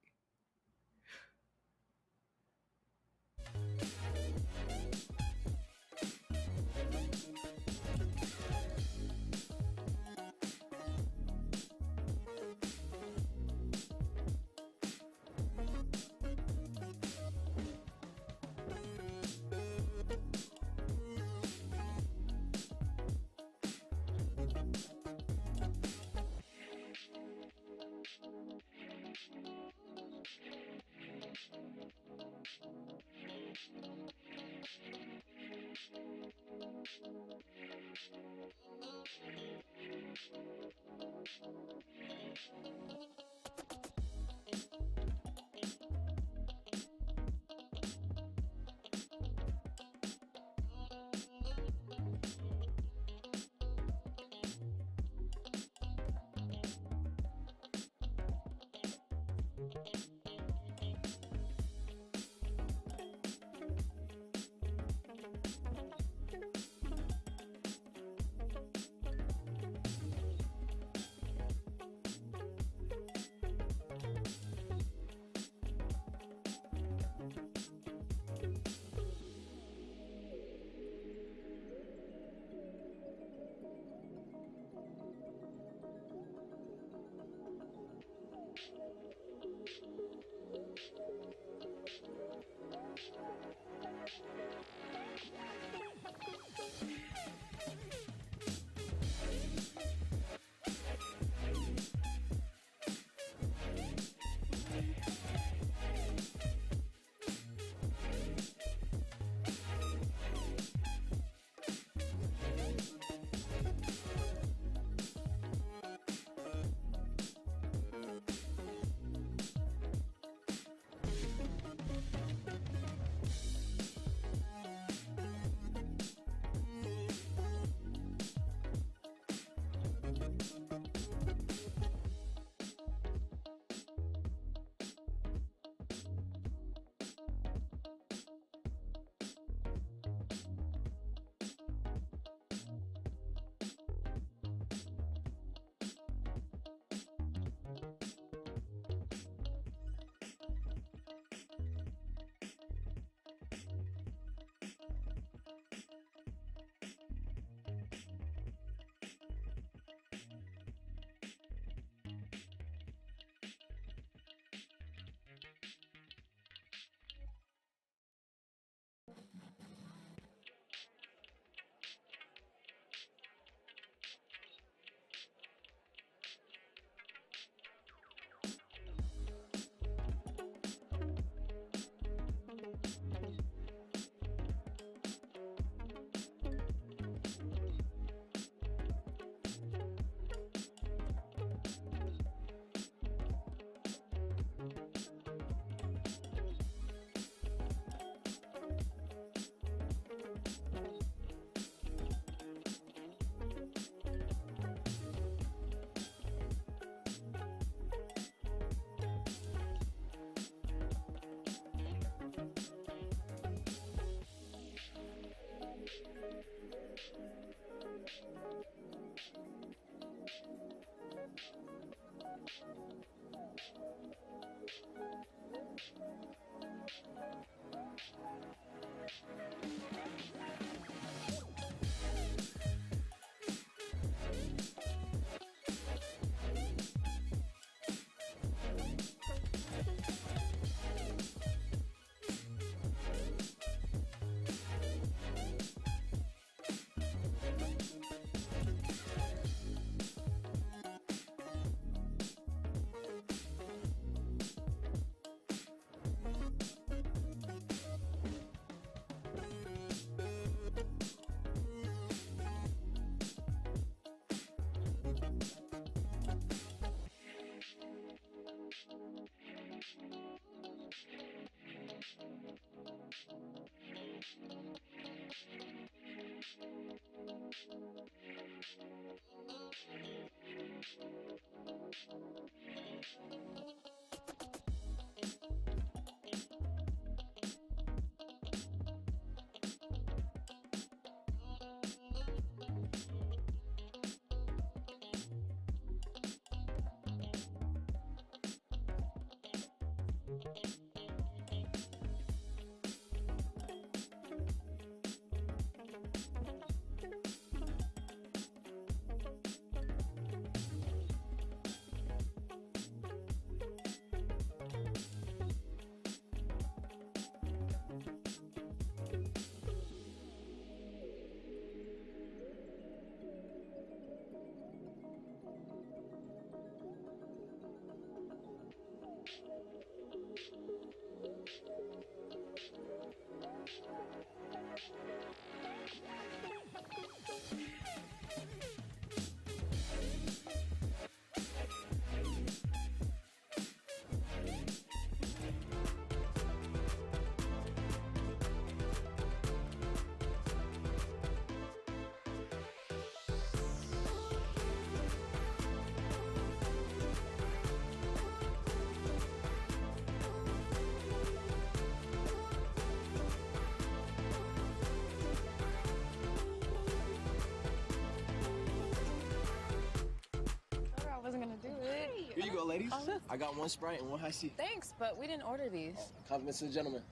I wasn't gonna do it. Here you go, ladies. I got one Sprite and one High C. Thanks, but we didn't order these. Compliments to the gentleman.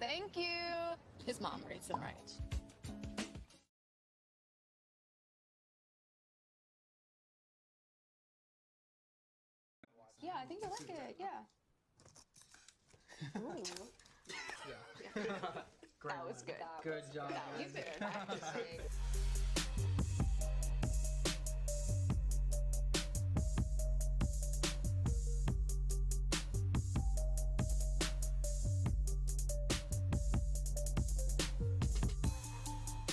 Thank you. His mom raised him right. Yeah, I think I like it. Yeah. Ooh. That was good. Good job. You've been practicing.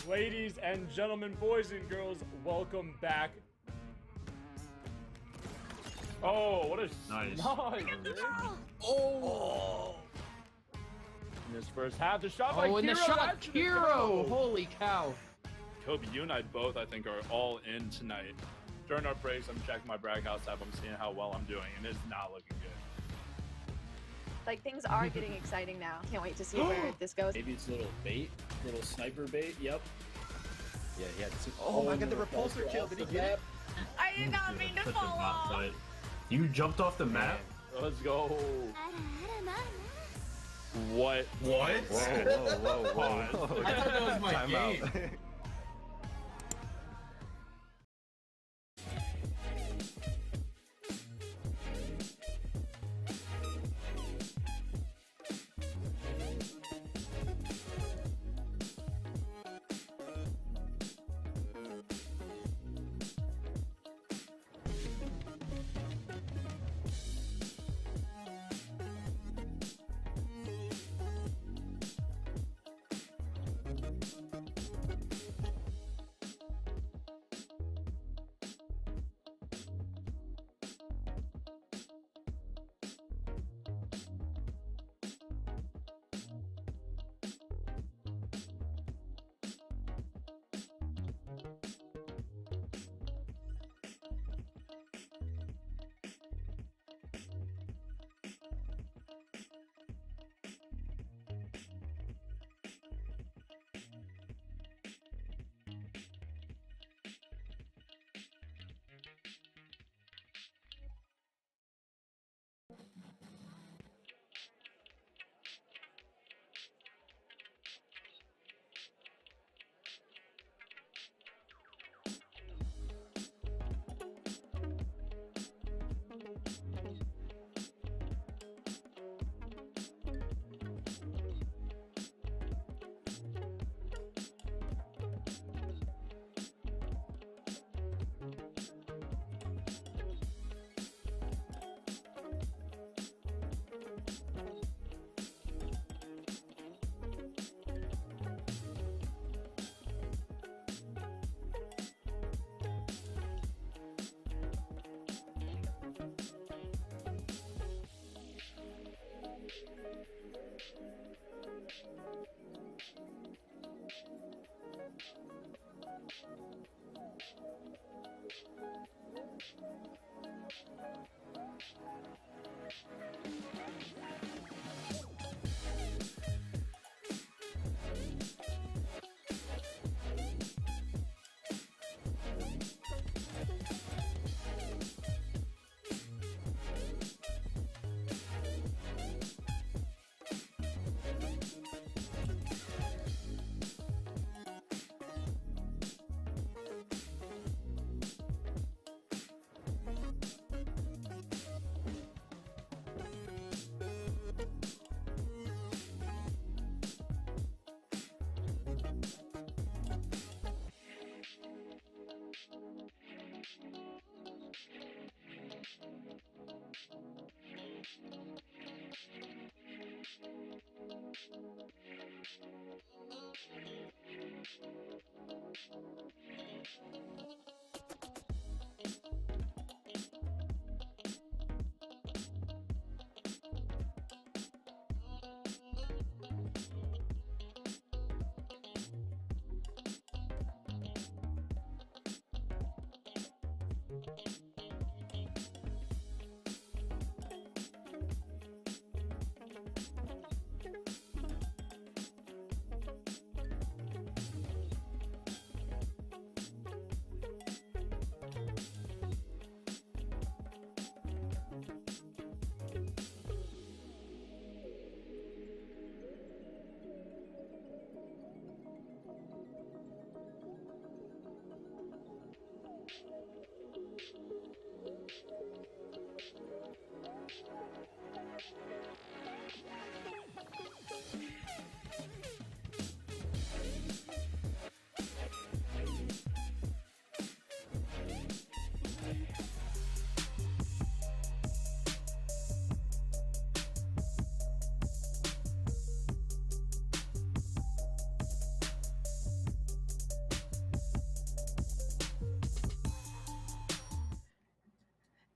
Ladies and gentlemen, boys and girls, welcome back. Oh, what a Nice. Oh! In this first half, the shot by Oh, and the Kiro, shot, that's gonna Kiro! go. Holy cow. Kobe, you and I both, I think, are all in tonight. During our breaks, I'm checking my brag house app. I'm seeing how well I'm doing, and it's not looking good. Like things are getting exciting now. Can't wait to see where this goes. Maybe it's a little bait, little sniper bait. Yep. Yeah, he had two. Oh my god, the repulsor kill. Did he get it? I did not mean to Such a fall bot off. fight. You jumped off the map? Let's go. What? What? Whoa. Pause. I thought that was my game.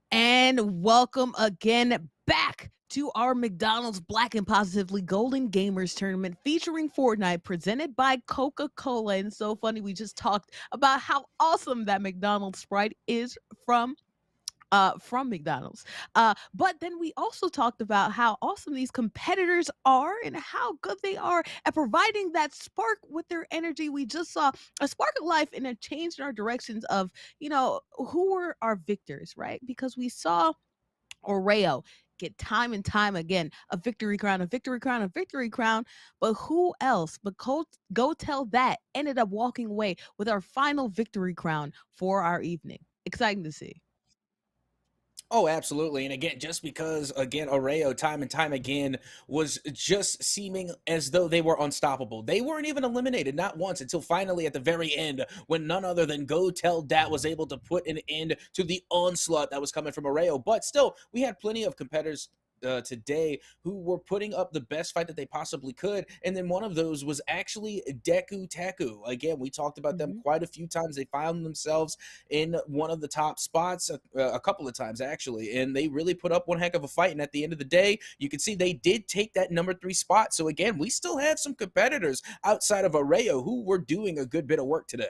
And welcome again back to our McDonald's Black and Positively Golden Gamers Tournament featuring Fortnite, presented by Coca-Cola. And so funny, we just talked about how awesome that McDonald's Sprite is from McDonald's. But then we also talked about how awesome these competitors are and how good they are at providing that spark with their energy. We just saw a spark of life and a change in our directions of, who were our victors, right? Because we saw Oreo get time and time again a victory crown, a victory crown, a victory crown. But who else but Go Tell That ended up walking away with our final victory crown for our evening. Exciting to see. Oh, absolutely. And again, just because, again, Oreo time and time again was just seeming as though they were unstoppable. They weren't even eliminated, not once, until finally at the very end, when none other than Go Tell Dat was able to put an end to the onslaught that was coming from Oreo. But still, we had plenty of competitors today who were putting up the best fight that they possibly could. And then one of those was actually Deku Teku. Again, we talked about them quite a few times. They found themselves in one of the top spots a couple of times, actually, and they really put up one heck of a fight. And at the end of the day, you can see they did take that number 3 spot. So again, we still have some competitors outside of Oreo who were doing a good bit of work today.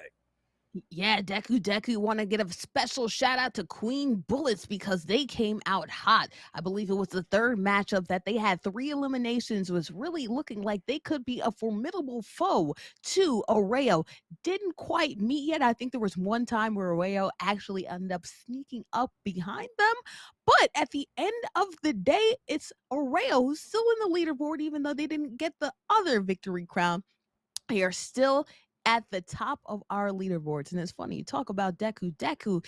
Yeah, Deku want to get a special shout out to Queen Bullets because they came out hot. I believe it was the third matchup that they had 3 eliminations, was really looking like they could be a formidable foe to Oreo. Didn't quite meet yet. I think there was one time where Oreo actually ended up sneaking up behind them. But at the end of the day, it's Oreo who's still in the leaderboard, even though they didn't get the other victory crown. They are still at the top of our leaderboards. And it's funny, you talk about Deku. Deku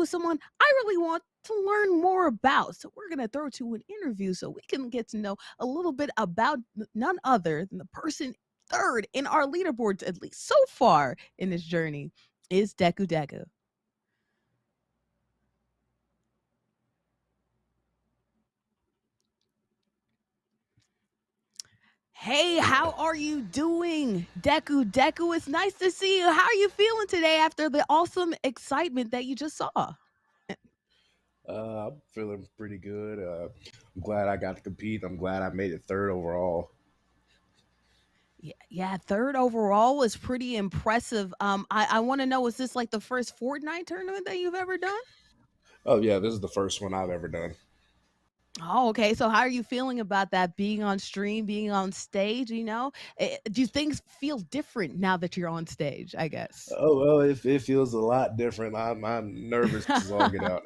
is someone I really want to learn more about. So we're going to throw to an interview so we can get to know a little bit about none other than the person third in our leaderboards, at least so far in this journey, is Deku. Hey, how are you doing, Deku? It's nice to see you. How are you feeling today after the awesome excitement that you just saw? I'm feeling pretty good. I'm glad I got to compete. I'm glad I made it third overall. Yeah, third overall was pretty impressive. I want to know, is this like the first Fortnite tournament that you've ever done? Oh yeah, this is the first one I've ever done. Oh, okay. So how are you feeling about that, being on stream, being on stage, Do things feel different now that you're on stage, I guess? Oh well, it feels a lot different. I'm nervous as all get out.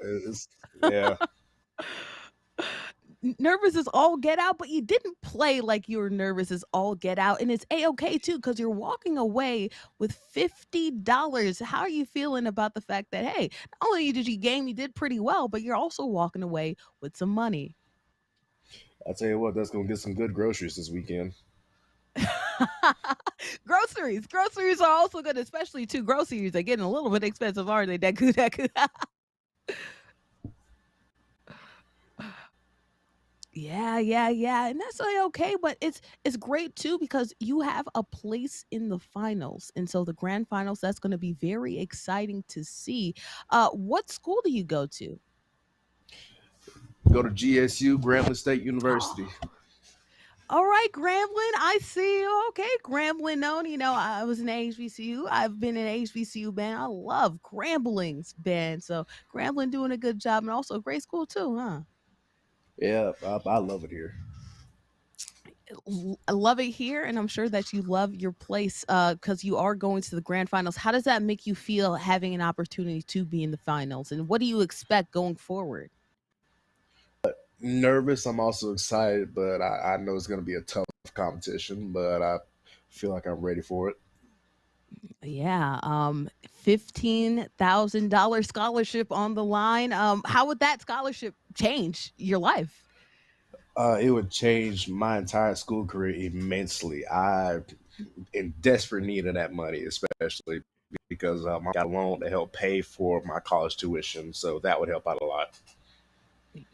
Yeah. Nervous as all get out, but you didn't play like you were nervous as all get out, and it's a-okay too, because you're walking away with $50. How are you feeling about the fact that, hey, not only did you game, you did pretty well, but you're also walking away with some money? I tell you what, that's gonna get some good groceries this weekend. Groceries are also good, especially two groceries are getting a little bit expensive, aren't they? Deku. Yeah, yeah, yeah, and that's okay, but it's great too because you have a place in the finals, and so the grand finals, that's gonna be very exciting to see. What school do you go to? Go to GSU, Grambling State University. All right, Grambling, I see you. Okay, Grambling known. I was in HBCU. I've been in HBCU band. I love Grambling's band. So Grambling doing a good job and also a great school too, huh? Yeah, I love it here. I love it here, and I'm sure that you love your place because you are going to the grand finals. How does that make you feel having an opportunity to be in the finals, and what do you expect going forward? Nervous. I'm also excited, but I know it's going to be a tough competition, but I feel like I'm ready for it. Yeah, $15,000 scholarship on the line. How would that scholarship change your life? It would change my entire school career immensely. I in desperate need of that money, especially because I got a loan to help pay for my college tuition, so that would help out a lot.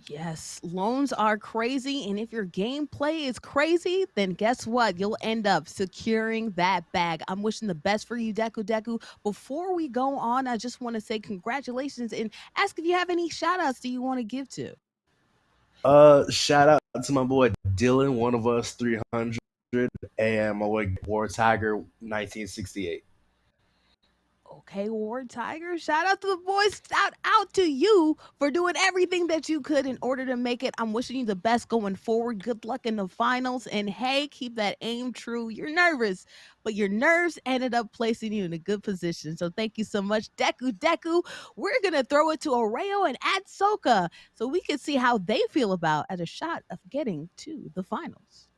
Yes, loans are crazy. And if your gameplay is crazy, then guess what? You'll end up securing that bag. I'm wishing the best for you, Deku Deku. Before we go on, I just want to say congratulations and ask if you have any shout outs do you want to give to? Shout out to my boy Dylan, one of us 300, and my boy War Tiger 1968. Okay, Ward Tiger. Shout out to the boys. Shout out to you for doing everything that you could in order to make it. I'm wishing you the best going forward. Good luck in the finals. And hey, keep that aim true. You're nervous, but your nerves ended up placing you in a good position. So thank you so much, Deku Deku. We're going to throw it to Oreo and Adsoka so we can see how they feel about at a shot of getting to the finals.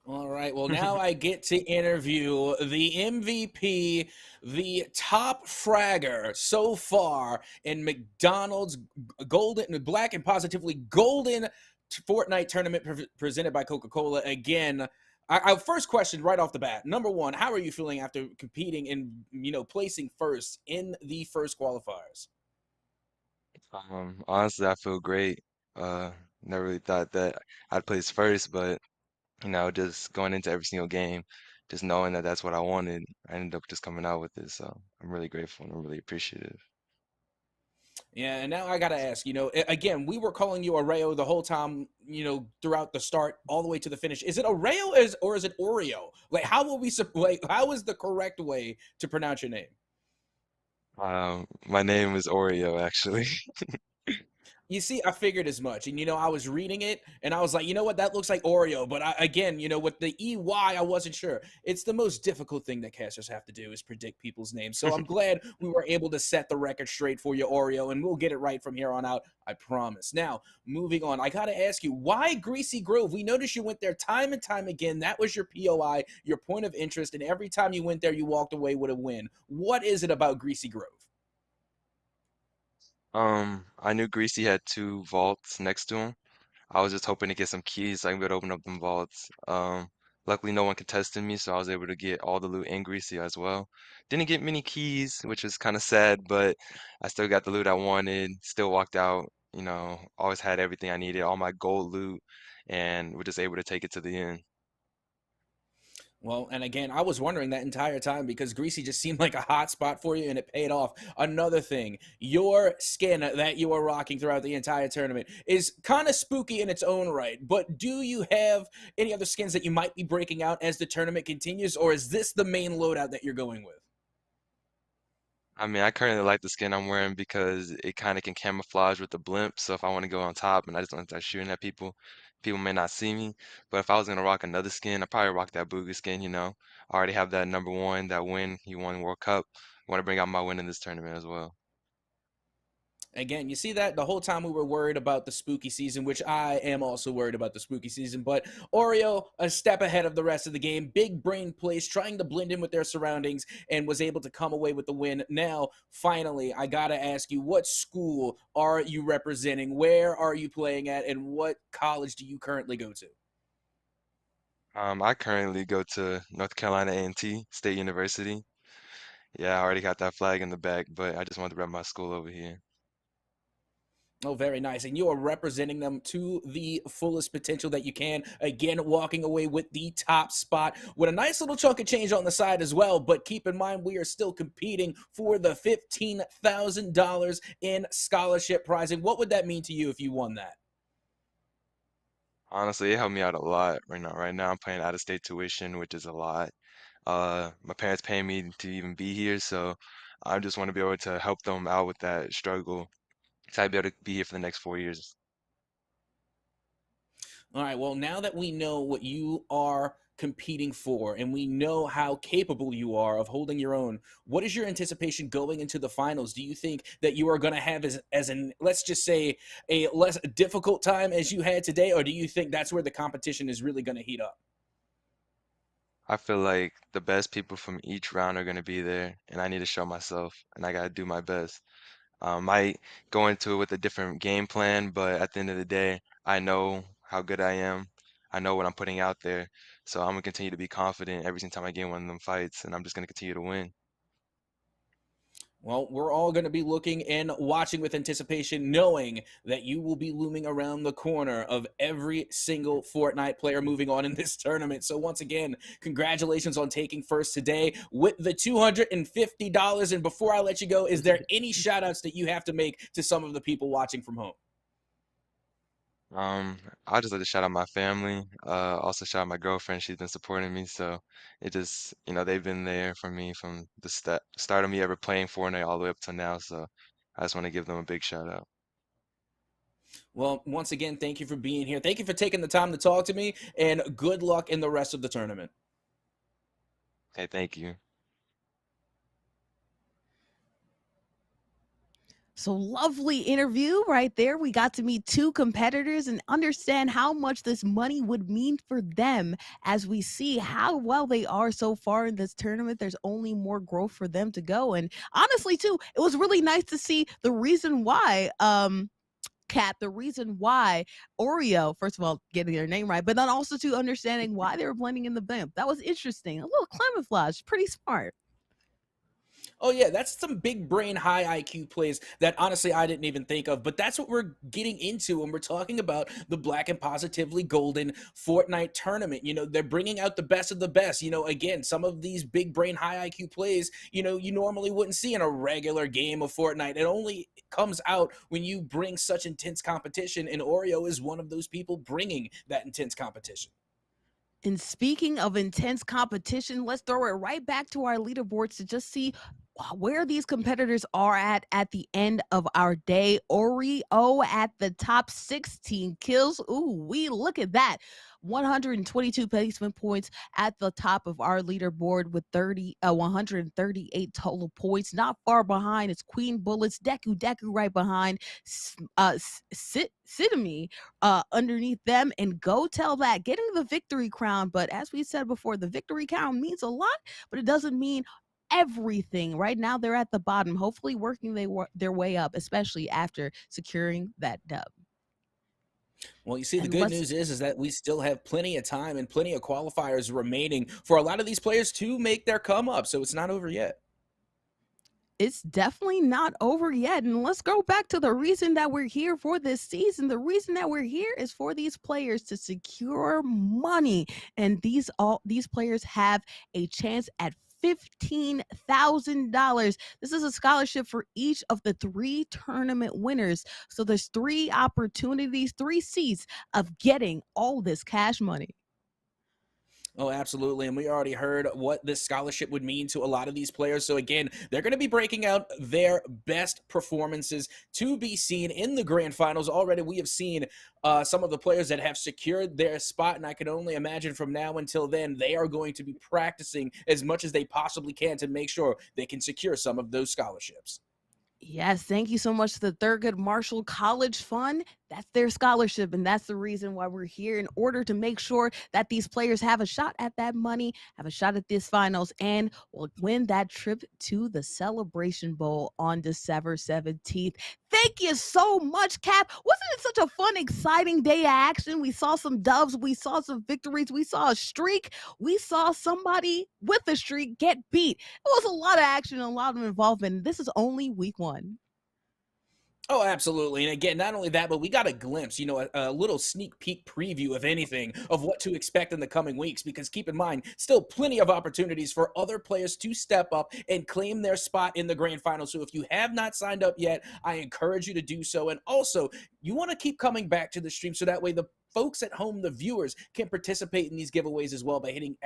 All right. Well, now I get to interview the MVP, the top fragger so far in McDonald's golden, black and positively golden Fortnite tournament presented by Coca-Cola. Again, I first question right off the bat. Number one, how are you feeling after competing and placing first in the first qualifiers? Honestly, I feel great. Never really thought that I'd place first, but just going into every single game, just knowing that that's what I wanted, I ended up just coming out with it. So I'm really grateful and I'm really appreciative. Yeah, and now I gotta ask, again, we were calling you Oreo the whole time, throughout the start all the way to the finish. Is it Oreo or is it Oreo? Like, how will we like, how is the correct way to pronounce your name? My name is Oreo, actually. You see, I figured as much. And, I was reading it and I was like, you know what? That looks like Oreo. But again, with the EY, I wasn't sure. It's the most difficult thing that casters have to do is predict people's names. So I'm glad we were able to set the record straight for you, Oreo, and we'll get it right from here on out. I promise. Now, moving on, I got to ask you, why Greasy Grove? We noticed you went there time and time again. That was your POI, your point of interest. And every time you went there, you walked away with a win. What is it about Greasy Grove? I knew Greasy had two vaults next to him. I was just hoping to get some keys so I can be able to open up them vaults. Luckily, no one contested me, so I was able to get all the loot and Greasy as well. Didn't get many keys, which was kind of sad, but I still got the loot I wanted. Still walked out, always had everything I needed, all my gold loot, and we're just able to take it to the end. Well, and again, I was wondering that entire time because Greasy just seemed like a hot spot for you and it paid off. Another thing, your skin that you are rocking throughout the entire tournament is kind of spooky in its own right. But do you have any other skins that you might be breaking out as the tournament continues, or is this the main loadout that you're going with? I mean, I currently like the skin I'm wearing because it kind of can camouflage with the blimp. So if I want to go on top and I just want to start shooting at people, people may not see me. But if I was gonna rock another skin, I'd probably rock that Booga skin. I already have that number one, that win. He won World Cup. I want to bring out my win in this tournament as well. Again, you see that the whole time we were worried about the spooky season, which I am also worried about the spooky season. But Oreo, a step ahead of the rest of the game, big brain plays, trying to blend in with their surroundings, and was able to come away with the win. Now, finally, I gotta ask you, what school are you representing? Where are you playing at? And what college do you currently go to? I currently go to North Carolina A&T State University. Yeah, I already got that flag in the back, but I just wanted to rep my school over here. Oh, very nice. And you are representing them to the fullest potential that you can. Again, walking away with the top spot with a nice little chunk of change on the side as well. But keep in mind, we are still competing for the $15,000 in scholarship prizing. What would that mean to you if you won that? Honestly, it helped me out a lot right now. Right now, I'm paying out-of-state tuition, which is a lot. My parents paying me to even be here, so I just want to be able to help them out with that struggle. So I'd be able to be here for the next 4 years. All right. Well, now that we know what you are competing for and we know how capable you are of holding your own, what is your anticipation going into the finals? Do you think that you are going to have as an, let's just say, a less difficult time as you had today, or do you think that's where the competition is really going to heat up? I feel like the best people from each round are going to be there, and I need to show myself, and I got to do my best. Might go into it with a different game plan, but at the end of the day, I know how good I am. I know what I'm putting out there, so I'm gonna continue to be confident every single time I get one of them fights, and I'm just gonna continue to win. Well, we're all going to be looking and watching with anticipation, knowing that you will be looming around the corner of every single Fortnite player moving on in this tournament. So once again, congratulations on taking first today with the $250. And before I let you go, is there any shout outs that you have to make to some of the people watching from home? Um, I just like to shout out my family. Also shout out my girlfriend. She's been supporting me, so it just, they've been there for me from the start of me ever playing Fortnite all the way up to now. So I just want to give them a big shout out. Well, once again, thank you for being here. Thank you for taking the time to talk to me, and good luck in the rest of the tournament. Okay, thank you. So lovely interview right there. We got to meet two competitors and understand how much this money would mean for them as we see how well they are so far in this tournament. There's only more growth for them to go. And honestly, too, it was really nice to see the reason why Cat, the reason why Oreo, first of all, getting their name right, but then also to understanding why they were blending in the blimp. That was interesting. A little camouflage, pretty smart. Oh yeah, that's some big brain, high IQ plays that honestly I didn't even think of. But that's what we're getting into when we're talking about the Black and Positively Golden Fortnite tournament. They're bringing out the best of the best. Again, some of these big brain, high IQ plays, you normally wouldn't see in a regular game of Fortnite. It only comes out when you bring such intense competition, and Oreo is one of those people bringing that intense competition. And speaking of intense competition, let's throw it right back to our leaderboards to just see where these competitors are at the end of our day. Oreo at the top, 16 kills. Ooh, we look at that. 122 placement points at the top of our leaderboard with 138 total points. Not far behind is Queen Bullets, Deku right behind, Sitami underneath them, and Go Tell That getting the victory crown. But as we said before, the victory crown means a lot, but it doesn't mean everything. Right now, they're at the bottom, hopefully working their way up, especially after securing that dub. Well, you see, the And good let's news is that we still have plenty of time and plenty of qualifiers remaining for a lot of these players to make their come up. So it's not over yet. It's definitely not over yet. And let's go back to the reason that we're here for this season. The reason that we're here is for these players to secure money. And these players have a chance at $15,000. This is a scholarship for each of the 3 tournament winners. So there's 3 opportunities, 3 seats of getting all this cash money. Oh, absolutely. And we already heard what this scholarship would mean to a lot of these players. So again, they're going to be breaking out their best performances to be seen in the grand finals. Already we have seen some of the players that have secured their spot. And I can only imagine from now until then, they are going to be practicing as much as they possibly can to make sure they can secure some of those scholarships. Yes, thank you so much to the Thurgood Marshall College Fund. That's their scholarship, and that's the reason why we're here, in order to make sure that these players have a shot at that money, have a shot at this finals, and will win that trip to the Celebration Bowl on December 17th. Thank you so much, Cap. Wasn't it such a fun, exciting day of action? We saw some dubs, we saw some victories, we saw a streak, we saw somebody with a streak get beat. It was a lot of action, a lot of involvement. This is only week 1. Oh, absolutely. And again, not only that, but we got a glimpse, a little sneak peek preview, of anything, of what to expect in the coming weeks. Because keep in mind, still plenty of opportunities for other players to step up and claim their spot in the grand final. So if you have not signed up yet, I encourage you to do so. And also, you want to keep coming back to the stream so that way the folks at home, the viewers, can participate in these giveaways as well by hitting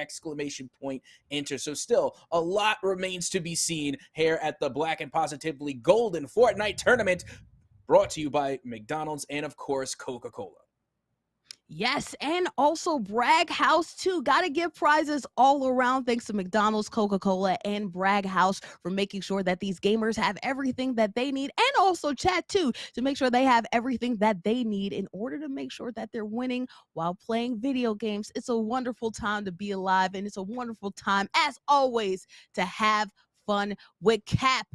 !enter. So still, a lot remains to be seen here at the Black and Positively Golden Fortnite Tournament, brought to you by McDonald's and, of course, Coca-Cola. Yes, and also Bragg House too. Got to give prizes all around thanks to McDonald's, Coca-Cola, and Bragg House for making sure that these gamers have everything that they need, and also chat too to make sure they have everything that they need in order to make sure that they're winning while playing video games. It's a wonderful time to be alive, and it's a wonderful time, as always, to have fun with Cap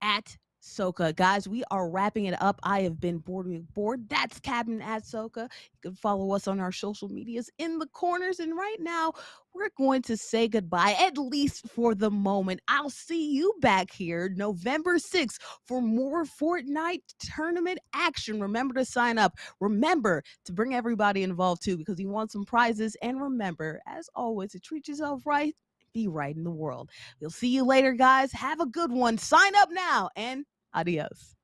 at Soka. Guys, we are wrapping it up. I have been bored. That's Captain at Soka. You can follow us on our social medias in the corners. And right now, we're going to say goodbye, at least for the moment. I'll see you back here November 6th for more Fortnite tournament action. Remember to sign up. Remember to bring everybody involved too, because you want some prizes. And remember, as always, to treat yourself right. Be right in the world. We'll see you later, guys. Have a good one. Sign up now, and adios.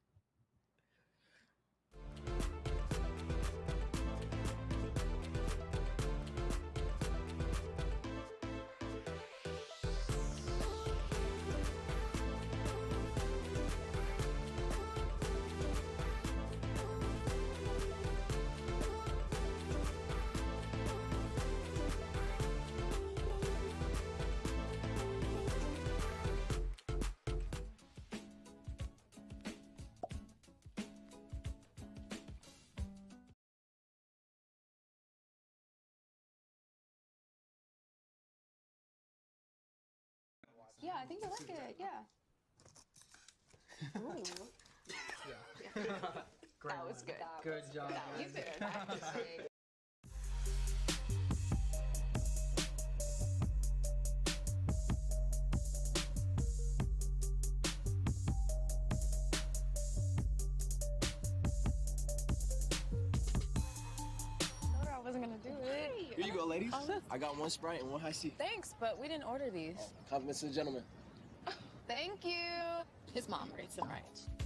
Yeah, I think I like it. Yeah. Ooh. That was good. Good job, You guys. did. I have to say. I wasn't gonna do it. Here you go, ladies. I got one Sprite and one high C. Thanks, but we didn't order these. Compliments to the gentleman. Thank you. His mom raised him right.